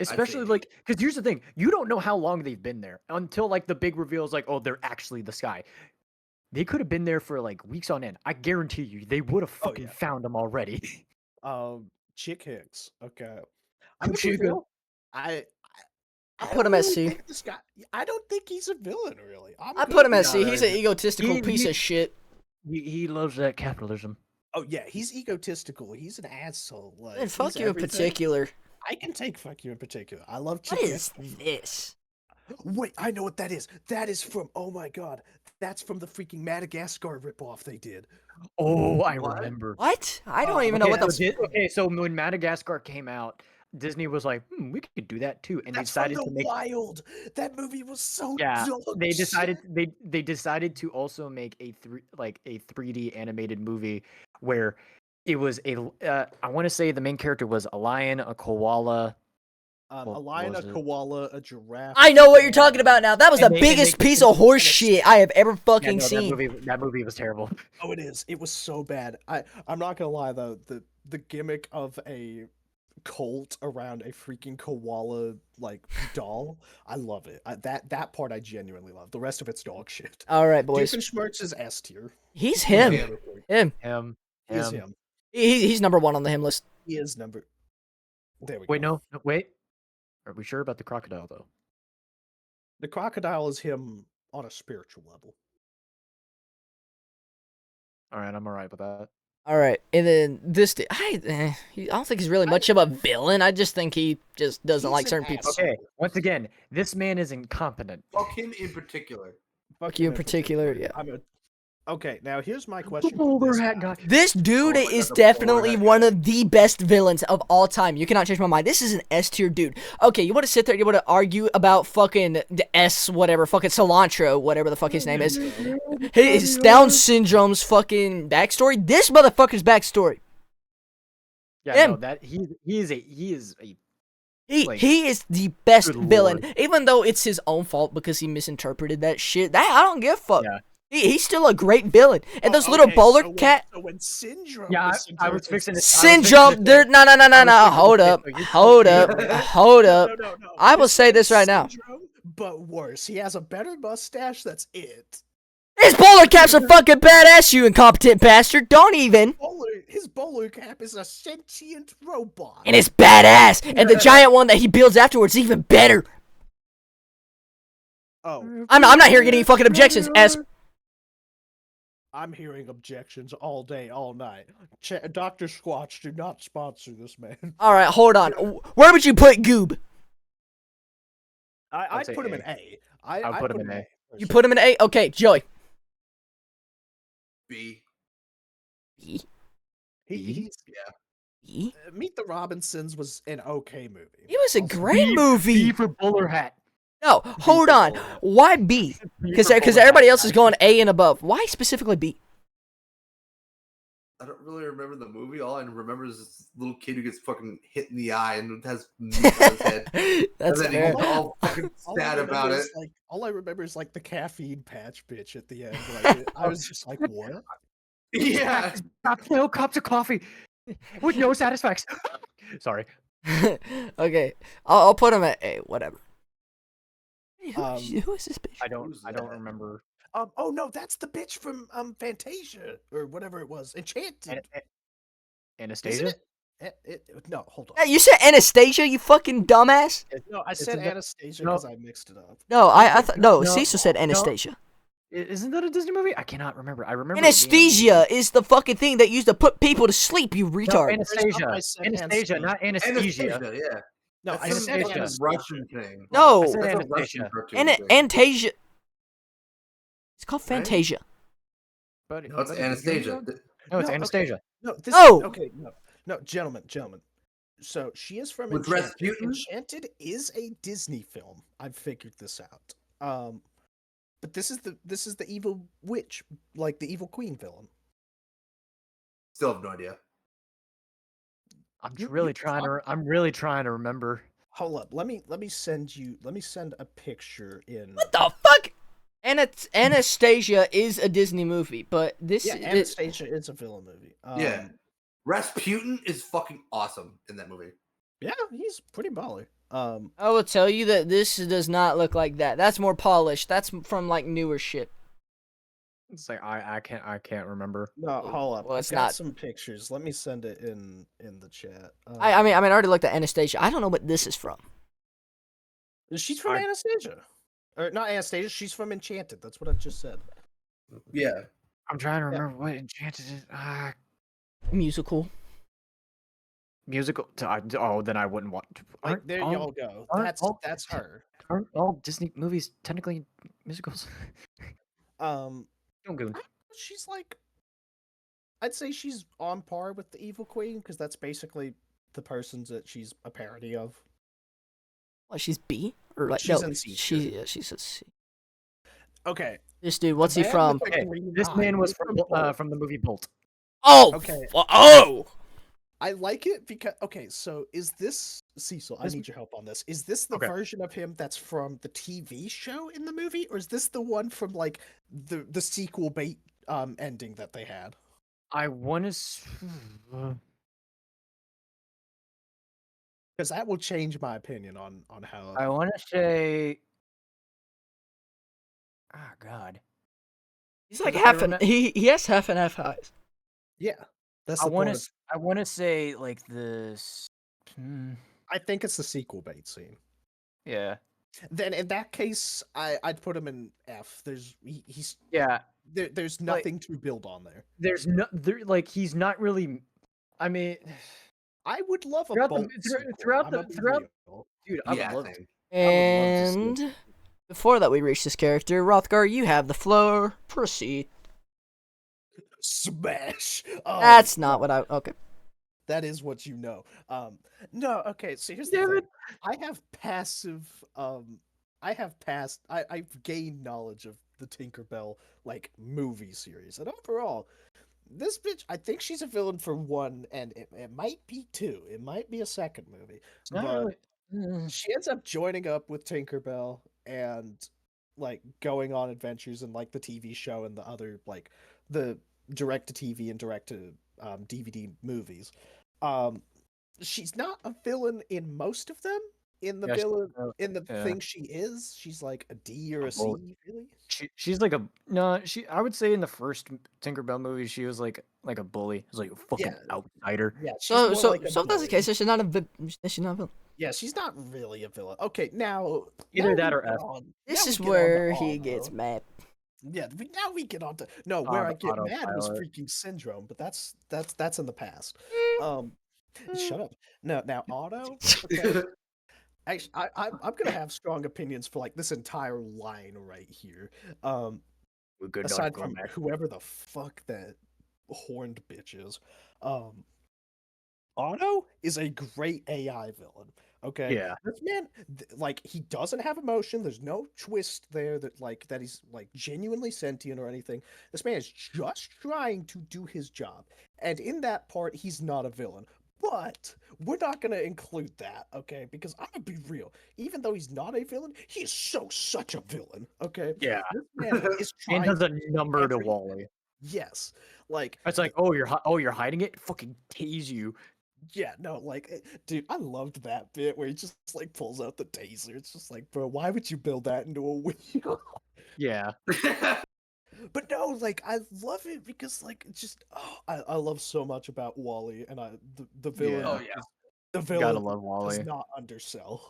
Especially think- like, because here's the thing, you don't know how long they've been there until like the big reveal is like, oh, they're actually the sky. they could have been there for like weeks on end. I guarantee you, they would have Oh, fucking yeah. found him already. Chick Hicks. Okay. I'm gonna be Chica. real. I put him don't at really C. think this guy. I don't think he's a villain, really. I put him at Yeah, C. He's an egotistical He- piece he- of shit. He loves that capitalism. Oh yeah, he's egotistical. He's an asshole. Like, And fuck he's you in everything. particular. I can take fuck you in particular. I love Chick What Hicks. is this? Wait, I know what that is. That is from. Oh my god, that's from the freaking Madagascar ripoff they did. Oh, I What? remember. What? I don't even know what the. Okay, so when Madagascar came out, Disney was like, we could do that too, and they That's from decided the to make. Wild. That movie was so Yeah, dog they shit. decided they decided to also make a 3D animated movie where it was I want to say the main character was a lion, a koala. A What lion, a was it? koala, a giraffe. I know what you're talking about now. That was the And they- biggest and they- piece of horse and shit I have ever Yeah, fucking no, seen. that movie was terrible. Oh, it is. It was so bad. I'm not gonna lie though. The gimmick of a cult around a freaking koala like doll, I love it. That part I genuinely love. The rest of it's dog shit. All right, boys. Doofenshmirtz is S tier. He's him. Yeah. Him. He is him. He's number one on the him list. He is number. There we Wait, go. no, wait. Are we sure about the crocodile though? The crocodile is him on a spiritual level. All right, I'm alright with that. All right, and then I don't think he's really much of a villain. I just think he just doesn't He's like an certain people. asshole. Okay, once again, this man is incompetent. Fuck him in particular. Fuck you him in particular, yeah. Okay, now here's my question. for Bowler this hat guy. guy. This dude Oh my is God, the definitely poor one guy. of the best villains of all time. You cannot change my mind. This is an S tier dude. Okay, you want to sit there, you want to argue about fucking the S whatever, fucking cilantro, whatever the fuck his name is. His Down syndrome's fucking backstory. This motherfucker's backstory. Yeah, Him. no, that he is a Like, He is the best good villain, lord. even though it's his own fault because he misinterpreted that shit. That I don't give a fuck. Yeah. He's still a great villain. And those Oh, little okay, bowler so when- cat So when Syndrome. Yeah, was I was interpreted- fixing to. syndrome. There, no. I was Hold thinking up, the same thing. hold up, No, hold up. No. I will It's say like this right now. Syndrome, but worse. He has a better mustache. That's it. His bowler caps are fucking badass, you incompetent bastard. Don't even. His bowler cap is a sentient robot. And it's badass. And the giant one that he builds afterwards is even better. Oh, I'm not hearing any fucking objections. As I'm hearing objections all day, all night. Dr. Squatch, do not sponsor this man. all right, hold on. Where would you put Goob? I'd say put him in A. A. I would put him in A. You put him in A. Okay, Joey. B. B. He's B. Meet the Robinsons was an okay movie. It was a Also- great B movie. for bowler hat. No, hold on. Why B? Because everybody else is going A and above. Why specifically B? I don't really remember the movie. All I remember is this little kid who gets fucking hit in the eye and has meat on his head. That's and then fair. he's all fucking All I sad remember about it. is, like, all I remember is like the caffeine patch bitch at the end. Like, I was just like, what? Yeah. No cups of coffee with no satisfaction. Sorry. Okay, I'll put him at A. Whatever. Hey, who is this bitch? I don't Who's that? remember. Oh no, that's the bitch from Fantasia or whatever it was. Enchanted. Anastasia? No, hold on. Hey, you said Anastasia, you fucking dumbass. No, I said Isn't that- Anastasia no. because I mixed it up. No, I thought no. No, Cecil said no. Anastasia. Isn't that a Disney movie? I cannot remember. I remember. it being a Anesthesia is the fucking thing that used to put people to sleep. You movie. No, retard. Anastasia. I said Anastasia, not anesthesia. Anesthesia, yeah. No, That's I some said Anastasia. Anastasia. Russian thing. No, I said That's a Anastasia. Russian cartoon thing. Anastasia. It's called Right? Fantasia. But No, it's Anastasia. No, it's No, Anastasia. No, this No! okay, no, gentlemen. So she is from With Enchanted. Rasputin? Enchanted is a Disney film. I've figured this out. But this is the evil witch, like the evil queen villain. Still have no idea. I'm You- really you trying fuck- to. I'm really trying to remember. Hold up, let me send a picture in. What the fuck? Anastasia is a Disney movie, but this Yeah, is Anastasia is a villain movie. Yeah. Rasputin is fucking awesome in that movie. Yeah, he's pretty baller. I will tell you that this does not look like that. That's more polished. That's from like newer shit. It's like I can't remember. No, hold up. Well, I've it's got not- some pictures. Let me send it in the chat. I mean, I already looked at Anastasia. I don't know what this is from. She's from Anastasia, or not Anastasia. She's from Enchanted. That's what I just said. Yeah. I'm trying to remember what Enchanted is. Musical. Musical. Oh, then I wouldn't want. Like there y'all go. That's her. Aren't all Disney movies technically musicals? Um, Don't go. she's like, I'd say she's on par with the Evil Queen because that's basically the persons that she's a parody of. Well, she's B or like She's no, in C, she's a C. Okay, This dude, what's he man from? with the Okay, green this eye man was is from the movie Bolt. Oh, Okay. Oh, I like it because so is this Cecil? I This- need your help on this. Is this the Okay. version of him that's from the TV show in the movie, or is this the one from like the sequel bait ending that they had? I want to. Because that will change my opinion on how. I want to say. Ah, God. he's like Because I half an remem- he has half and half eyes. Yeah, that's I the want point. to. I want to say like this. I think it's the sequel bait scene. Yeah. Then in that case, I'd put him in F. He's Yeah. there's Like- nothing to build on there. There's no. Like he's not really. I mean, I would love a Throughout the- Bolt throughout- sequel, throughout I'm the- gonna be throughout- real. dude, I Yeah. would love same. to. I would love to see And before that, we reach this character, Rothgar. You have the floor. Proceed. Smash. That's not what I. Okay. That is what you know. No, okay, so here's the Damn thing. it. I've gained knowledge of the Tinkerbell like movie series. And overall, this bitch, I think she's a villain for one, and it might be two. It might be a second movie. It's not But really. she ends up joining up with Tinkerbell and like going on adventures in like the TV show and the other like the direct to TV and direct to DVD movies. She's not a villain in most of them. In the Yeah, villain, uh, in the yeah. thing she is, she's like a D or a C. Well, Really? She's like a no. I would say in the first Tinkerbell movie, she was like a bully. She was like a fucking Yeah. outsider. Yeah. She's So more so like a so if that's the bully. case, she's not a she's not a villain. Yeah, she's not really a villain. Okay, now Either now that we or get F. on- This now is we get on to where he Otto. gets mad. Yeah, now we get on to no. Where I get mad was Autopilot. freaking Syndrome, but that's in the past. Shut up. No, now Otto. Okay. Actually, I'm gonna have strong opinions for like this entire line right here. We could not Aside go from back. whoever the fuck that horned bitch is, Otto is a great AI villain. Okay. Yeah. This man, like, he doesn't have emotion. There's no twist there that he's like genuinely sentient or anything. This man is just trying to do his job, and in that part, he's not a villain. But we're not gonna include that, okay? Because I'm gonna be real. Even though he's not a villain, he is such a villain. Okay. Yeah. This man is And trying. does a number to everything. Wally. Yes. Like, It's like, you're hiding it. Fucking tase you. yeah, no, like, dude, I loved that bit where he just like pulls out the taser. It's just like, bro, why would you build that into a wheel? Yeah. But no, like, I love it because, like, it's just, I love so much about Wally, and the villain. Yeah. Oh, yeah. The Gotta villain love Wally. does not undersell.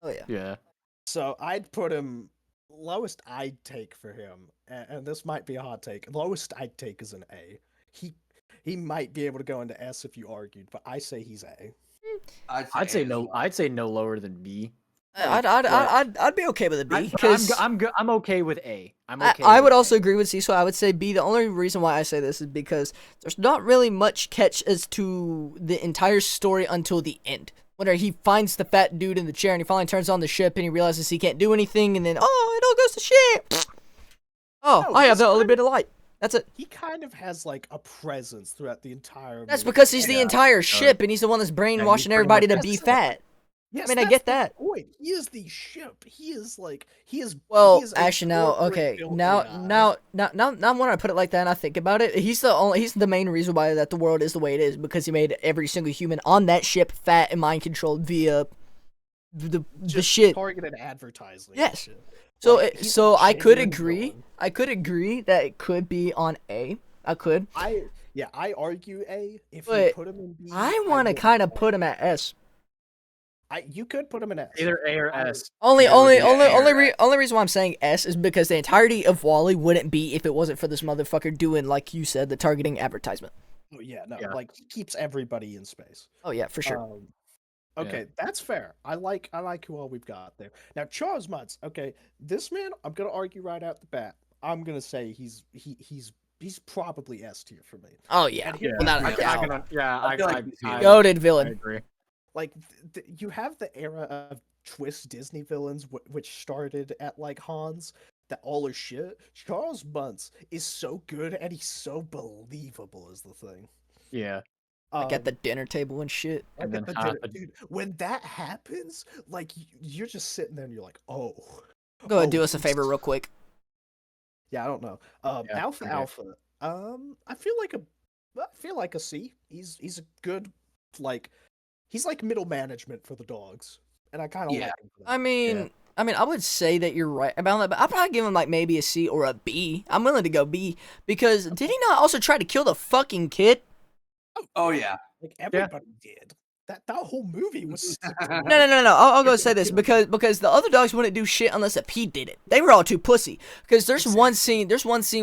Oh yeah. Yeah. So I'd put him lowest I'd take for him, and this might be a hot take. Lowest I'd take is an A. He might be able to go into S if you argued, but I say he's A. I'd say no. I'd say no lower than B. I'd be okay with a B because I'm okay with A. I'm okay. I with would A. also agree with Cecil. I would say B. The only reason why I say this is because there's not really much catch as to the entire story until the end. Where he finds the fat dude in the chair and he finally turns on the ship and he realizes he can't do anything and then, oh, it all goes to shit. Oh, No, I have it's that only kind bit of light. That's it. He kind of has like a presence throughout the entire. That's movie. because he's the Yeah. entire ship and he's the one that's brainwashing pretty everybody much to be is. fat. Yes, I mean, I that's get the that. point. He is the ship. He is like he is. Well, he is a actually, now, corporate okay, built now AI. when I put it like that and I think about it, he's the main reason why that the world is the way it is because he made every single human on that ship fat and mind controlled via the Just shit. targeted advertising. and Yes. shit. So Like, he's a so I could genuine agree. villain. I could agree that it could be on A. I could. I argue A. If you But put him in B, I want to wouldn't kind of mind. put him at S. You could put him in S. Either A or I- S. Only Either would only be only A or only, S. only reason why I'm saying S is because the entirety of Wally wouldn't be if it wasn't for this motherfucker doing, like you said, the targeting advertisement. Oh, yeah, no, Yeah. like he keeps everybody in space. Oh yeah, for sure. Okay, that's fair. I like who all we've got there. Now Charles Muntz. Okay, this man, I'm gonna argue right out the bat. I'm gonna say he's probably S tier for me. Oh yeah, And here's without why. a doubt. I feel like he's here. Goated I villain. agree. Like you have the era of twist Disney villains, which started at like Hans, that all are shit. Charles Muntz is so good and he's so believable is the thing. Yeah. Like at the Um, dinner table and shit. And like then at the dinner- half a- dude, when that happens, like you're just sitting there and you're like, oh. Go ahead, Oh, do us a he's- favor real quick. Yeah, I don't know. Yeah, Alpha okay. Alpha. I feel like a C. He's a good he's like middle management for the dogs, and I kind of Yeah. like him for that. I mean, I would say that you're right about that, but I'd probably give him like maybe a C or a B. I'm willing to go B because did he not also try to kill the fucking kid? Oh yeah. Like everybody did. That whole movie was. No. I'll go say this because the other dogs wouldn't do shit unless a P did it. They were all too pussy. Because there's one scene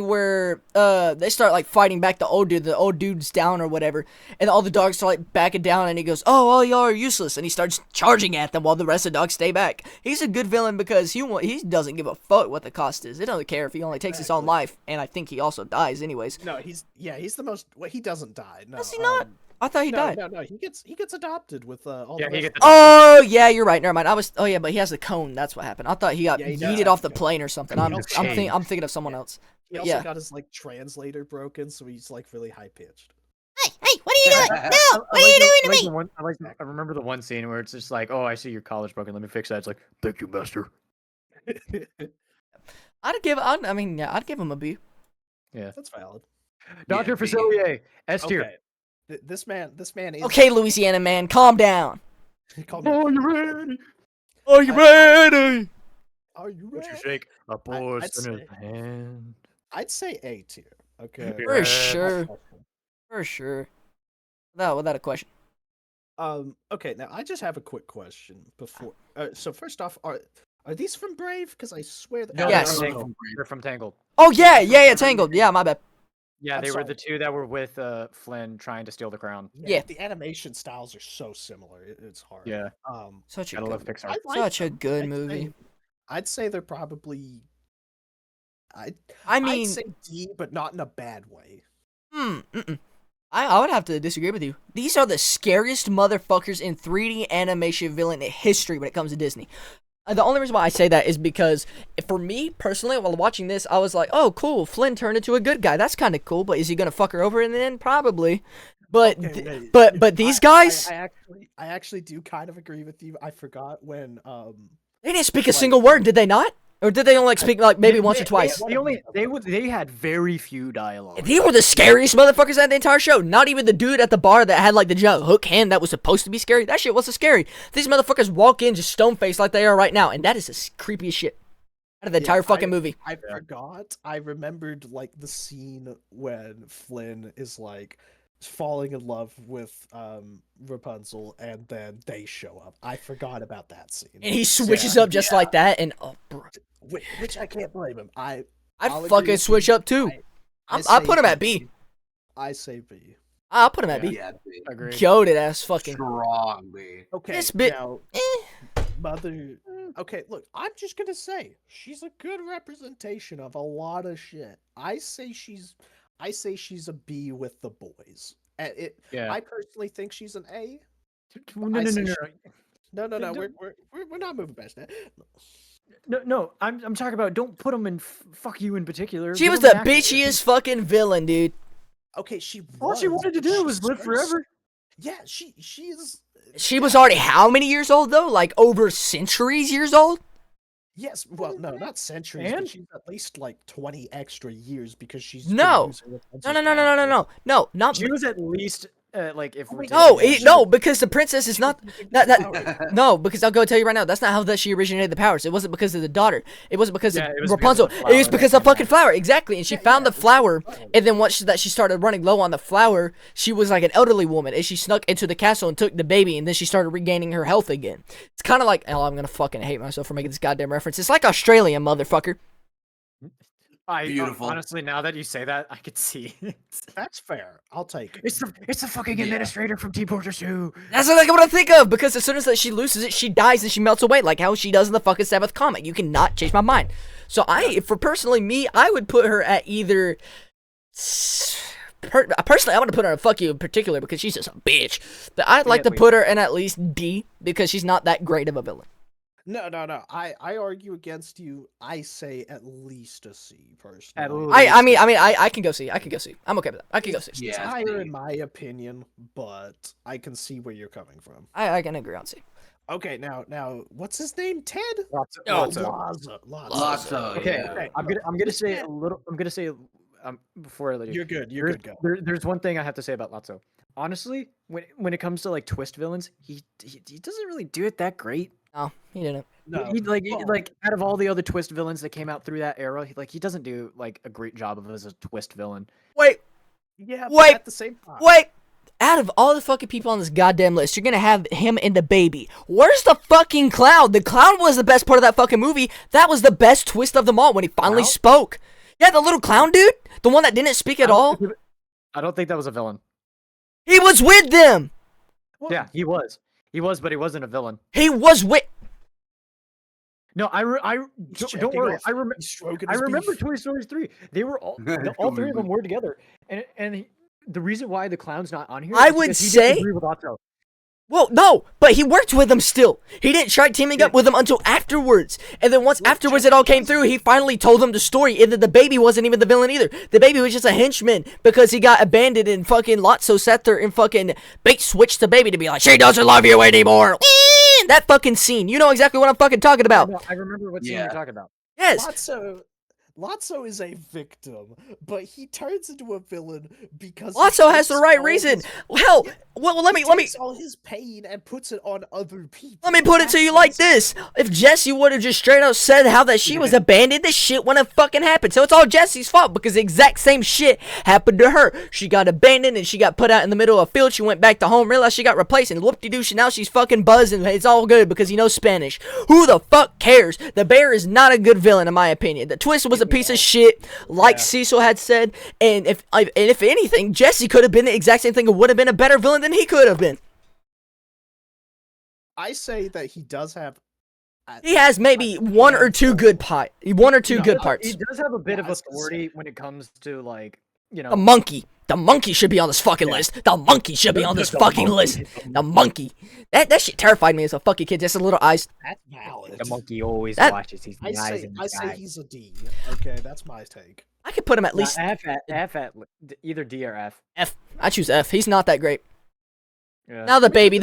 where they start like fighting back the old dude. The old dude's down or whatever, and all the dogs start like backing down, and he goes, "Oh, all y'all are useless," and he starts charging at them while the rest of the dogs stay back. He's a good villain because he doesn't give a fuck what the cost is. He doesn't care if he only takes his own life, and I think he also dies anyways. No, he's the most. Well, he doesn't die. No, Does he not? I thought he died. No. He gets adopted with all. Yeah, the he rest gets of them. Oh yeah, you're right. Never mind. Oh yeah, but he has the cone. That's what happened. I thought he got Yeah, he does yeeted have off the the cone. plane or something. And I'm he also- I'm thinking of someone else. He also yeah. got his like translator broken, so he's like really high pitched. Hey, what are you doing? No, what are I you like doing to me? I remember the one scene where it's just like, oh, I see your collar's broken. Let me fix that. It's like, thank you, master. I'd give him a B. That's valid. Dr. B. Facilier, S tier. Okay. This man is Okay, Louisiana man, calm down. Call me- Oh, you ready? Are you ready? Are you What you ready? shake? A I'd boy's in his say- hand. I'd say A tier. Okay. For Yeah. sure, for sure. Without a question. Okay. Now I just have a quick question before. So first off, are these from Brave? Because I swear that. No, Yes. They're from Tangled. Oh yeah, Tangled. Yeah, my bad. Yeah, I'm they were sorry. the two that were with Flynn trying to steal the crown. Yeah. The animation styles are so similar. It's hard. Yeah, Such a gotta love good, Pixar. I like such a them. good I'd movie. say- I'd say they're probably. I I'd mean, say D, but not in a bad way. I would have to disagree with you. These are the scariest motherfuckers in 3D animation villain history when it comes to Disney. The only reason why I say that is because, for me personally, while watching this, I was like, "Oh, cool! Flynn turned into a good guy. That's kind of cool." But is he gonna fuck her over in the end? Probably. But Okay, wait. but these guys, I actually do kind of agree with you. I forgot when they didn't speak a single word, did they not? Or did they only like speak like maybe once or twice? They had very few dialogue. They were the scariest motherfuckers at the entire show. Not even the dude at the bar that had like the giant hook hand that was supposed to be scary. That shit wasn't scary. These motherfuckers walk in just stone faced like they are right now, and that is the creepiest shit out of the entire fucking movie. I forgot. I remembered like the scene when Flynn is like falling in love with Rapunzel, and then they show up. I forgot about that scene. And he switches up just like that, and oh, bro, Which I can't blame him. I'll I'd agree fucking with switch you. up too. I I say put him at B. I say B. I'll put him at B. Yeah, B. Agree. Goated ass fucking. Strong B. Okay, This bit- now, Eh. Mother. Okay, look, I'm just gonna say she's a good representation of a lot of shit. I say she's a B with the boys. And Yeah. I personally think she's an A. No, I no, say no, she- No, Don't- we're not moving past that. no. I'm talking about. Don't put them in. Fuck you in particular. She Give was 'em the an actor. bitchiest fucking villain, dude. Okay, she All she was, wanted to but do was she's live very s- forever. Yeah, she's She was already how many years old though? Like over centuries years old? yes. Well, no, not centuries, And? but she's at least like 20 extra years because she's been No. using Rapunzel's No, powers. not She was at least like if we're No, taking no, because the princess is not that. No, because I'll go tell you right now, that's not how that she originated the powers. It wasn't because of the daughter. It wasn't because Yeah, of it was because Rapunzel. of the It flower was that because of came fucking out. flower. Exactly, and she found the flower, and then once she started running low on the flower, she was like an elderly woman, and she snuck into the castle and took the baby, and then she started regaining her health again. It's kind of like, oh, I'm gonna fucking hate myself for making this goddamn reference. It's like Australian, motherfucker. Beautiful. Honestly, now that you say that, I could see it. That's fair. I'll take it. It's the fucking Yeah. administrator from Team Fortress 2. That's what I think of, because as soon as that she loses it, she dies and she melts away, like how she does in the fucking 7th comic. You cannot change my mind. So for personally me, I would put her at either. Personally, I want to put her in fuck you in particular because she's just a bitch. But I'd like to put her in at least D because she's not that great of a villain. No. I argue against you. I say at least a C personally. At I can go see. I'm okay with that. I can go see. It's Yeah, higher C. in my opinion, but I can see where you're coming from. I can agree on C. Okay, now, what's his name? Ted? Lotso. Lotso. Okay, Yeah. I'm gonna say a little. I'm gonna say before I let you. You're good. You're good. Go. There's one thing I have to say about Lotso. Honestly, when it comes to like twist villains, he doesn't really do it that great. No, he didn't. No. He like out of all the other twist villains that came out through that era, he doesn't do like a great job of as a twist villain. Wait. Yeah, but Wait. at the same time. Wait. Out of all the fucking people on this goddamn list, you're gonna have him and the baby. Where's the fucking clown? The clown was the best part of that fucking movie. That was the best twist of them all when he finally spoke. Yeah, the little clown dude, the one that didn't speak at all. I don't think that was a villain. He was with them. Yeah, he was, but he wasn't a villain. He was with. No, don't worry. I remember Beef. Toy Story 3. They were all three of them were together, and the reason why the clown's not on here, I is would because he say- didn't agree with Otto. Well, no, but he worked with them still. He didn't try teaming up with them until afterwards. And then once afterwards it all came through, he finally told them the story. And then the baby wasn't even the villain either. The baby was just a henchman because he got abandoned and fucking Lotso sat there and fucking bait switched the baby to be like, she doesn't love you anymore. That fucking scene. You know exactly what I'm fucking talking about. I remember what scene you're talking about. Yes. Lotso is a victim, but he turns into a villain because Lotso has the right reason. Hell, well, let me takes all his pain and puts it on other people. Let me put it to you like this. If Jessie would have just straight out said how that she was abandoned, this shit wouldn't have fucking happened. So it's all Jessie's fault because the exact same shit happened to her. She got abandoned and she got put out in the middle of a field. She went back to home, realized she got replaced, and whoop-de-doo, now she's fucking buzzing. It's all good because he knows Spanish. Who the fuck cares? The bear is not a good villain in my opinion. The twist was a piece of shit, like Cecil had said, and if anything, Jessie could have been the exact same thing and would have been a better villain than he could have been. I say that he does have. He has maybe one or two good parts. He does have a bit of authority when it comes to like, you know, The monkey should be on this fucking list. The monkey should be on this fucking list. The monkey. That shit terrified me as a fucking kid. Just a little eyes. That's valid. the monkey always That- watches his I eyes say in the I say sky. he's a D. Okay, that's my take. I could put him at Nah, least F at either D or F. F. I choose F. He's not that great. Yeah. Now the baby's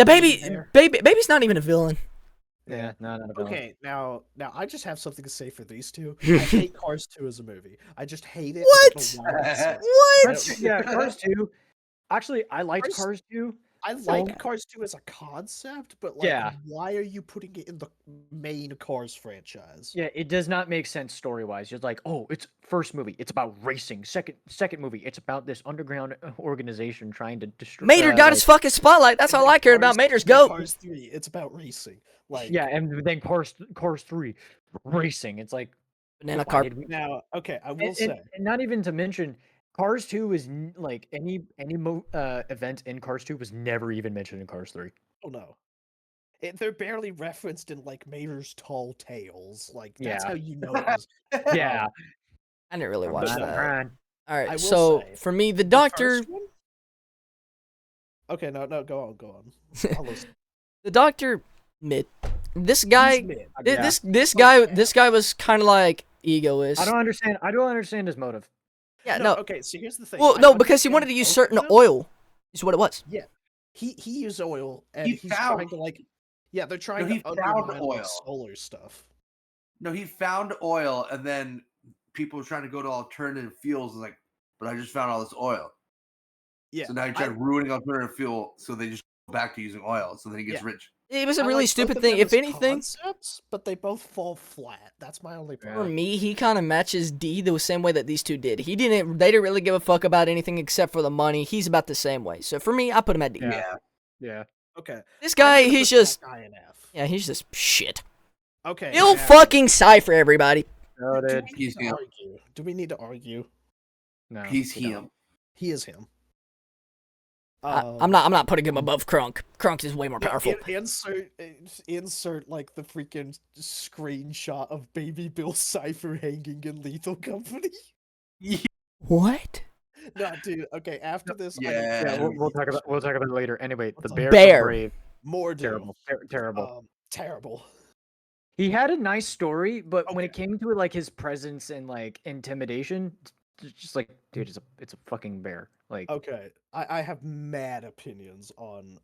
not even a villain. Yeah, no, not a villain. Okay, now I just have something to say for these two. I hate Cars 2 as a movie. I just hate it. I don't know why. What? Yeah, Cars 2. Actually, I liked Cars 2. I like Cars 2 as a concept, but like, Yeah. why are you putting it in the main Cars franchise? Yeah, it does not make sense story-wise. You're like, oh, it's first movie, it's about racing. Second movie, it's about this underground organization trying to destroy. Mater got his fucking spotlight. That's all I cared about. Mater's goat. Cars 3, it's about racing. Like, Yeah, and then Cars 3, racing. It's like Banana why car. did we- now, okay, I will and, say. and not even to mention, Cars 2 is like any event in Cars 2 was never even mentioned in Cars 3. Oh no. They're barely referenced in like Mater's Tall Tales. Like that's Yeah. how you know it was. Yeah, I didn't really watch But no. that. All I right, will so say, for me, the The doctor, first one? Okay, no, go on. I'll listen. the doctor, mid. This guy, He's mid. this guy was kind of like egoist. I don't understand his motive. Yeah, no. Okay, so here's the thing. Well, I no, because he understand wanted to use both certain of them. oil. Is what it was. He used oil, and He he's found- trying to like. Yeah, they're trying he to found undermine oil. like, solar stuff. No, he found oil, and then people were trying to go to alternative fuels. And like, but I just found all this oil. Yeah. So now he tried ruining alternative fuel, so they just go back to using oil. So then he gets Yeah. rich. It was a I really like both stupid of thing. them If as anything, concepts, but they both fall flat. That's my only for problem. me, he kind of matches D the same way that these two did. They didn't really give a fuck about anything except for the money. He's about the same way. So for me, I put him at D. Yeah. Yeah. Okay. This I'm guy, gonna he's put that just, guy in F. yeah, he's just shit. Okay. Bill now, fucking Cypher, everybody. No, do dude. we need He's to him. argue? Do we need to argue? No. He's we don't. him. He is him. I'm not putting him above Crunk. Crunk is way more powerful. Insert like the freaking screenshot of baby Bill Cipher hanging in Lethal Company. What? No, dude. Okay, after this, I Yeah. Yeah, need we'll talk about it later. Anyway, What's the up? bear, Bear. from Brave, more do. terrible, terrible. Terrible. He had a nice story, but when it Okay. came to like his presence and like intimidation, it's just like, dude, it's a fucking bear. Like, Okay, I have mad opinions on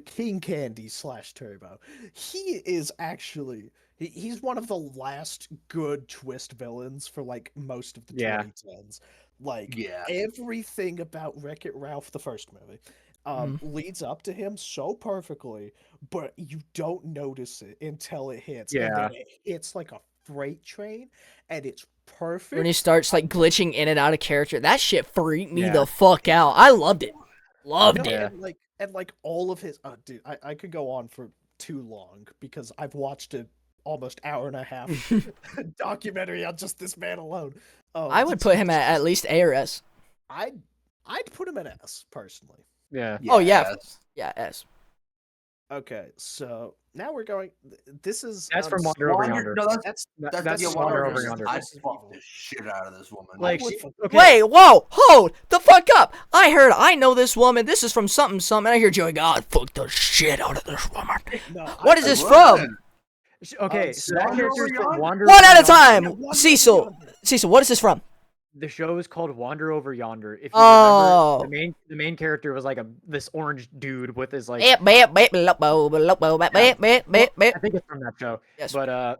King Candy / Turbo. He is actually he's one of the last good twist villains for like most of the Yeah. 2010s. Like Yeah. everything about Wreck-It Ralph, the first movie, leads up to him so perfectly, but you don't notice it until it hits. And Yeah. then it hits like a freight train, and it's perfect. When he starts like glitching in and out of character, that shit freaked me Yeah. the fuck out. I loved it. Loved No, it. Yeah. and like all of his dude, I could go on for too long because I've watched a almost hour and a half documentary on just this man alone. I would put him at least A or S. I'd put him at S personally. yeah. Oh, yeah. Yes. Yeah, S. Okay, so now we're going. This is That's from Wander Over Yonder. No, That's That's yeah, Wander Wander Over Over Yonder. I'd This is fuck evil. the shit out of this woman. Like, would she, fuck- okay, Wait, whoa, hold the fuck up. I know this woman. This is from something, something. I hear Joey God fuck the shit out of this woman. No, What is this from? okay, so that Wander character's Over from Yonder? Wander One Over at a Yonder. time. Cecil, what is this from? The show is called Wander Over Yonder. If you Oh. remember, the main character was like this orange dude with his like. Beep, beep, beep, lopo, lopo, beep, beep, beep, beep, beep. I think it's from that show. Yes. But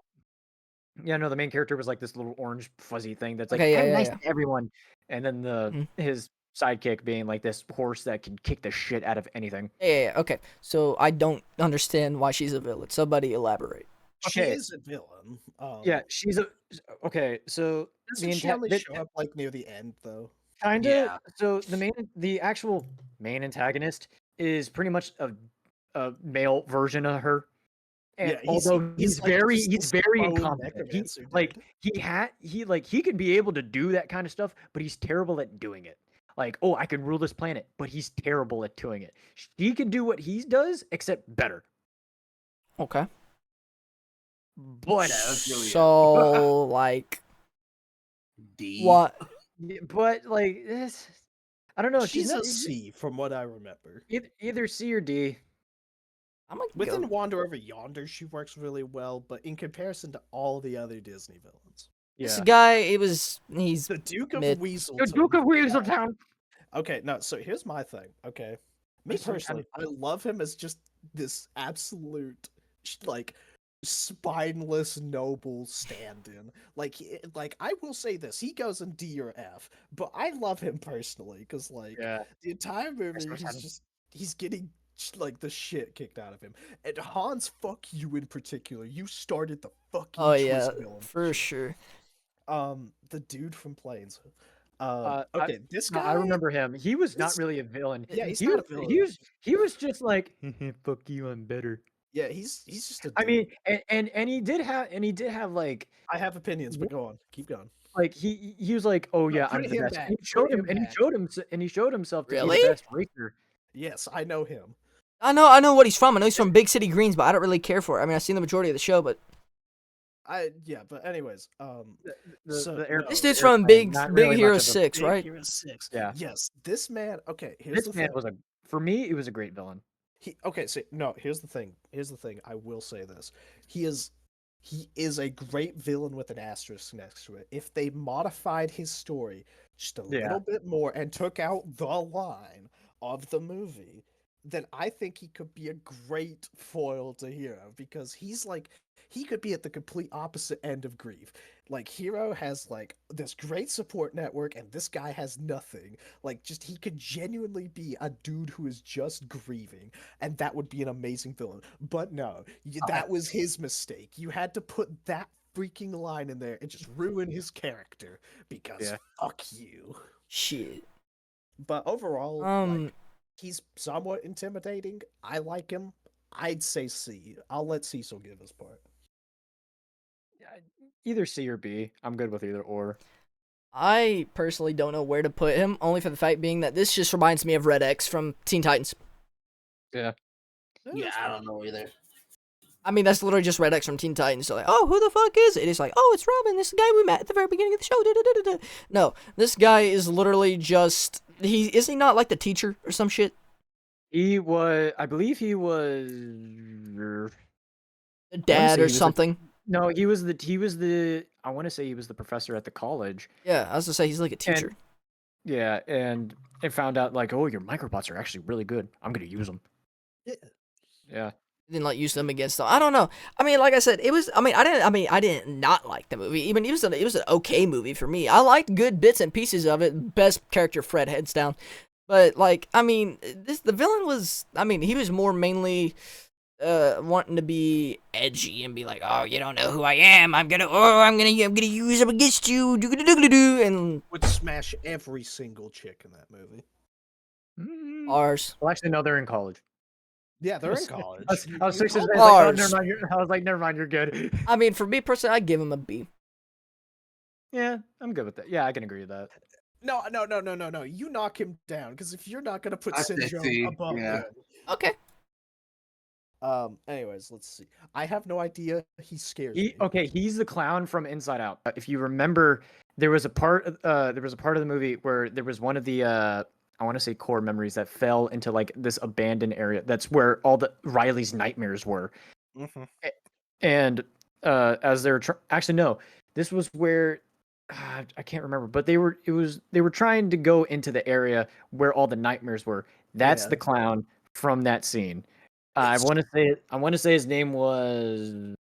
yeah, no, the main character was like this little orange fuzzy thing that's like, Okay, yeah, I'm yeah, nice yeah. to everyone, and then his sidekick being like this horse that can kick the shit out of anything. Yeah, okay. So I don't understand why she's a villain. Somebody elaborate. she Okay. is a villain. Yeah, she's a okay. So Doesn't she only show up like near the end though? Kinda. Yeah. So the actual main antagonist is pretty much a male version of her. And Yeah, he's- although he's like he's this very bone incompetent. necromancer Like dude. he could be able to do that kind of stuff, but he's terrible at doing it. Like, oh, I can rule this planet, but he's terrible at doing it. She can do what he does, except better. Okay. But that's really it. So like D. what? but like this, I don't know. She's not, a C from what I remember. either C or D. I'm gonna Within go. Wander Over Yonder, she works really well, but in comparison to all the other Disney villains, This Yeah. guy, he's the Duke of Mid. Weaselton. The Duke of Weaseltown. Okay, no. So here's my thing. Okay, me Listen, personally, I love him as just this absolute like spineless noble stand-in. Like I will say this, he goes in D or F, but I love him personally because like Yeah. the entire movie, Christmas he's Adam. just he's getting like the shit kicked out of him. And Hans, fuck you in particular. You started the fucking oh yeah, twist villain for shit. sure. The dude from Planes. I- this No, guy. I remember him. He was not this- really a villain. Yeah, he's he not a was, villain. He was just like, fuck you, I'm better. Yeah, he's just a dude. I mean, and he did have like I have opinions, but go on. Keep going. he was like, oh No, yeah, put I'm the him best. back, And he showed put him, him and he back. showed himself to be Really? the best racer. Yes, I know him. I know what he's from. I know he's from Big City Greens, but I don't really care for it. I mean, I've seen the majority of the show, but But anyways, The this no, dude's from airplane, Big not Big really Hero much of a- 6, Big right? Hero 6. Yeah. Yes, this man. Okay, here's This the man thing. was for me, he was a great villain. Here's the thing. Here's the thing. I will say this. He is a great villain with an asterisk next to it. If they modified his story just a Yeah. little bit more and took out the line of the movie, then I think he could be a great foil to Hero because he could be at the complete opposite end of grief. Like Hero has like this great support network and this guy has nothing. Like just he could genuinely be a dude who is just grieving and that would be an amazing villain. But no, that was his mistake. You had to put that freaking line in there and just ruin his character because fuck you. Shit. But overall, Um, like, he's somewhat intimidating. I like him. I'd say C. I'll let Cecil give his part. Either C or B. I'm good with either or. I personally don't know where to put him, only for the fact being that this just reminds me of Red X from Teen Titans. Yeah, I don't know either. I mean, that's literally just Red X from Teen Titans. So like, oh, who the fuck is it? It's like, oh, it's Robin. This is the guy we met at the very beginning of the show. Da-da-da-da-da. No, this guy is literally just is he not like the teacher or some shit? He was, I believe he was. The dad say or he was something. No, he was the. I want to say he was the professor at the college. Yeah, I was gonna say he's like a teacher. Yeah, and it found out like, oh, your microbots are actually really good. I'm gonna use them. Yeah. Didn't like use them against them. I don't know. I mean, like I said, it was. I mean, I didn't not like the movie. Even it was an okay movie for me. I liked good bits and pieces of it. Best character, Fred, heads down. But like, I mean, the villain was. I mean, he was more mainly wanting to be edgy and be like, oh, you don't know who I am. I'm gonna use them against you. And Would smash every single chick in that movie. ours. Well, actually, no, they're in college. Yeah, they're in college. I was 6 years old. Ours. I was like, never mind, you're good. I mean, for me personally, I'd give him a B. Yeah, I'm good with that. Yeah, I can agree with that. No. You knock him down because if you're not gonna put I say Syndrome C, above yeah. him. Okay. Anyways, let's see. I have no idea. He scares me. Okay, he's the clown from Inside Out. If you remember, there was a part of the movie where there was one of the I want to say core memories that fell into like this abandoned area. That's where all the Riley's nightmares were. Mm-hmm. And as they're actually no, this was where I can't remember, but they were trying to go into the area where all the nightmares were. That's the clown from that scene. I want to say his name was.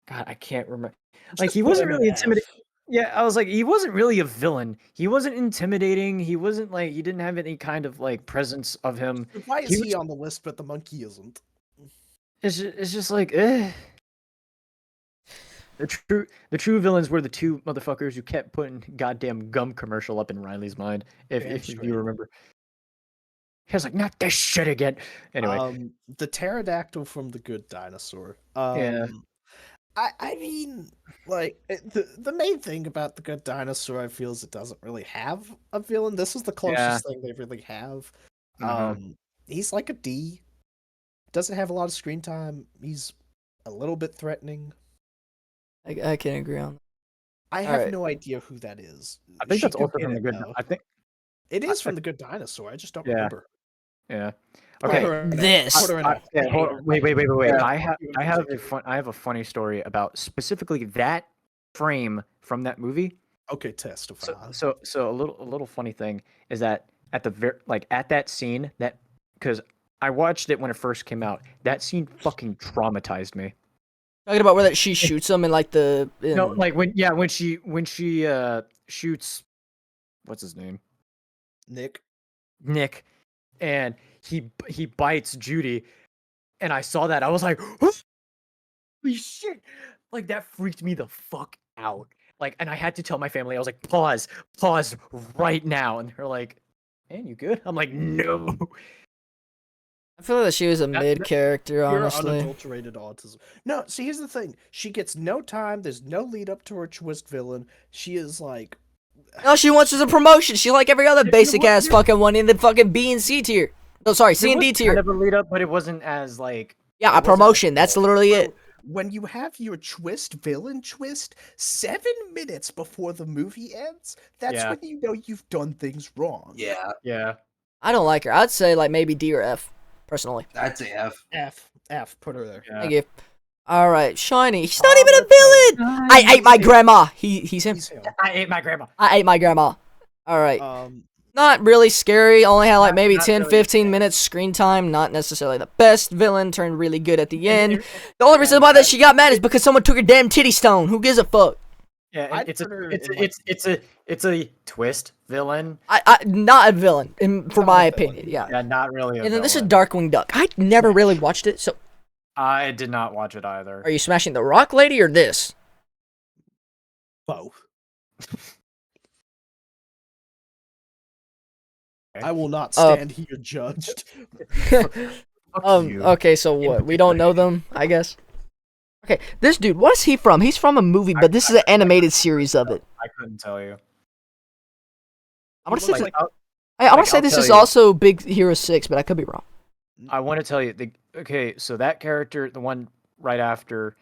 God, I can't remember. Like he wasn't really intimidating. Yeah, I was like, he wasn't really a villain. He wasn't intimidating. He wasn't like he didn't have any kind of like presence of him. Why is he on the list but the monkey isn't? It's just like, eh. The true villains were the two motherfuckers who kept putting goddamn gum commercial up in Riley's mind. If you remember. He was like, not this shit again. Anyway. The pterodactyl from The Good Dinosaur. Yeah. I mean, like, the main thing about The Good Dinosaur, I feel, is it doesn't really have a villain. This is the closest thing they really have. He's like a D. Doesn't have a lot of screen time. He's a little bit threatening. I can agree on that. I have no idea who that is. I think that's also from The Good. I think it is from The Good Dinosaur. I just don't remember. Yeah. Okay. This. Wait. I have a funny story about specifically that frame from that movie. Okay, testify. So a little funny thing is that at the at that scene that because I watched it when it first came out. That scene fucking traumatized me. Talking about where that she shoots him in like the no, like when she shoots what's his name? Nick, and he bites Judy, and I saw that I was like, holy shit! Like that freaked me the fuck out. Like, and I had to tell my family, I was like, pause right now, and they're like, man, you good? I'm like, no. I feel like she was a mid character, honestly. Pure unadulterated autism. No, see, here's the thing. She gets no time. There's no lead up to her twist villain. She is like... No, she wants a promotion. She like every other basic ass fucking one in the fucking B and C tier. No, sorry, C and D tier. Kind of a lead up, but it wasn't as like... Yeah, a promotion. That's literally it. When you have your villain twist 7 minutes before the movie ends, that's when you know you've done things wrong. Yeah. I don't like her. I'd say like maybe D or F. Personally, I'd say F. F. Put her there. Yeah. Thank you. All right, Shiny. He's not even a villain. I ate my grandma. He's him. I ate my grandma. I ate my grandma. All right. Not really scary. Only had like maybe Not 10, really 15 minutes screen time. Not necessarily the best villain. Turned really good at the end. The only reason why that she got mad is because someone took her damn titty stone. Who gives a fuck? Yeah, and I'd it's a put her it's in, a, it's a twist villain. I not a villain, for Not my a villain. opinion. Yeah. Yeah, not really a And then this is villain. Darkwing Duck. I never really watched it. So, I did not watch it either. are you smashing the Rock Lady or this? Both. Okay. I will not stand here judged. Fuck you. Okay, so what? We don't know them, I guess. Okay, this dude, what is he from? He's from a movie, but this is an animated series of it. I couldn't tell you. I want to He say, looks I want to say I'll this tell is you. also Big Hero 6, but I could be wrong. I want to tell you. Okay, so that character, the one right after,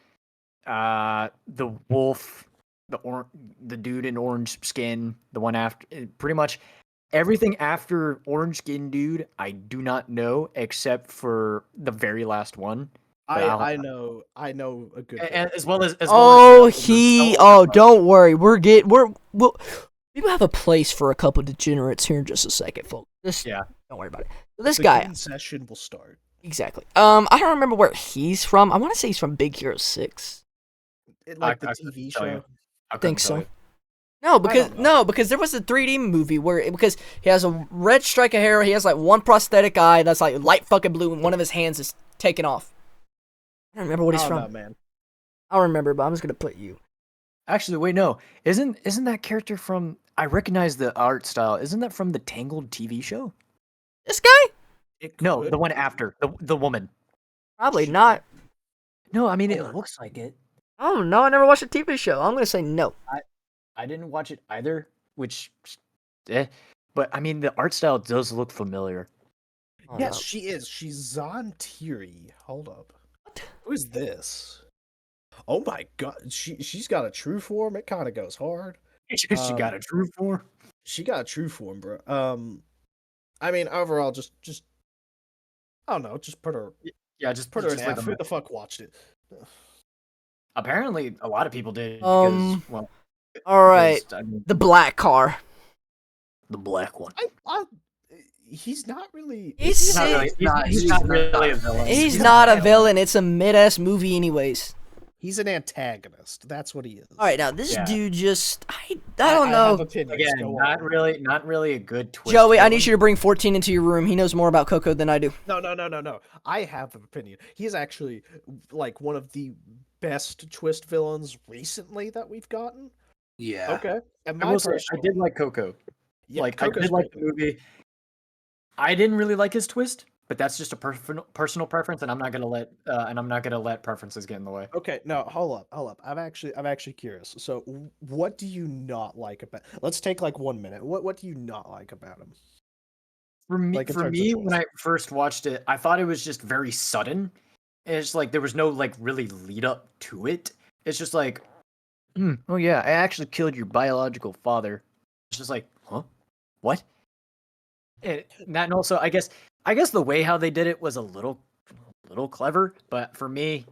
the wolf, the dude in orange skin, the one after, pretty much everything after orange skin dude, I do not know except for the very last one. But I know a good. and as well as Oh, the don't worry. We'll we will have a place for a couple degenerates here in just a second, folks. Yeah. Don't worry about it. So this the guy, game session will start. exactly. I don't remember where he's from. I want to say he's from Big Hero 6. Like the I couldn't TV tell you. show. I think couldn't tell so. you. No, because there was a 3D movie because he has a red stripe of hair, he has like one prosthetic eye that's like light fucking blue, and one of his hands is taken off. I don't remember what he's I don't from. know, man. I don't remember, but I'm just gonna put you. Actually, wait, no. Isn't that character from? I recognize the art style. Isn't that from the Tangled TV show? This guy? No, could the one be. after the woman. Probably not. No, I mean Hold it on. looks like it. I don't know. I never watched a TV show. I'm gonna say no. I didn't watch it either, which, but I mean the art style does look familiar. Oh, Yes, no. she is. She's Zon Tiri. Hold up. Who is this? Oh my god, she's got a true form. It kind of goes hard. She got a true form. She got a true form, bro. I mean, overall, just I don't know. Just put her Yeah, just in like F. Who the fuck watched it? apparently a lot of people did because well, All right, because, I mean, the black car. the black one. He's not really. He's Not really. He's not really a villain. He's not a villain. It's a mid-ass movie, anyways. He's an antagonist. That's what he is. All right, now this Yeah. dude just I don't know. have opinions. Again, Go not on. really a good twist. Joey, I villain. need you to bring 14 into your room. He knows more about Coco than I do. No. I have an opinion. He is actually like one of the best twist villains recently that we've gotten. Yeah. Okay. And I my will say, I personal, did like Coco. yeah, Like Coco's I did like great. the movie. I didn't really like his twist, but that's just a personal preference, and I'm not gonna let preferences get in the way. Okay, no, hold up. I'm actually curious. So, what do you not like about? Let's take like 1 minute. What do you not like about him? For me, Like, in terms of when I first watched it, I thought it was just very sudden. It's like there was no like really lead up to it. It's just like, oh yeah, I actually killed your biological father. It's just like, huh, what? And that, and also, I guess the way how they did it was a little clever, but for me,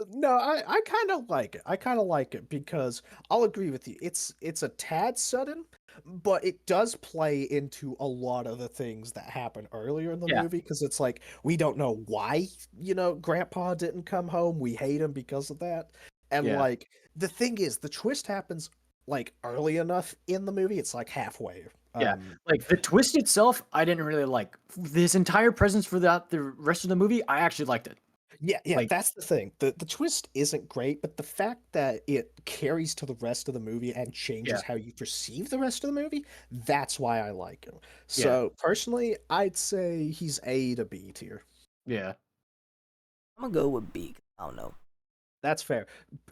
No, I kind of like it. I kind of like it because I'll agree with you. It's a tad sudden, but it does play into a lot of the things that happen earlier in the Yeah. movie because it's like we don't know why, Grandpa didn't come home. We hate him because of that. And Yeah. like the thing is, the twist happens like early enough in the movie. It's like halfway. Yeah. Like the twist itself, I didn't really like. This entire presence for the rest of the movie, I actually liked it. Yeah, Like- that's the thing. The twist isn't great, but the fact that it carries to the rest of the movie and changes how you perceive the rest of the movie, that's why I like him. So personally, I'd say he's A to B tier. Yeah. I'm gonna go with B. I don't know. That's fair.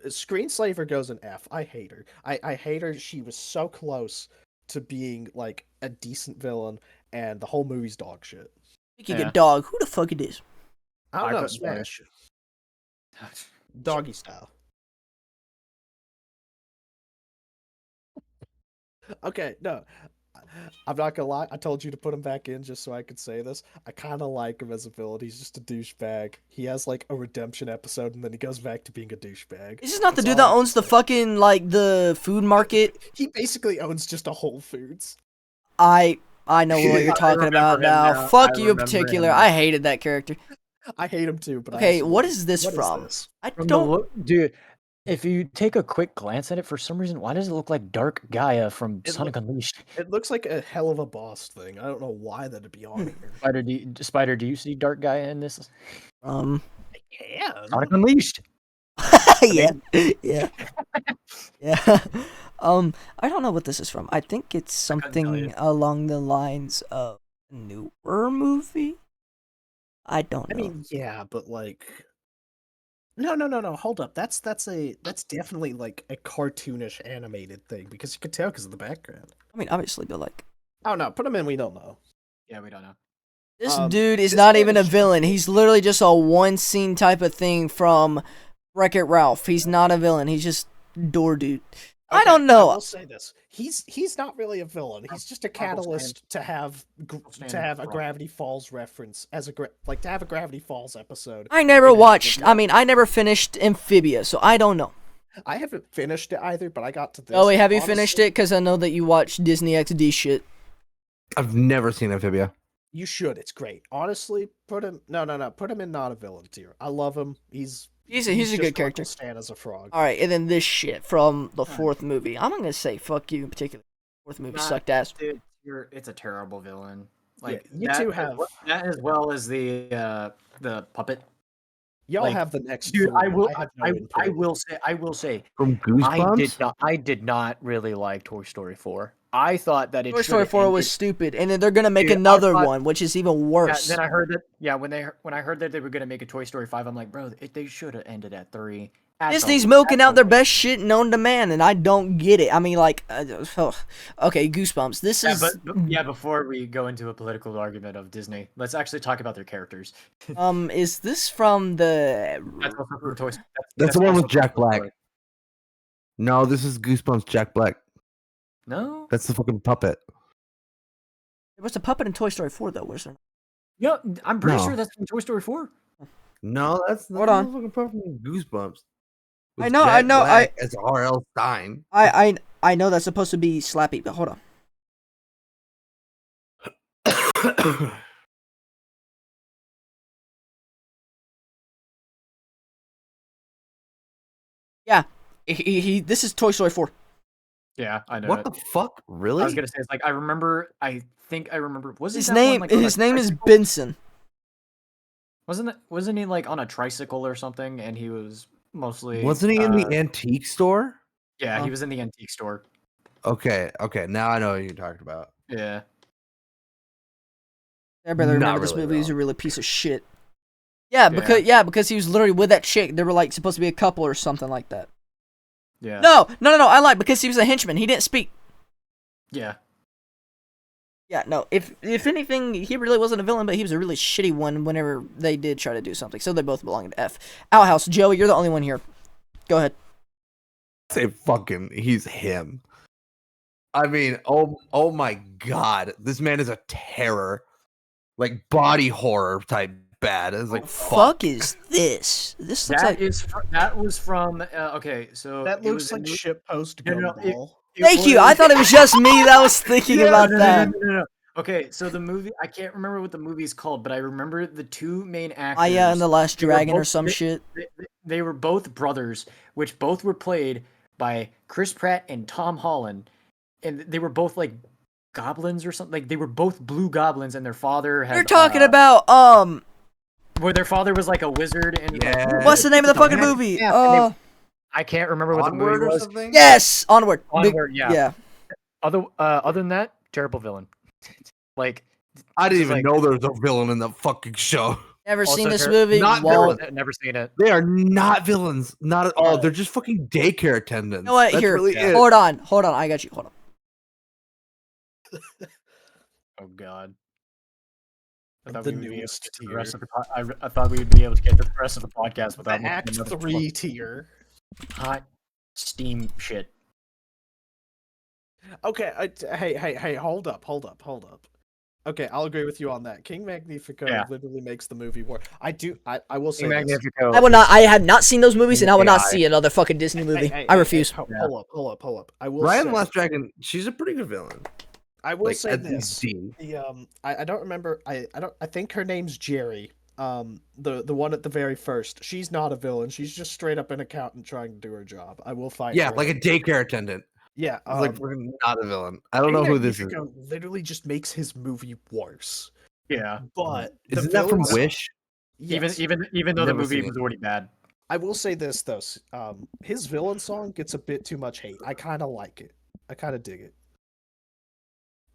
Screenslaver goes in F. I hate her. I hate her. She was so close to being like a decent villain, and the whole movie's dog shit. Speaking Yeah. of dog, who the fuck it is? I don't I know, couldn't tell you. Smash. Doggy style. Okay, no. I'm not gonna lie. I told you to put him back in just so I could say this. I kind of like him as a villain. He's just a douchebag. He has like a redemption episode, and then he goes back to being a douchebag. Is this not the That's dude all that I owns the can say. fucking like the food market? He basically owns just a Whole Foods. I know what you're I talking about remember him now. now. Fuck I you in remember particular. him now. I hated that character. I hate him too. But Okay, I also what love is him. this What from? this? I From the don't. look, dude. If you take a quick glance at it, for some reason, why does it look like Dark Gaia from It Sonic Unleashed? It looks like a hell of a boss thing. I don't know why that'd be on here. Spider, do you see Dark Gaia in this? Yeah. Sonic Unleashed. yeah, yeah, yeah. I don't know what this is from. I think it's couldn't tell something you. along the lines of a newer movie. I don't know. I mean, yeah, but like, no. Hold up. That's definitely like a cartoonish animated thing because you can tell because of the background. I mean, obviously, but like, Oh no, put him in. We don't know. Yeah, we don't know. this Um, dude is this not man even a is villain. just- He's literally just a one scene type of thing from Wreck-It Ralph. He's not a villain. He's just door dude. I Okay, don't I know. will say this: he's not really a villain. He's just a catalyst to have stand a wrong. Gravity Falls reference as like to have a Gravity Falls episode. I never It has watched. been- I mean, I never finished Amphibia, so I don't know. I haven't finished it either, but I got to this. Oh wait, have you finished Honestly, it? Because I know that you watch Disney XD shit. I've never seen Amphibia. You should. It's great. Honestly, put him. No. Put him in not a villain tier. I love him. He's He's a just good Uncle character. Stan as a frog. All right, and then this shit from the fourth movie. I'm gonna say fuck you in particular. Fourth movie Nah, sucked ass. Dude, it's a terrible villain. Like you that, two as have- well- that as well as the puppet. Y'all like, have the next. Dude, three. I will. have no I input. will say. From Goosebumps? I did not really like Toy Story 4. I thought that it Toy Story should've 4 was ended- stupid, and then they're gonna make Dude, I another thought- one, which is even Yeah, worse. then I heard that. Yeah, when I heard that they were gonna make a Toy Story 5, I'm like, bro, they should have ended at 3. Disney's milking out their best shit known to man, and I don't get it. I mean, like, okay, Goosebumps. This Yeah, is yeah. Before we go into a political argument of Disney, let's actually talk about their characters. is this from the? That's also from Toy. That's the one also with Jack from Toy Black. Story. No, this is Goosebumps Jack Black. No. That's the fucking puppet. There was a puppet in Toy Story 4 though, was there? Yeah, I'm pretty No. sure that's from Toy Story 4. No, that's Hold on. the fucking puppet from Goosebumps. With I know, Jack I- Black as R.L. Stein. I know that's supposed to be Slappy, but hold on. Yeah, he this is Toy Story 4. Yeah, I know. What it. the fuck? Really? I was gonna say it's like I remember. I think I remember. Was His that one, name like, on a his name is tricycle? Benson. Wasn't he like on a tricycle or something? And he was mostly. Wasn't he in the antique store? Yeah, Oh. he was in the antique store. Okay, now I know what you're talking about. Yeah. I better Not remember this really, movie is though. a really piece of shit. Yeah, because he was literally with that chick. They were like supposed to be a couple or something like that. Yeah. No, I lied because he was a henchman. He didn't speak. Yeah. Yeah, no. If anything, he really wasn't a villain, but he was a really shitty one whenever they did try to do something. So they both belong to F. Outhouse, Joey, you're the only one here. Go ahead. Say fucking, he's him. I mean, oh my god, this man is a terror, like body horror type bad. It's like Fuck is this? This looks like. That was from. Okay, so That it looks was like in- shitpost No, no, gumball. Thank you. I thought it was just me that was thinking about that. No. Okay, so the movie, I can't remember what the movie's called, but I remember the two main actors. Aya and the Last they were Dragon or both- some shit. They were both brothers, which both were played by Chris Pratt and Tom Holland, and they were both like goblins or something. Like they were both blue goblins, and their father had. You're talking about where their father was like a wizard, and Yeah. what's the name of the fucking Yeah, movie? and I can't remember what the Onward movie or was. something. Yes, Onward. Onward, yeah. Yeah. Other than that, terrible villain. Like I didn't just even know there was a villain in the fucking show. Never Also seen this ter- movie. not Won't. villain. never seen it. They are not villains, not at all. Uh, They're just fucking daycare attendants. You know what? That's Here, really it. hold on. I got you. Hold on. Oh God. The we would be able to newest get to the tier. rest of the I thought we would be able to get to the rest of the podcast The without Act another 3 tier. hot steam shit. Okay, hey, hold up. Okay, I'll agree with you on that. King Magnifico Yeah. literally makes the movie work. I will say King this. Magnifico. I will not. I have not seen those movies, and I will not AI. see another fucking Disney movie. Hey, I refuse. Hold up. I will Ryan say, the Last Dragon, she's a pretty good villain. I will Like say at least this: D. I don't remember. I don't. I think her name's Jerry. The one at the very first. She's not a villain. She's just straight up an accountant trying to do her job. I will fight. Yeah, her like a daycare attendant. yeah. It's like we're not a villain. I don't know Data who this is. Indigo literally just makes his movie worse. Yeah. But the Isn't that from villains- Wish? Yes. Even though the Never movie seen was it. already bad. I will say this though. His villain song gets a bit too much hate. I kind of like it. I kind of dig it.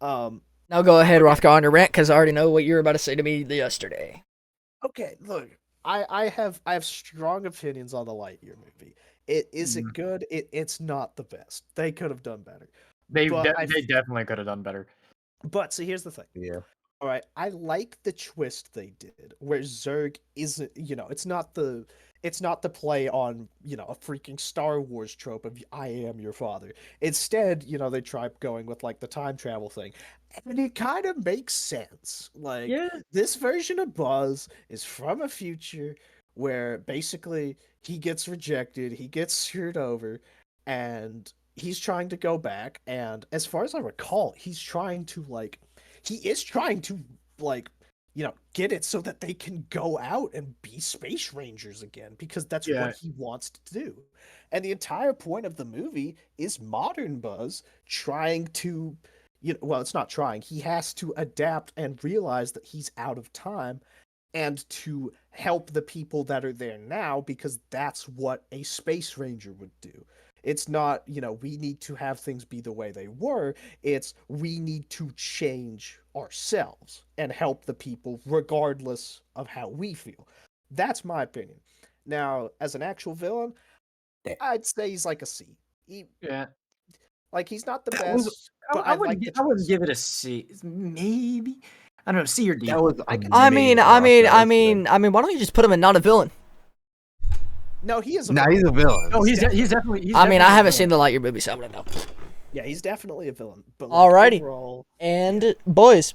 Now go ahead, Rothgar, on your rant, because I already know what you were about to say to me yesterday. Okay, look, I have strong opinions on the Lightyear movie. Is it good? It's not the best. They could have done better. They But they definitely could have done better. But see, here's the thing. Yeah. All right, I like the twist they did, where Zurg isn't, it's not the play on, a freaking Star Wars trope of I am your father. Instead, they try going with like the time travel thing. And it kind of makes sense. Like Yeah. this version of Buzz is from a future where basically he gets rejected, he gets screwed over, and he's trying to go back, and as far as I recall, he is trying to get it so that they can go out and be space rangers again, because that's Yeah. what he wants to do. And the entire point of the movie is modern Buzz trying to, well, it's not trying. He has to adapt and realize that he's out of time and to help the people that are there now, because that's what a space ranger would do. It's not, we need to have things be the way they were. It's we need to change ourselves and help the people regardless of how we feel. That's my opinion. Now, as an actual villain, I'd say he's like a C. Yeah. Like he's not the That was- best, but I like the I wouldn't twist. give it a C. Maybe. I don't know, C or D. That was I mean, amazing. why don't you just put him in not a villain? No, he is a Nah, villain. he's a villain. No, he's definitely. I mean, I haven't seen the Lightyear movie, so I wouldn't know. Yeah, he's definitely a villain. But Alrighty. overall, And boys,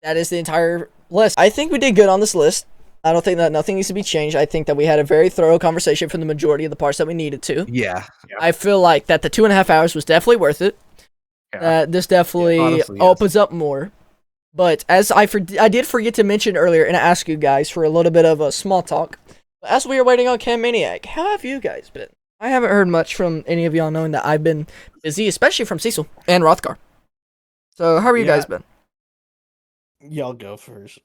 that is the entire list. I think we did good on this list. I don't think that nothing needs to be changed. I think that we had a very thorough conversation for the majority of the parts that we needed to. Yeah. I feel like that the 2.5 hours was definitely worth it. Yeah. This definitely honestly, yes. opens up more. But as I did forget to mention earlier and ask you guys for a little bit of a small talk. As we are waiting on Cam Maniac, how have you guys been? I haven't heard much from any of y'all, knowing that I've been busy, especially from Cecil and Rothgar. So how are you guys been? y'all go first.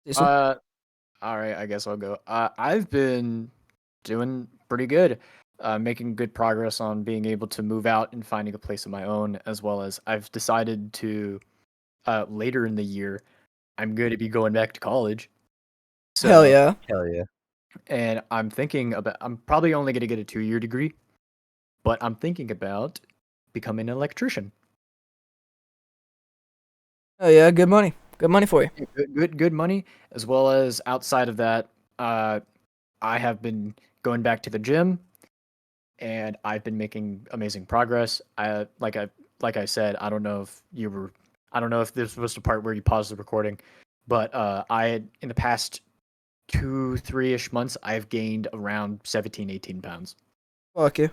Cecil? All right, I guess I'll go. I've been doing pretty good, making good progress on being able to move out and finding a place of my own, as well as I've decided to, later in the year, I'm going to be going back to college. So, Hell yeah. Hell yeah. And I'm probably only going to get a 2-year degree, but I'm thinking about becoming an electrician. Hell yeah, good money. Good money for you. Good money, as well as outside of that, I have been going back to the gym, and I've been making amazing progress. Like I said, I don't know if this was the part where you paused the recording, but in the past 2-3-ish months, I've gained around 17-18 pounds. Fuck you.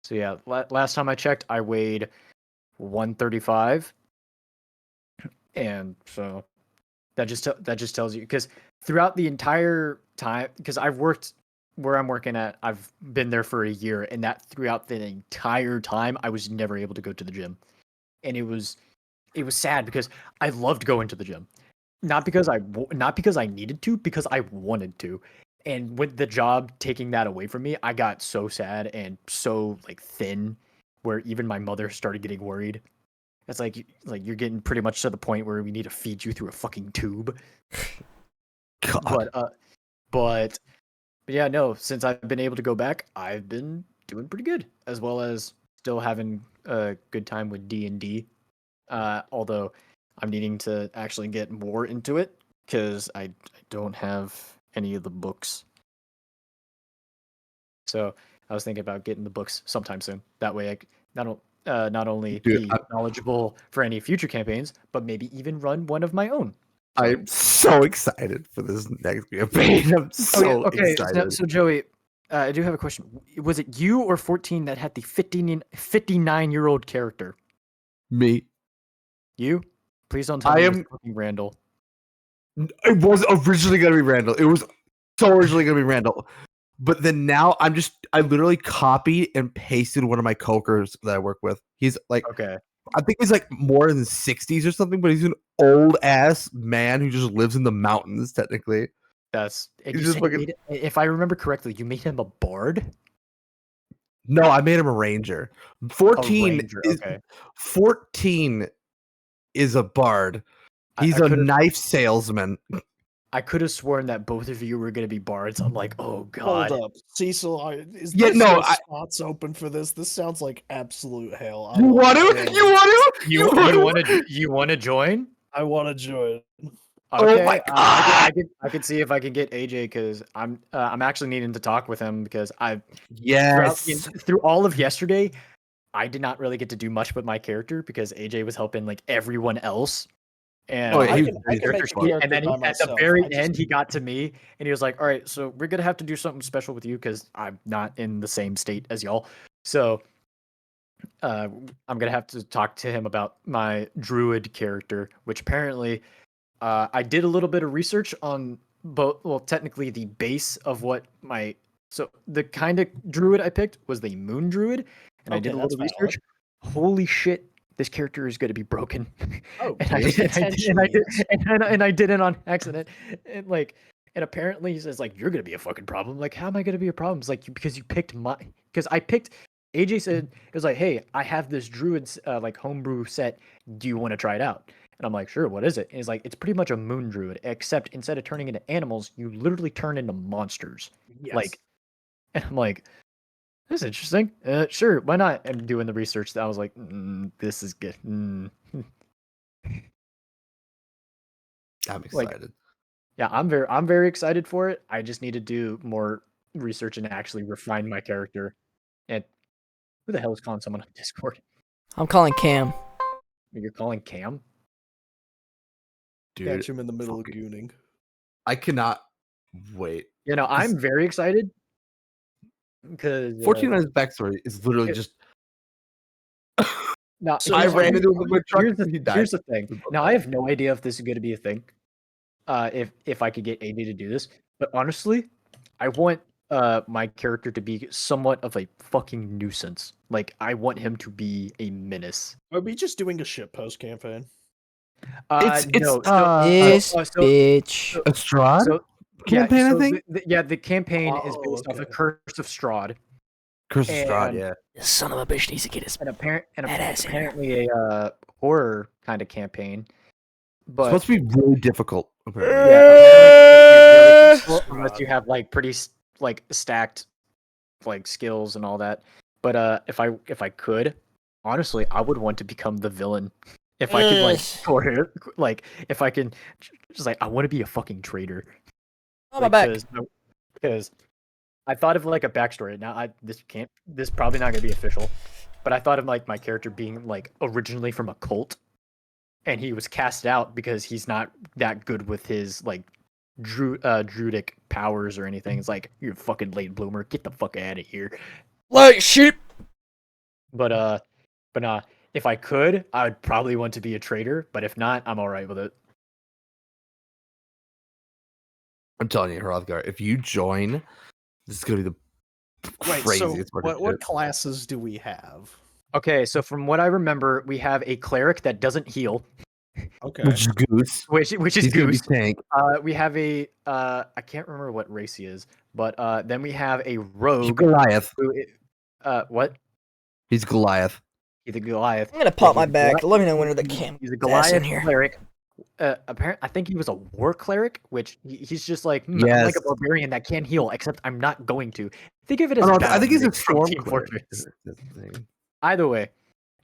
So yeah, last time I checked, I weighed 135. And so that just tells you, because throughout the entire time, because I've worked where I'm working at, I've been there for a year, and that throughout the entire time, I was never able to go to the gym, and it was sad because I loved going to the gym, not because I needed to, because I wanted to, and with the job taking that away from me, I got so sad and so thin, where even my mother started getting worried. It's like you're getting pretty much to the point where we need to feed you through a fucking tube. God. But yeah, no. Since I've been able to go back, I've been doing pretty good, as well as still having a good time with D&D. Although I'm needing to actually get more into it because I don't have any of the books. So I was thinking about getting the books sometime soon. That way I not only be knowledgeable for any future campaigns, but maybe even run one of my own. I'm so excited for this next campaign. I'm so excited. So Joey, I do have a question. Was it you or 14 that had the 59-year-old character? Me. You? Please don't tell I me you're am- fucking Randall. It was originally gonna be Randall. It was so originally gonna be Randall. But then now I literally copied and pasted one of my coworkers that I work with. He's like, Okay. I think he's like more in the 60s or something, but he's an old ass man who just lives in the mountains, technically. That's and He's you just said you fucking- made it, if I remember correctly, you made him a bard? No, I made him a ranger. 14 ranger, is okay. 14 is a bard. He's I a could've- knife salesman. I could have sworn that both of you were gonna be bards. I'm like, oh god. Hold up, Cecil. Is Yeah, there no, still I- spots open for this? This sounds like absolute hell. You want to? You want to join? I want to join. Oh my I could see if I can get AJ because I'm actually needing to talk with him because Yes. through all of yesterday, I did not really get to do much with my character because AJ was helping like everyone else. And Oh, yeah, I he can, was I can make a fun. character and then by at the myself. very I just- end, he got to me and he was like, "All right, so we're gonna have to do something special with you because I'm not in the same state as y'all. So, I'm gonna have to talk to him about my druid character, which apparently, I did a little bit of research on both. Well, technically, the base of what my so the kind of druid I picked was the moon druid, and I Okay, did a that's little valid. research. Holy shit! This character is going to be broken. Oh, and I did it on accident. And apparently he says like you're gonna be a fucking problem. Like how am I gonna be a problem? It's like because you picked because I picked. AJ said it was like, hey, I have this druid's like homebrew set. Do you want to try it out? And I'm like, sure. What is it? And he's like, it's pretty much a moon druid, except instead of turning into animals, you literally turn into monsters. Yes. Like, and I'm like, that's interesting. Sure, why not? And doing the research, I was like, this is good. I'm Like, excited. Yeah, I'm very excited for it. I just need to do more research and actually refine my character. And who the hell is calling someone on Discord? I'm calling Cam. You're calling Cam? Dude, Catch him in the middle of fucking- gooning. I cannot wait. You know, I'm very excited because 14 on his backstory is literally just now, So I here's- ran into him with my truck here's and he the, died. here's the thing. Now I have no idea if this is going to be a thing. If I could get AD to do this, but honestly, I want my character to be somewhat of a fucking nuisance. Like I want him to be a menace. Are we just doing a shitpost campaign? It's No. This so- bitch. Estrad so- campaign, I so think. the campaign is Oh, based off okay. of Curse of Strahd, Curse of Strahd, and- yeah. This son of a bitch needs to get his and Badass in here. apparently a horror kind of campaign. It's But supposed to be really difficult. Apparently. yeah, unless you have like pretty like stacked like skills and all that. But if I could, honestly, I would want to become the villain. If I could Yes. like if I can just like I want to be a fucking traitor. Oh, my back. Because I thought of like a backstory. Now this probably not gonna be official, but I thought of like my character being like originally from a cult, and he was cast out because he's not that good with his like druidic powers or anything. It's like you're a fucking late bloomer. Get the fuck out of here. Like sheep. But if I could, I would probably want to be a traitor. But if not, I'm all right with it. I'm telling you, Hrothgar, if you join, this is gonna be the Wait, craziest so fucking what shit. classes do we have? Okay, so from what I remember, we have a cleric that doesn't heal, Okay. Which is Goose. which is He's gonna be Goose. tank. We have a I can't remember what race he is, but then we have a He's rogue. Goliath. What? He's Goliath. He's a Goliath. I'm gonna pop Yeah, my he's a back. Goliath. Let me know when the Cam. He's a ass Goliath in here. cleric. I think he was a war cleric, which he's just like I'm like Yes. a barbarian that can heal, except I'm not going to. Think of it as Oh, no, I battle think he's a mage from storm Team cleric. Fortress. That's the thing. Either way,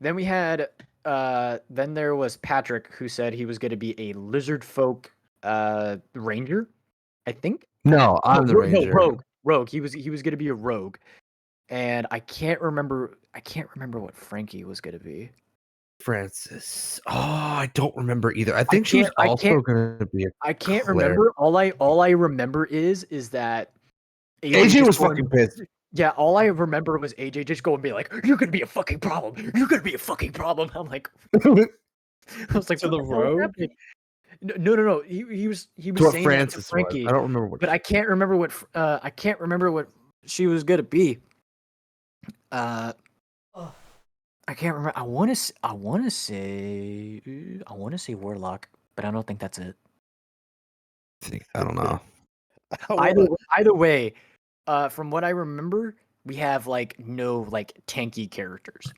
then we had then there was Patrick who said he was going to be a lizard folk ranger, I think. No, I'm the No, ranger. rogue. He was going to be a rogue, and I can't remember what Frankie was going to be. Francis. Oh, I don't remember either. I think she's I also can't- gonna be a I can't cleric. remember. All I remember is that AJ just was told fucking him- pissed. Yeah, all I remember was AJ just going and be like, "You're gonna be a fucking problem. You're gonna be a fucking problem." I'm like, I was like, To "What the hell is road? happening?" No. He was To what saying that to Francis was. Frankie, I don't remember what. but I can't remember what she was gonna be. I can't remember. I want to say Warlock, but I don't think that's it. I don't know. Either way, from what I remember, we have like no like tanky characters.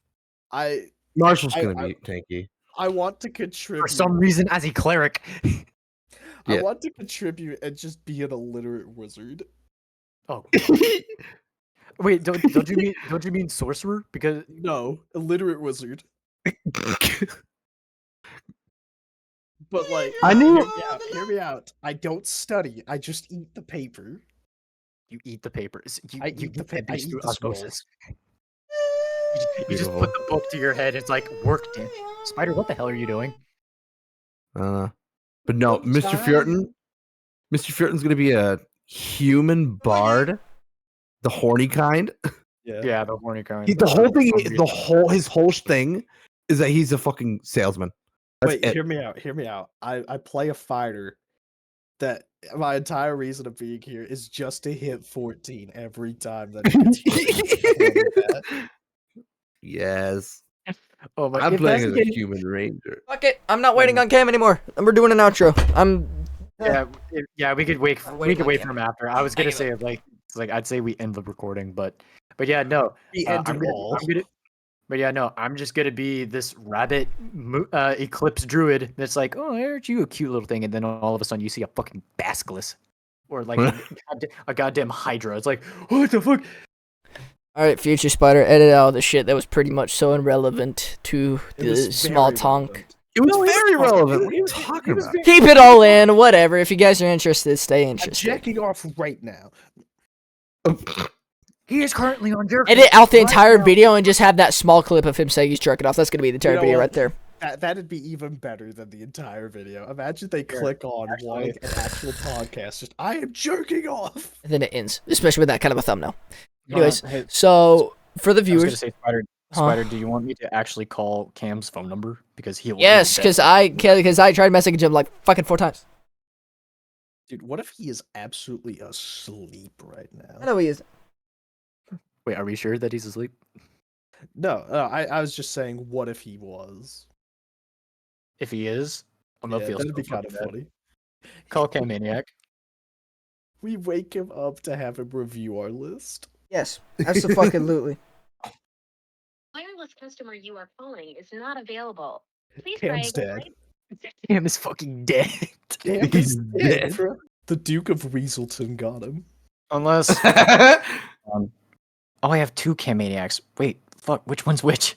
I Marshall's I- gonna I- be tanky. I want to contribute. For some reason, as a cleric. I Yeah. want to contribute and just be an illiterate wizard. Oh wait, don't you mean sorcerer? Because No, illiterate wizard. But like, I knew- Hear me out. I don't study. I just eat the paper. you eat the papers. I eat the get things through scrolls. osmosis. You just put the book to your head. It's like work, Dan. Spider, what the hell are you doing? But no, What Mr. time? Fjorton. Mr. Fjorton's gonna be a human bard, the horny kind. Yeah, the horny kind. The whole thing, his whole thing is that he's a fucking salesman. That's Wait, it. hear me out. Hear me out. I play a fighter that my entire reason of being here is just to hit 14 every time that it gets Yes, Oh my! I'm if playing that's as the a case- human ranger. Fuck it. I'm not waiting on Cam anymore. We're doing an outro. Yeah, we could wait. I'm We waiting could on wait Cam. for him after. I was gonna say like I'd say we end the recording, but yeah, no. The I'm end gonna, all. but yeah, no. I'm just gonna be this rabbit eclipse druid that's like, oh, aren't you a cute little thing? And then all of a sudden you see a fucking basilisk or like a goddamn hydra. It's like, what the fuck? All right, Future Spider, edit out the shit that was pretty much so irrelevant to It the was small very tonk. relevant. It was No, it very was- relevant. it What are you was- talking it was about? very- Keep it all in, whatever. If you guys are interested, stay I'm interested. jacking off right now. He is currently on jerk. Edit out the right entire now. video and just have that small clip of him saying he's jerking off. That's gonna be the entire know video what? right there. That'd be even better than the entire video. Imagine they click on actually- like an actual podcast. Just I am jerking off. And then it ends, especially with that kind of a thumbnail. Hold on, Anyways, hey, so for the I was gonna viewers, say, Spider, Huh? Spider, do you want me to actually call Cam's phone number because he will? yes, because I tried messaging him like fucking 4 times. Dude, what if he is absolutely asleep right now? I know he is. Wait, are we sure that he's asleep? No, I was just saying, what if he was? If he is, I'm gonna Yeah, feel that'd so be kind of fucking bad. funny. Call Cam Maniac. We wake him up to have him review our list. Yes, absolutely. Wireless customer you are calling is not available. Please Cam's try dead. again. Cam is fucking dead. Damn, He's dead. bro. The Duke of Weaselton got him. Unless, oh, I have 2 Cam Maniacs. Wait, fuck, which one's which?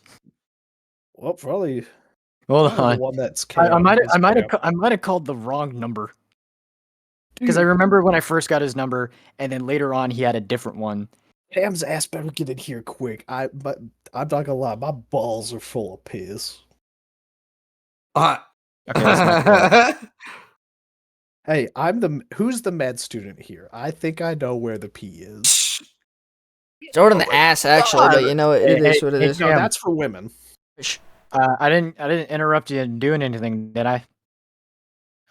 Well, probably Hold the on. one that's I might Cam. have called the wrong number. Because I remember when I first got his number, and then later on he had a different one. Cam's ass better get in here quick. But I'm not gonna lie, my balls are full of piss. Okay, that's my fault. Hey, who's the med student here? I think I know where the P is. Jordan the ass, actually, but you know it Hey, is what it hey, is. No, Cam. that's for women. I didn't interrupt you in doing anything, did I?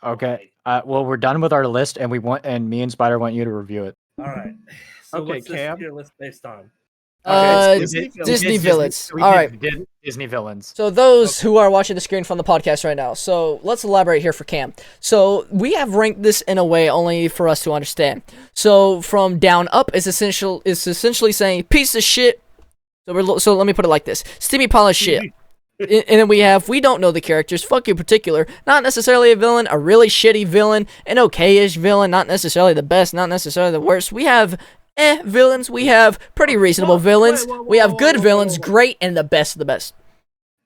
Okay. Well, we're done with our list, and me and Spider want you to review it. All right. So Okay, what's this Cam? tier list based on? Disney villains. All right. Disney villains. So those who are watching the screen from the podcast right now, so let's elaborate here for Cam. So we have ranked this in a way only for us to understand. So from down up is essentially saying piece of shit. So let me put it like this: steamy polished shit. And then we don't know the characters. Fuck you, particular. Not necessarily a villain, a really shitty villain, an okay-ish villain, not necessarily the best, not necessarily the worst. We have villains. We have pretty reasonable villains. We have good villains, great, and the best of the best.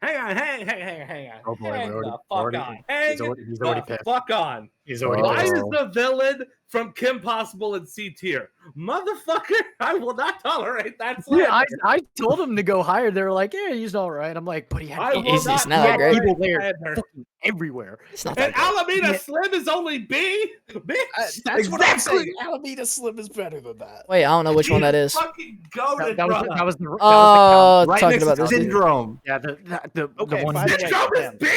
Hang on, hang on. Oh boy, Hang we're the fuck already- on. Hang he's already the pissed. fuck on. He's already Why is Oh. the villain from Kim Possible in C tier? Motherfucker, I will not tolerate that slander. Yeah, I told him to go higher. They were like, yeah, he's all right. I'm like, but he had I will It's not not that great. tolerate evil there slander. fucking everywhere. It's not And that good. Alameda Yeah. Slim is only B? Bitch! That's what I'm Exactly. saying. Alameda Slim is better than that. Wait, I don't know which one that He is. fucking goated, That was brother. that was the Oh, Right talking next about to this. dude. Syndrome. yeah the Okay, one. by the way, Syndrome is Cam. B?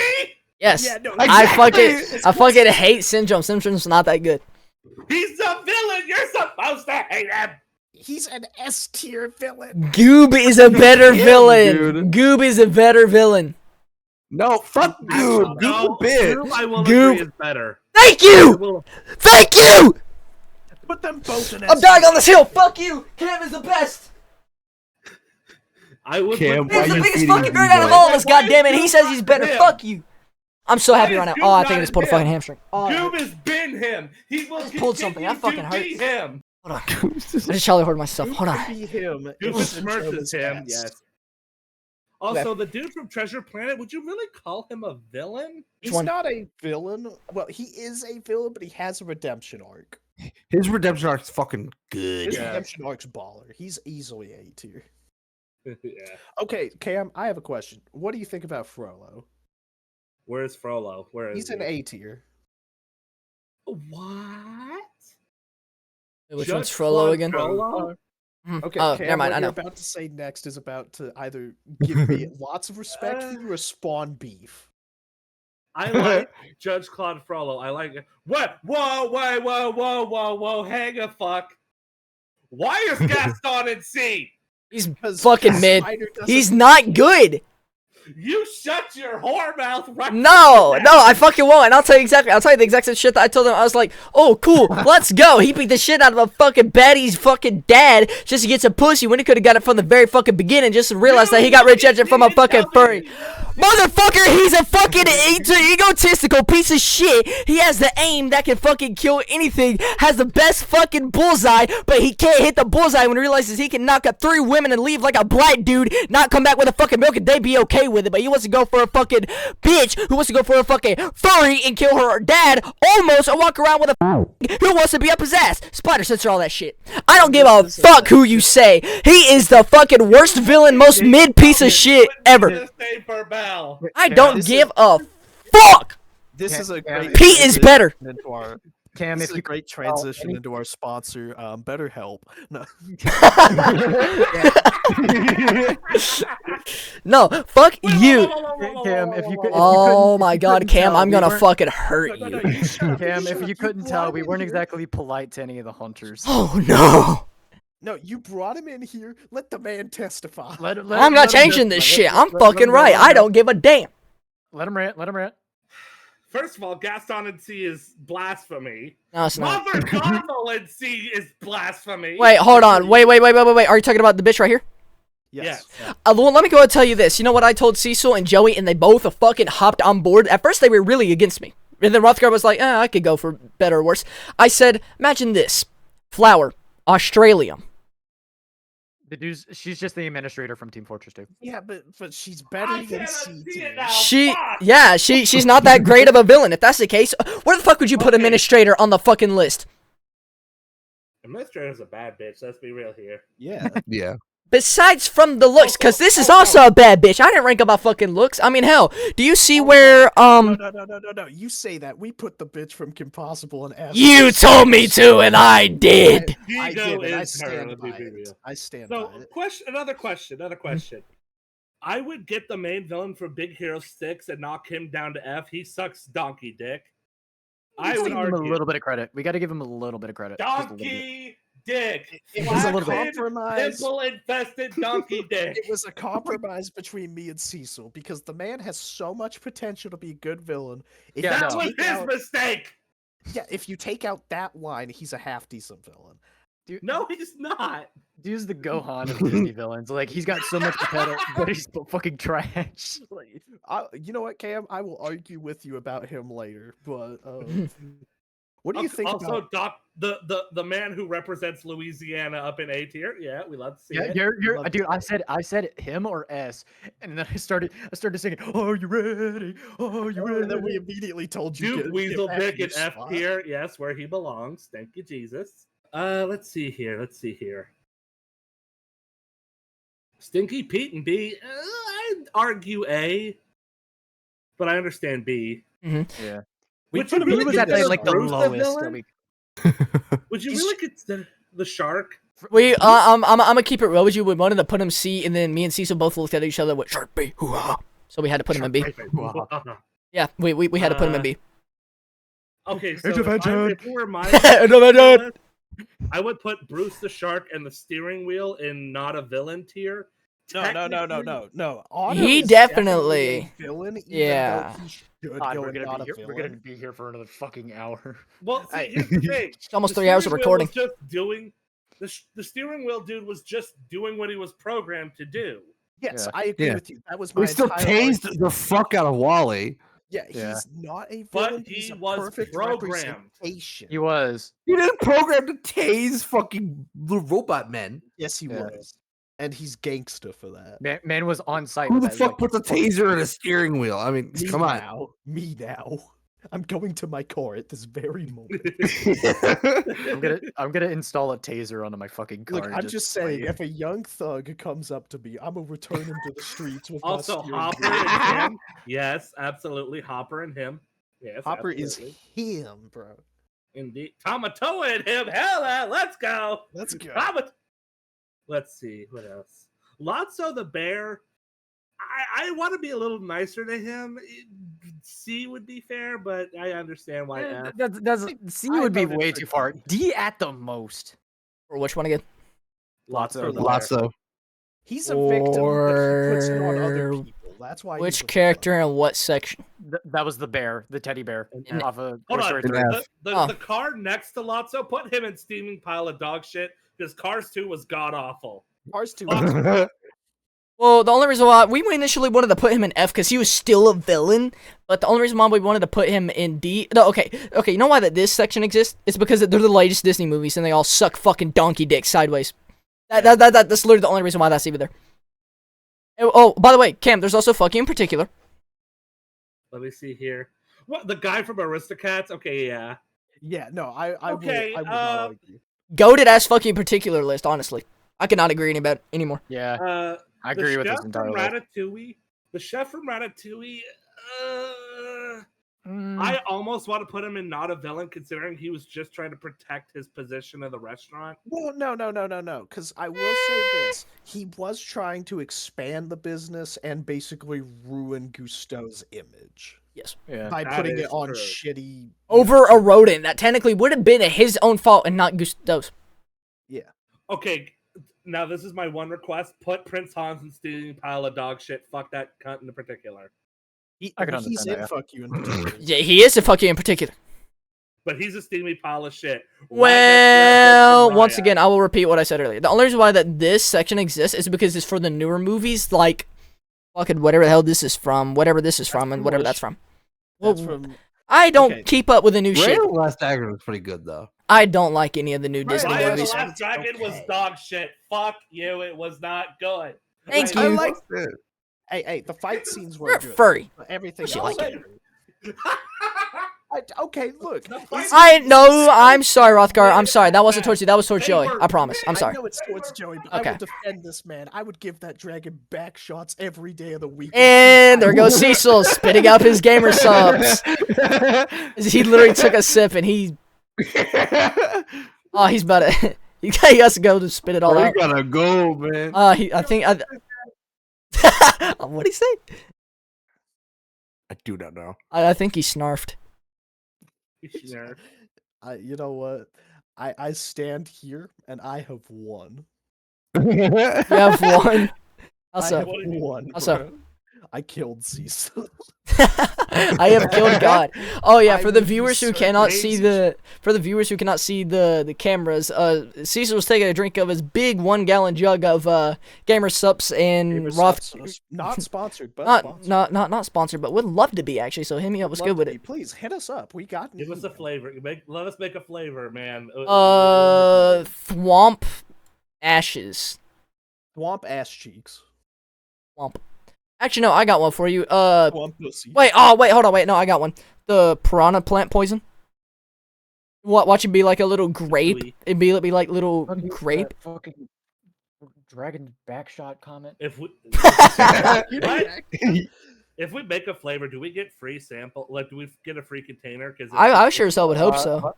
Yes. Yeah, no, I Exactly. fucking hate Syndrome. Syndrome's not that good. He's a villain! You're supposed to hate him! He's an S tier villain. Goob is a better him, villain. dude. Goob is a better villain. No, fuck Goob. No, Goob's a bitch. Goob, I will Goob. agree is better. Thank I you! will- Thank you! Put them both in S I'm dying on this hill. Fuck you! Cam is the best. I would Cam, put why He's the you biggest feeding fucking me, nerd out of boy? all of us, Why is goddammit. He Goob says he's not better. him? Fuck you. I'm so happy Why right now. is Oh, I Goob think I not just pulled a him? fucking hamstring. Oh, Goob has been him. He will just pulled something. That continue fucking to be hurts. him. hold on. I just Charlie horrid myself. Hold on. Be him. Goob if Smirch Syndrome is him, best. yes. Also, the dude from Treasure Planet, would you really call him a villain? He's one? not a villain. Well, he is a villain, but he has a redemption arc. His redemption arc's fucking good. His Yeah. redemption arc's baller. He's easily A tier. Yeah. Okay, Cam, I have a question. What do you think about Frollo? Where's Frollo? Where is He's an he? A tier. What? Which Judge one's Frollo Claude again? Frollo? Okay, Oh, Cam, never mind. what I you're know. about to say next is about to either give me lots of respect for you or spawn beef. I like Judge Claude Frollo. I like it. What? Whoa, whoa, hang a fuck. Why is Gaston in C? He's 'Cause fucking mid. Spider doesn't- He's not good. You shut your whore mouth right No, now. I fucking won't. And I'll tell you the exact same shit that I told him. I was like, oh, cool, let's go. He beat the shit out of a fucking baddie's fucking dad just to get some pussy when he could have got it from the very fucking beginning just to realize that he got rejected from a fucking furry. Motherfucker, he's a fucking egotistical piece of shit. He has the aim that can fucking kill anything, has the best fucking bullseye, but he can't hit the bullseye when he realizes he can knock up 3 women and leave like a black dude, not come back with a fucking milk and they be okay with it. But he wants to go for a fucking bitch who wants to go for a fucking furry and kill her dad almost and walk around with a who wants to be up his ass. Spider censor all that shit. I don't give a fuck who you say. He is the fucking worst villain, most mid piece of shit ever. I don't this give a fuck. This is a great. Pete is transition better. Into our, Cam, this if is you a great transition any- into our sponsor, BetterHelp. No. No, fuck you. Cam, if you could, Oh my god, Cam, I'm gonna fuck. fucking hurt No, you. you shut up, Cam, shut if up, you couldn't brought tell, him we in weren't here. exactly polite to any of the hunters. Oh no. No, you brought him in here. Let the man testify. I'm not changing this shit. I'm fucking right. I don't give a damn. Let him rant. Let him rant. First of all, Gaston in C is blasphemy. No, it's not. Mother Gothel in C is blasphemy. Wait, hold on. Wait. Are you talking about the bitch right here? Yes. Well, let me go and tell you this. You know what I told Cecil and Joey, and they both fucking hopped on board? At first, they were really against me. And then Rothgar was like, I could go for better or worse. I said, imagine this. Flower, Australia. The dude's, she's just the administrator from Team Fortress 2. Yeah, but she's better I than cannot C see tier. it now. She's not that great of a villain. If that's the case, where the fuck would you put Okay. administrator on the fucking list? Administrator's a bad bitch. Let's be real here. Yeah. Yeah. Besides from the looks, because this is also a bad bitch. I didn't rank about fucking looks. I mean, hell, do you see where, No. You say that. We put the bitch from Kim Possible in F. You told me to, and I did. I Ego did, and I is her. stand Let's by be it. real. I stand So, by it. another question. I would get the main villain for Big Hero 6 and knock him down to F. He sucks donkey dick. I Let's would give him a argue. little bit of credit. We got to give him a little bit of credit. Just a little bit. Donkey dick. It was a little Flaccid, compromise. pimple-infested donkey dick. It was a compromise between me and Cecil because the man has so much potential to be a good villain. If Yeah, you That no. was take his out- mistake. Yeah, if you take out that line, he's a half decent villain. Dude, No, he's not. dude's the Gohan of Disney villains. Like, he's got so much potential, but he's fucking trash. Like, you know what, Cam? I will argue with you about him later, but What do you think also, about? Doc, the man who represents Louisiana up in A tier. Yeah, we love to see Yeah, it. you're Love dude. I said him or S, and then I started singing. Are you ready? Are you ready? And then we immediately told you Duke get Weasel back Dick in in your F spot. tier. Yes, where he belongs. Thank you, Jesus. Let's see here. Stinky Pete and B. I'd argue A, but I understand B. Yeah. Would put you him really in was at consider like the Bruce a lowest. that villain? we- Would you He's- really consider the shark? I'm gonna keep it real with you. We wanted to put him C, and then me and Cecil both looked at each other with Shark B. Hoo-ha. So we had to put him in B. Yeah, we had to put him in B. Okay, so Intervention. if it were my Intervention. list, I would put Bruce the Shark and the steering wheel in not a villain tier. No. Otto He is definitely- a villain. Even yeah. though he should God, go we're and gonna not be a here. villain. We're gonna be here for another fucking hour. Well, see, Hey. here's the thing. It's almost The 3 hours of steering wheel recording. was just doing the steering wheel dude was just doing what he was programmed to do. Yes, Yeah. I agree Yeah. with you. That was my We still entire tased argument. the fuck out of Wally. Yeah, Yeah. he's not a But villain. he He's a was perfect programmed. representation. He was. You didn't program to tase fucking little robot men. Yes, he Yeah. was, and he's gangster for that. Man was on site. Who with the that, fuck like, puts a taser in a steering wheel? I mean, Me come on. now. Me now. I'm going to my car at this very moment. I'm gonna install a taser onto my fucking car. Look, and I'm just saying, play it. if a young thug comes up to me, I'm gonna return him to the streets with Also, my steering Hopper wheel. and him. Yes, absolutely. Hopper and him. Yes, Hopper absolutely. is him, bro. Indeed. Tamatoa and him. Hell, let's go. Let's go. Let's see what else. Lotso the bear. I want to be a little nicer to him. C would be fair, but I understand why F. That's C I would be voted way for too far. D. D at the most. Or which one again? Lotso the bear. Lotso. He's a victim, but he puts it on other Or people. That's why. Which he's a character and what section? That was the bear, the teddy bear, And- off of Hold Toy on. Story An 3. F. The Oh. car next to Lotso, put him in steaming pile of dog shit because Cars 2 was god awful. villain. Cars 2. Well, the only reason why we initially wanted to put him in F because he was still a villain, but the only reason why we wanted to put him in D. No, okay. You know why that this section exists? It's because they're the latest Disney movies and they all suck fucking donkey dick sideways. That's literally the only reason why that's even there. Oh, by the way, Cam, there's also fucking in particular. Let me see here. What, the guy from Aristocats? Okay, yeah. Yeah, no, I Okay, will not argue. Goated ass fucking in particular list, honestly. I cannot agree anymore. Yeah, I agree with this entire list. The chef from Ratatouille. Mm, I almost want to put him in not a villain, considering he was just trying to protect his position in the restaurant. Well, no. Because I will say this: he was trying to expand the business and basically ruin Gusteau's image Yes. yeah. by That putting is it on true. shitty. Over a rodent that technically would have been his own fault and not Gusteau's. Okay, now this is my one request: put Prince Hans in stealing pile of dog shit. Fuck that cunt in particular. I can He's understand in that, yeah. fuck you in particular. Yeah, he is a fucking in particular. But he's a steamy pile of shit. Well, Right once next to again, I will repeat what I said earlier. The only reason why that this section exists is because it's for the newer movies, like fucking whatever the hell this is from, whatever this is from, and from whatever which? that's from. That's Well, from. I don't okay. keep up with the new Ray shit. of the Last Dragon was pretty good though. I don't like any of the new Disney Raya and the movies. Last Dragon was Okay. dog shit. Fuck you. It was not good. Thank I you. like. it. Hey, the fight scenes were You're good. furry. But everything She else. like it. Okay, look. it's- I'm sorry, Rothgar. I'm sorry. That wasn't towards you. That was towards Joey. I promise. I'm sorry. I know it's towards Joey, but Okay. I will defend this man. I would give that dragon back shots every day of the week. And there goes Cecil spitting up his gamer subs. He literally took a sip and he. Oh, he's about to. He has to go to spit it all Bro, out. you gotta go, man. I think. What'd he say? I do not know. I think he snarfed. Nerd. You know what? I stand here and I have won. You have one. I Also, have won. Also. bro. I killed Cecil. I have killed God. Oh yeah, I for the would be viewers who so cannot see crazy. the cameras, Cecil was taking a drink of his big 1 gallon jug of Gamer Sups and Roth. Not sponsored, but Not sponsored, but would love to be actually. So hit me up. What's good with it? Please hit us up. We got. Give us a flavor. Let us make a flavor, man. Thwomp ashes. Swamp ass cheeks. Thwomp. Actually, no, I got one for you. Swamp pussy. Wait, hold on, wait, no, I got one. The piranha plant poison. Watch it be like a little grape. It'd be like little grape. Fucking dragon backshot comment. If we if we make a flavor, do we get free sample? Like, do we get a free container? Because I sure as hell would hope so.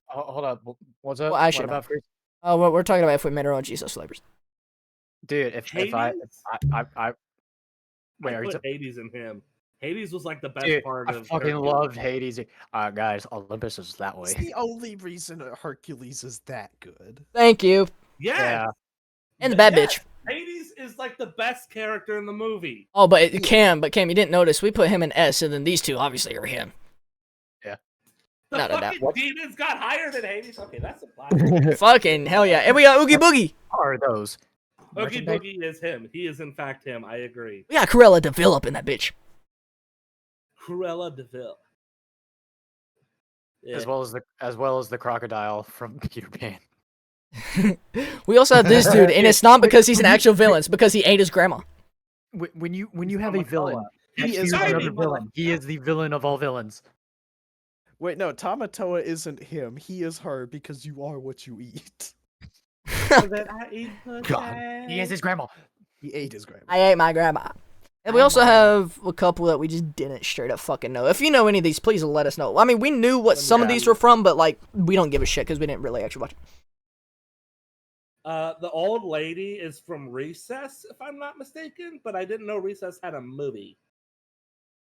Hold up. What's up? Well, actually, what about free? Oh, we're talking about if we made our own Jesus flavors. Dude, if I wait, are you put Hades in him. Hades was like the best dude, part I of fucking Hercules. loved Hades. Guys, Olympus is that way. It's the only reason Hercules is that good. Thank you. Yes! Yeah. And the bad Yes! bitch. Hades is like the best character in the movie. Oh, but Cam, you didn't notice we put him in S, and then these two obviously are him. The No. fucking demons got higher than Hades. Okay, that's a black. Fucking hell yeah! And we got Oogie Boogie. Are those? Oogie Merchandise? Boogie is him. He is in fact him. I agree. We got Cruella DeVille up in that bitch. Cruella DeVille. Yeah. As well as the crocodile from Peter Pan. We also have this dude, and it's not because he's an actual villain. It's because he ate his grandma. When you have a villain, He he is is tiny, another villain. He is the villain of all villains. Wait, no, Tamatoa isn't him. He is her because you are what you eat. God, he has his grandma. He ate his grandma. I ate my grandma. And we also have a couple that we just didn't straight up fucking know. If you know any of these, please let us know. I mean, we knew what some of these were from, but like we don't give a shit because we didn't really actually watch it. The old lady is from Recess, if I'm not mistaken, but I didn't know Recess had a movie.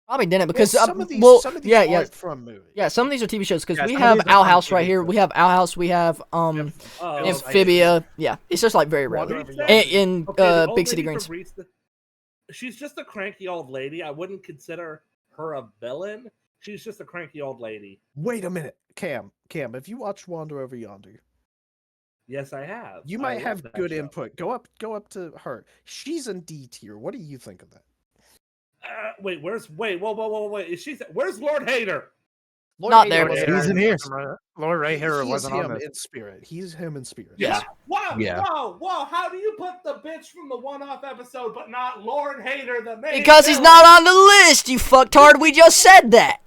Probably didn't because some of these aren't from movies. Yeah, some of these are TV shows because Yeah, we some of have these are Owl from House right TV here. shows. We have Owl House. We have Amphibia. Yeah, it's just like very rare. Recess? In Okay, the old Big City lady from Greens. Recess- she's just a cranky old lady. I wouldn't consider her a villain. She's just a cranky old lady. Wait a minute, Cam, have you watched Wander Over Yonder? Yes, I have. You I might love have that good show. input. Go up to her. She's in D tier. What do you think of that? Wait, where's Lord Hater? Not there. He's in here. Lord Ray Hair He's wasn't on him this. in spirit. He's him in spirit. Yeah. Wow, Yeah. whoa, how do you put the bitch from the one-off episode but not Lord Hater, the main Because he's villain? not on the list, you fucktard. We just said that.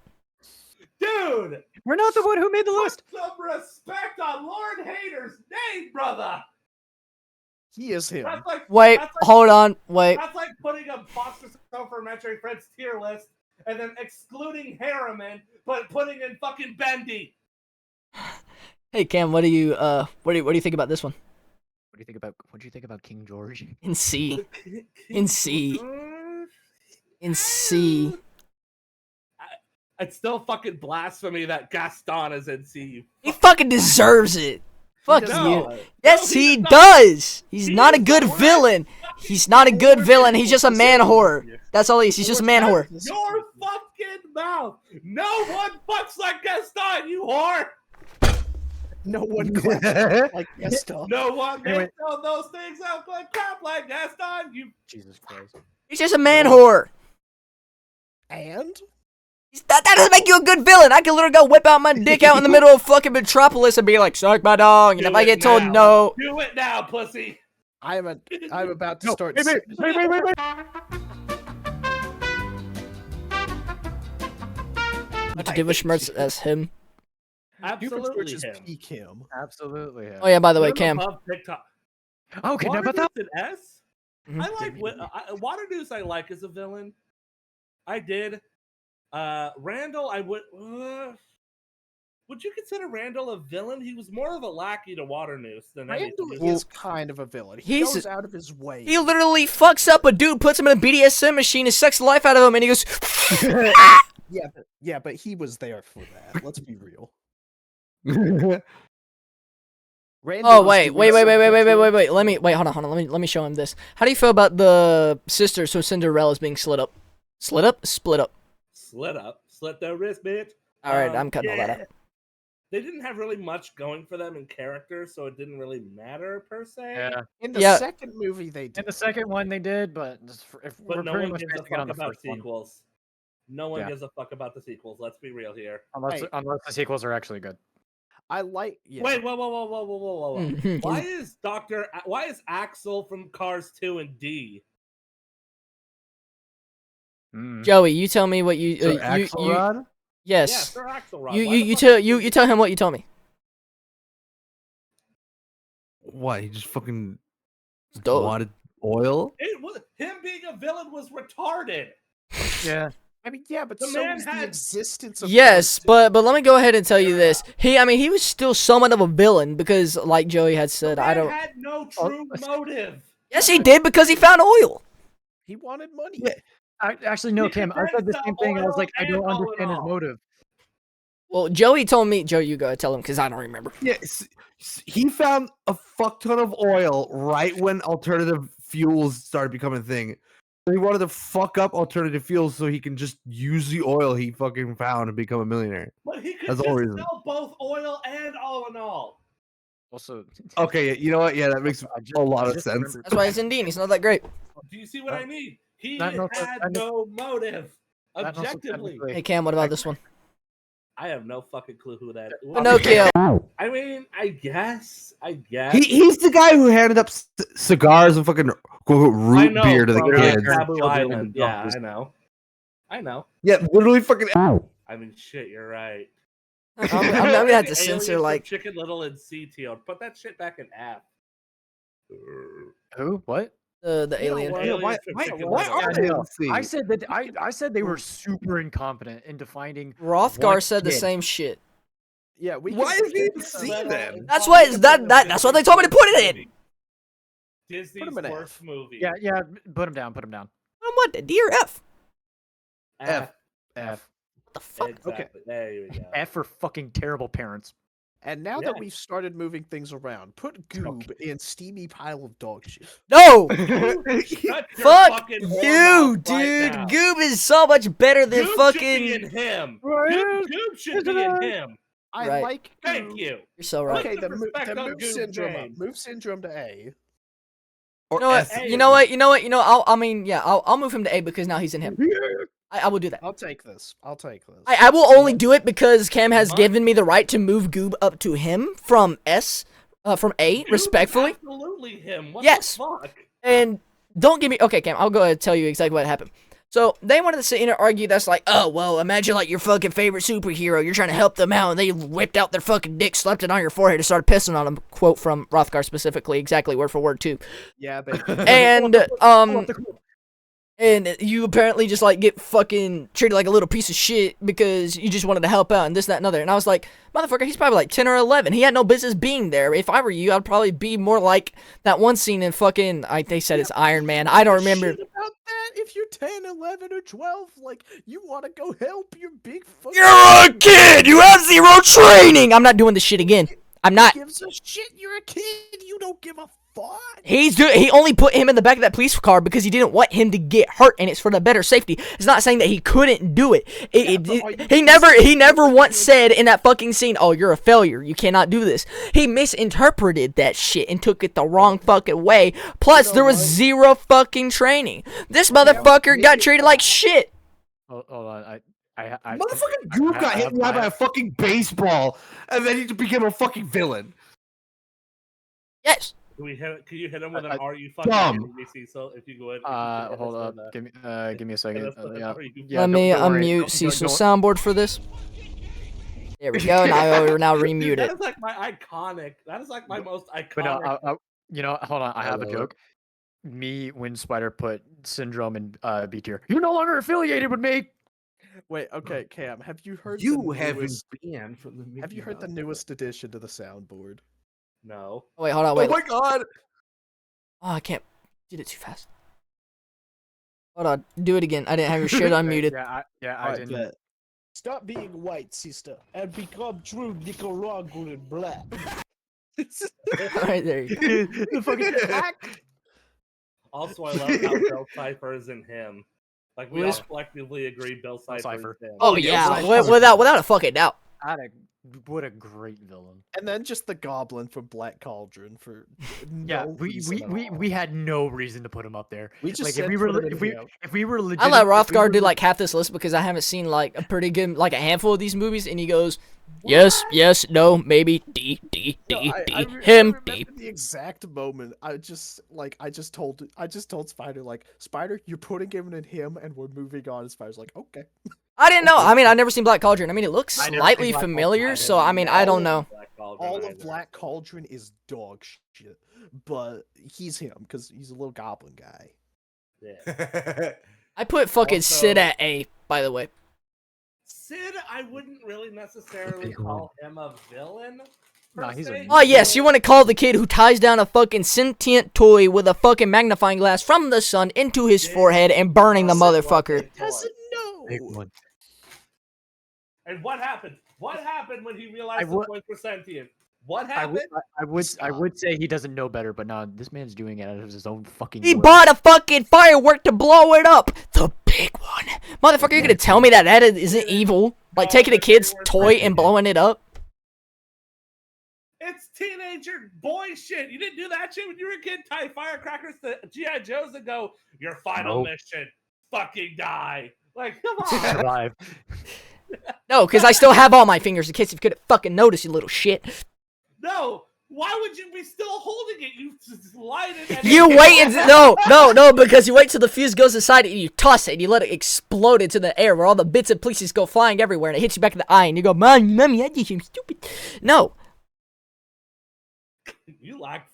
Dude! We're not the one who made the list. Put some respect on Lord Hater's name, brother! He is him. That's like, Wait, that's like, hold on. Wait. That's like putting a Foster Supplementary Friends tier list and then excluding Harriman, but putting in fucking Bendy. Hey Cam, what do you think about this one? What do you think about King George? In C. In C. In C. It's still fucking blasphemy that Gaston is in C. He fucking deserves it. Fuck No. you. Yes, No, he he's not. does. He's He not a is good the worst villain. He's not a good villain. He's just a man whore. That's all he is. He's just a man whore. Your fucking mouth. No one fucks like Gaston, you whore. No one claps like Gaston. No one Anyway. makes all those things out like crap like Gaston. You. Jesus Christ. He's just a man whore. And That doesn't make you a good villain. I can literally go whip out my dick out in the middle of fucking Metropolis and be like, suck my dong. And Do if I it get told now. no, Do it now, pussy. I'm about to start. Wait. to do with Schmerz as him. Absolutely is him. peak him. Absolutely. Oh yeah, by the way, Put Cam. him above TikTok. Okay, now about that. Waterdeep and S. Mhm. I like Waterdeep. I like as a villain. I did. Randall, I would. Would you consider Randall a villain? He was more of a lackey to Waternoose than Randall anything. is kind of a villain. He He's- goes out of his way. He literally fucks up a dude, puts him in a BDSM machine, and sucks the life out of him, and he goes, Yeah, but he was there for that. Let's be real. Randall oh is wait, doing wait. something Let me show him this. How do you feel about the sisters who Cinderella's being slit up? Slit up, split up. Slit their wrist, bitch. All right, I'm cutting all that out. They didn't have really much going for them in character, so it didn't really matter per se. Yeah. In the Yeah. second movie, they did. In the second one, they did, but if we're But no pretty one much gives a basing it on fuck the about first one, sequels. No one Yeah. gives a fuck about the sequels. Let's be real here. unless Hey. unless the sequels are actually good. I like. Yeah. Wait, whoa. Mhm. Why is Axel from Cars 2 and D? Mm. Joey, you tell me what you. So you Axelrod? yes. Yeah, Sir Axelrod. You Why you the you fuck tell is you he- you tell him what you told me. What? He just fucking Dope. wanted oil? Him being a villain was retarded. Yeah. I mean, yeah, but The so man is the had- existence of. Yes, Cars but let me go ahead and tell you this. He was still somewhat of a villain because, like Joey had said, The I man don't. had no true motive. Yes, he did because he found oil. He wanted money. Yeah. Actually, no, He Cam. I could said the sell same thing. I was oil like, I and don't all in understand his all. motive. Well, Joey told me. Joey, you go ahead, tell him because I don't remember. Yeah, he found a fuck ton of oil right when alternative fuels started becoming a thing. He wanted to fuck up alternative fuels so he can just use the oil he fucking found and become a millionaire. But he could That's the just whole reason. sell both oil and all in all. Also, Okay, you know what? Yeah, that makes I just- a lot I of just sense. remembered- That's why it's Indian. He's not that great. Do you see what I mean? He That no- had that no motive. that also Objectively. technically- Hey Cam, what about this one? I have no fucking clue who that is. Pinocchio. I mean, I guess. He's the guy who handed up cigars and fucking quote, I root know, beer to the from, kids. Taboo Children Island. and Yeah, donkeys. I know. Yeah, literally fucking. I mean, shit, you're right. I'm gonna have to Aliens censor from like. Chicken Little and CTO. Put that shit back in F. Who? What? The alien. what? Yeah, why Chicken why Little. are they no. in C? I said that I said they were super incompetent in finding. Rothgar One said the kid. same shit. Yeah, we. Why can- is he in C then? That's why it's that's what they told me to put it in. Disney's Put him in F. worst movie. Yeah. Put him down. Put him down. What the D or F? F. F. What the fuck? Exactly. There you go. F for fucking terrible parents. And now Yeah. that we've started moving things around, put Goob in steamy pile of dog shit. No. Shut your Fuck fucking whore you, mouth right dude. now. Goob is so much better than Goob should be in fucking. him. Right. Goob should be in him. I Right. like. Thank Goob. you. You're so right. Okay, Put the some respect on move Goob's syndrome. name. Move syndrome to A. Or You know what? S. You know what? You know what? You know. I'll move him to A because now he's in him. I will do that. I'll take this. I will only do it because Cam has given me the right to move Goob up to him from from A, Goob is respectfully. Absolutely him. What Yes. the fuck? And don't give me. Okay, Cam, I'll go ahead and tell you exactly what happened. So they wanted to sit in and argue that's like, oh, well, imagine like your fucking favorite superhero. You're trying to help them out, and they whipped out their fucking dick, slapped it on your forehead, and started pissing on them. Quote from Rothgar specifically, exactly word for word, too. Yeah, they. And you apparently just like get fucking treated like a little piece of shit because you just wanted to help out and this, that, and other. And I was like, motherfucker, he's probably like 10 or 11. He had no business being there. If I were you, I'd probably be more like that one scene in fucking, they said it's Iron Man. I don't remember. Shit about that. If you're 10, 11, or 12, like you want to go help your big fucking. You're a kid! You have zero training! I'm not doing this shit again. I'm not. Who gives a shit? You're a kid. You don't give a fuck. He only put him in the back of that police car because he didn't want him to get hurt, and it's for the better safety. It's not saying that he couldn't do it. He never once said in that fucking scene, "Oh, you're a failure. You cannot do this." He misinterpreted that shit and took it the wrong fucking way. Plus, there was zero fucking training. This motherfucker got treated like shit. Hold on. Motherfucking Goob got hit in the eye by a fucking baseball, and then he became a fucking villain. Yes. Can you hit him with an "Are you fucking dumb. kidding me, Cecil?" If you go ahead. Hold up. Give me a second. Yeah, Let me don't worry. unmute Don't- Cecil's don't- soundboard for this. There we go. Now we're now Dude, remute that it. is like my iconic. That is like my most iconic. But no, hold on. I have a Hello. joke. Me when Spider put Syndrome in B tier. You're no longer affiliated with me. Wait, okay, Cam. Have you heard? You the have been newest, banned from the. Have you heard the newest addition to the soundboard? No. Oh, wait, hold on. Oh Wait. my god! Oh, I can't. Did it too fast. Hold on. Do it again. I didn't have your shit unmuted. I Alright, didn't. bet. Stop being white, sister, and become true Nicaraguan black. All right, there you go. The fucking Also, I love how Bill Cipher is in him. Like we all collectively agree, Bill Cipher. Cipher. Is him. Oh yeah, yeah, without a fucking doubt. What a great villain. And then just the Goblin from Black Cauldron for Yeah, no reason at all. we had no reason to put him up there. We just like said if we were put him in if we were legit. I let Rothgar do like half this list because I haven't seen like a pretty good like a handful of these movies, and he goes, yes, no, maybe, D, him, D. The exact moment I just told Spider like, Spider, you're putting him in him, and we're moving on. And Spider's like, okay. I didn't know. I mean, I've never seen Black Cauldron. I mean, it looks I never slightly seen Black familiar, Cauldron. so I mean, I don't know. All of Black Cauldron is dog shit, but he's him because he's a little goblin guy. Yeah. I put fucking Also- Sid at A, by the way. Sid, I wouldn't really necessarily call him a villain. Nah, he's a- se. Oh yes, you want to call the kid who ties down a fucking sentient toy with a fucking magnifying glass from the sun into his forehead and burning the motherfucker. Doesn't know. Big one. And what happened? What happened when he realized would- the toys were sentient? What I happened? would say he doesn't know better, but no, this man's doing it out of his own fucking. He will. bought a fucking firework to blow it up. The big one. Motherfucker, you're gonna tell me that isn't evil? Like taking a kid's toy and blowing it up? It's teenager boy shit. You didn't do that shit when you were a kid. Tie firecrackers to G.I. Joes and go, your final mission, fucking die. Like, come on. Survive. No, because I still have all my fingers in case you couldn't fucking notice, you little shit. No. Why would you be still holding it? You just light it. And You wait until no, because you wait till the fuse goes inside and you toss it and you let it explode into the air where all the bits and pieces go flying everywhere and it hits you back in the eye and you go, Mommy, I did something stupid. No, You lack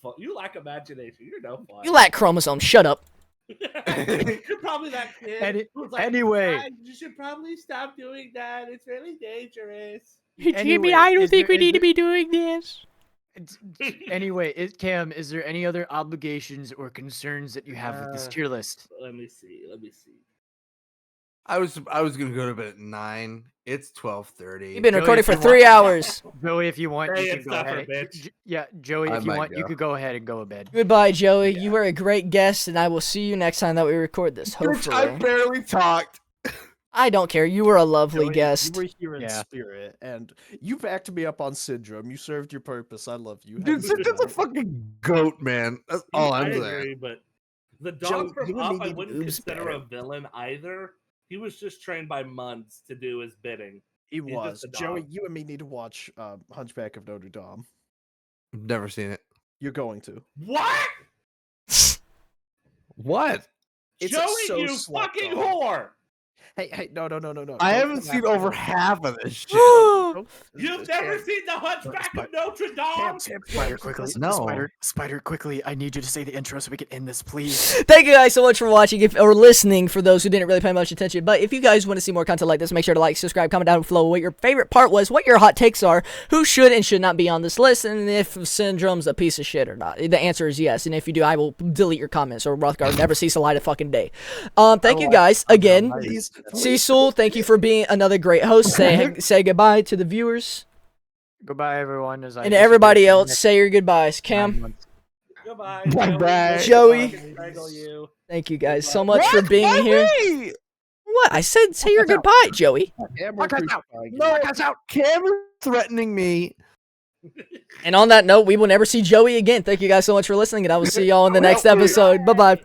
imagination. You're no fun. you lack chromosomes. Shut up. You're probably that kid. who's like, anyway. "Guys, you should probably stop doing that. It's really dangerous. Anyway, I don't is think there- we is need to there- be doing this. Anyway, Cam, is there any other obligations or concerns that you have with this tier list? Let me see. I was gonna go to bed at 9. It's 12:30. You've been Joey, recording if for you 3 hours. Joey, if you want, Hey, you can it's go tougher, ahead. bitch. Yeah, Joey, I if you might want, you go. could go ahead and go to bed. Goodbye, Joey. You were a great guest, and I will see you next time that we record this. Bitch, I Hopefully, barely talked. I don't care. You were a lovely Joey, guest. You were here in Yeah. spirit, and you backed me up on Syndrome. You served your purpose. I love you. Dude, Sid is a fucking goat, man. That's all I I'm saying. agree, but the Joey, dog from you and me Up, I need wouldn't boobs consider better. a villain either. He was just trained by Munds to do his bidding. He He's was. just a Joey, dog. you and me need to watch Hunchback of Notre Dame. I've never seen it. You're going to. What? What? It's Joey, so you slept fucking on. whore! Hey, no. I Don't haven't come seen after over me. half of this shit. You've never seen the Hunchback of Notre Dame? Spider, quickly. No. Spider, quickly. I need you to say the intro so we can end this, please. Thank you guys so much for watching or listening for those who didn't really pay much attention. But if you guys want to see more content like this, make sure to like, subscribe, comment down below what your favorite part was, what your hot takes are, who should and should not be on this list, and if Syndrome's a piece of shit or not. The answer is yes. And if you do, I will delete your comments or Rothgar will never sees the light of fucking day. Thank you guys again. Cecil, thank you for being another great host. Say goodbye to the viewers. Goodbye, everyone. As I And everybody else, say your goodbyes. Cam, Goodbye. Bye-bye. Joey. Strangle you. thank you guys so much for being here. What? I said say your goodbye, Joey. Cameron's threatening me. And on that note, we will never see Joey again. Thank you guys so much for listening, and I will see y'all in the next episode. Bye-bye.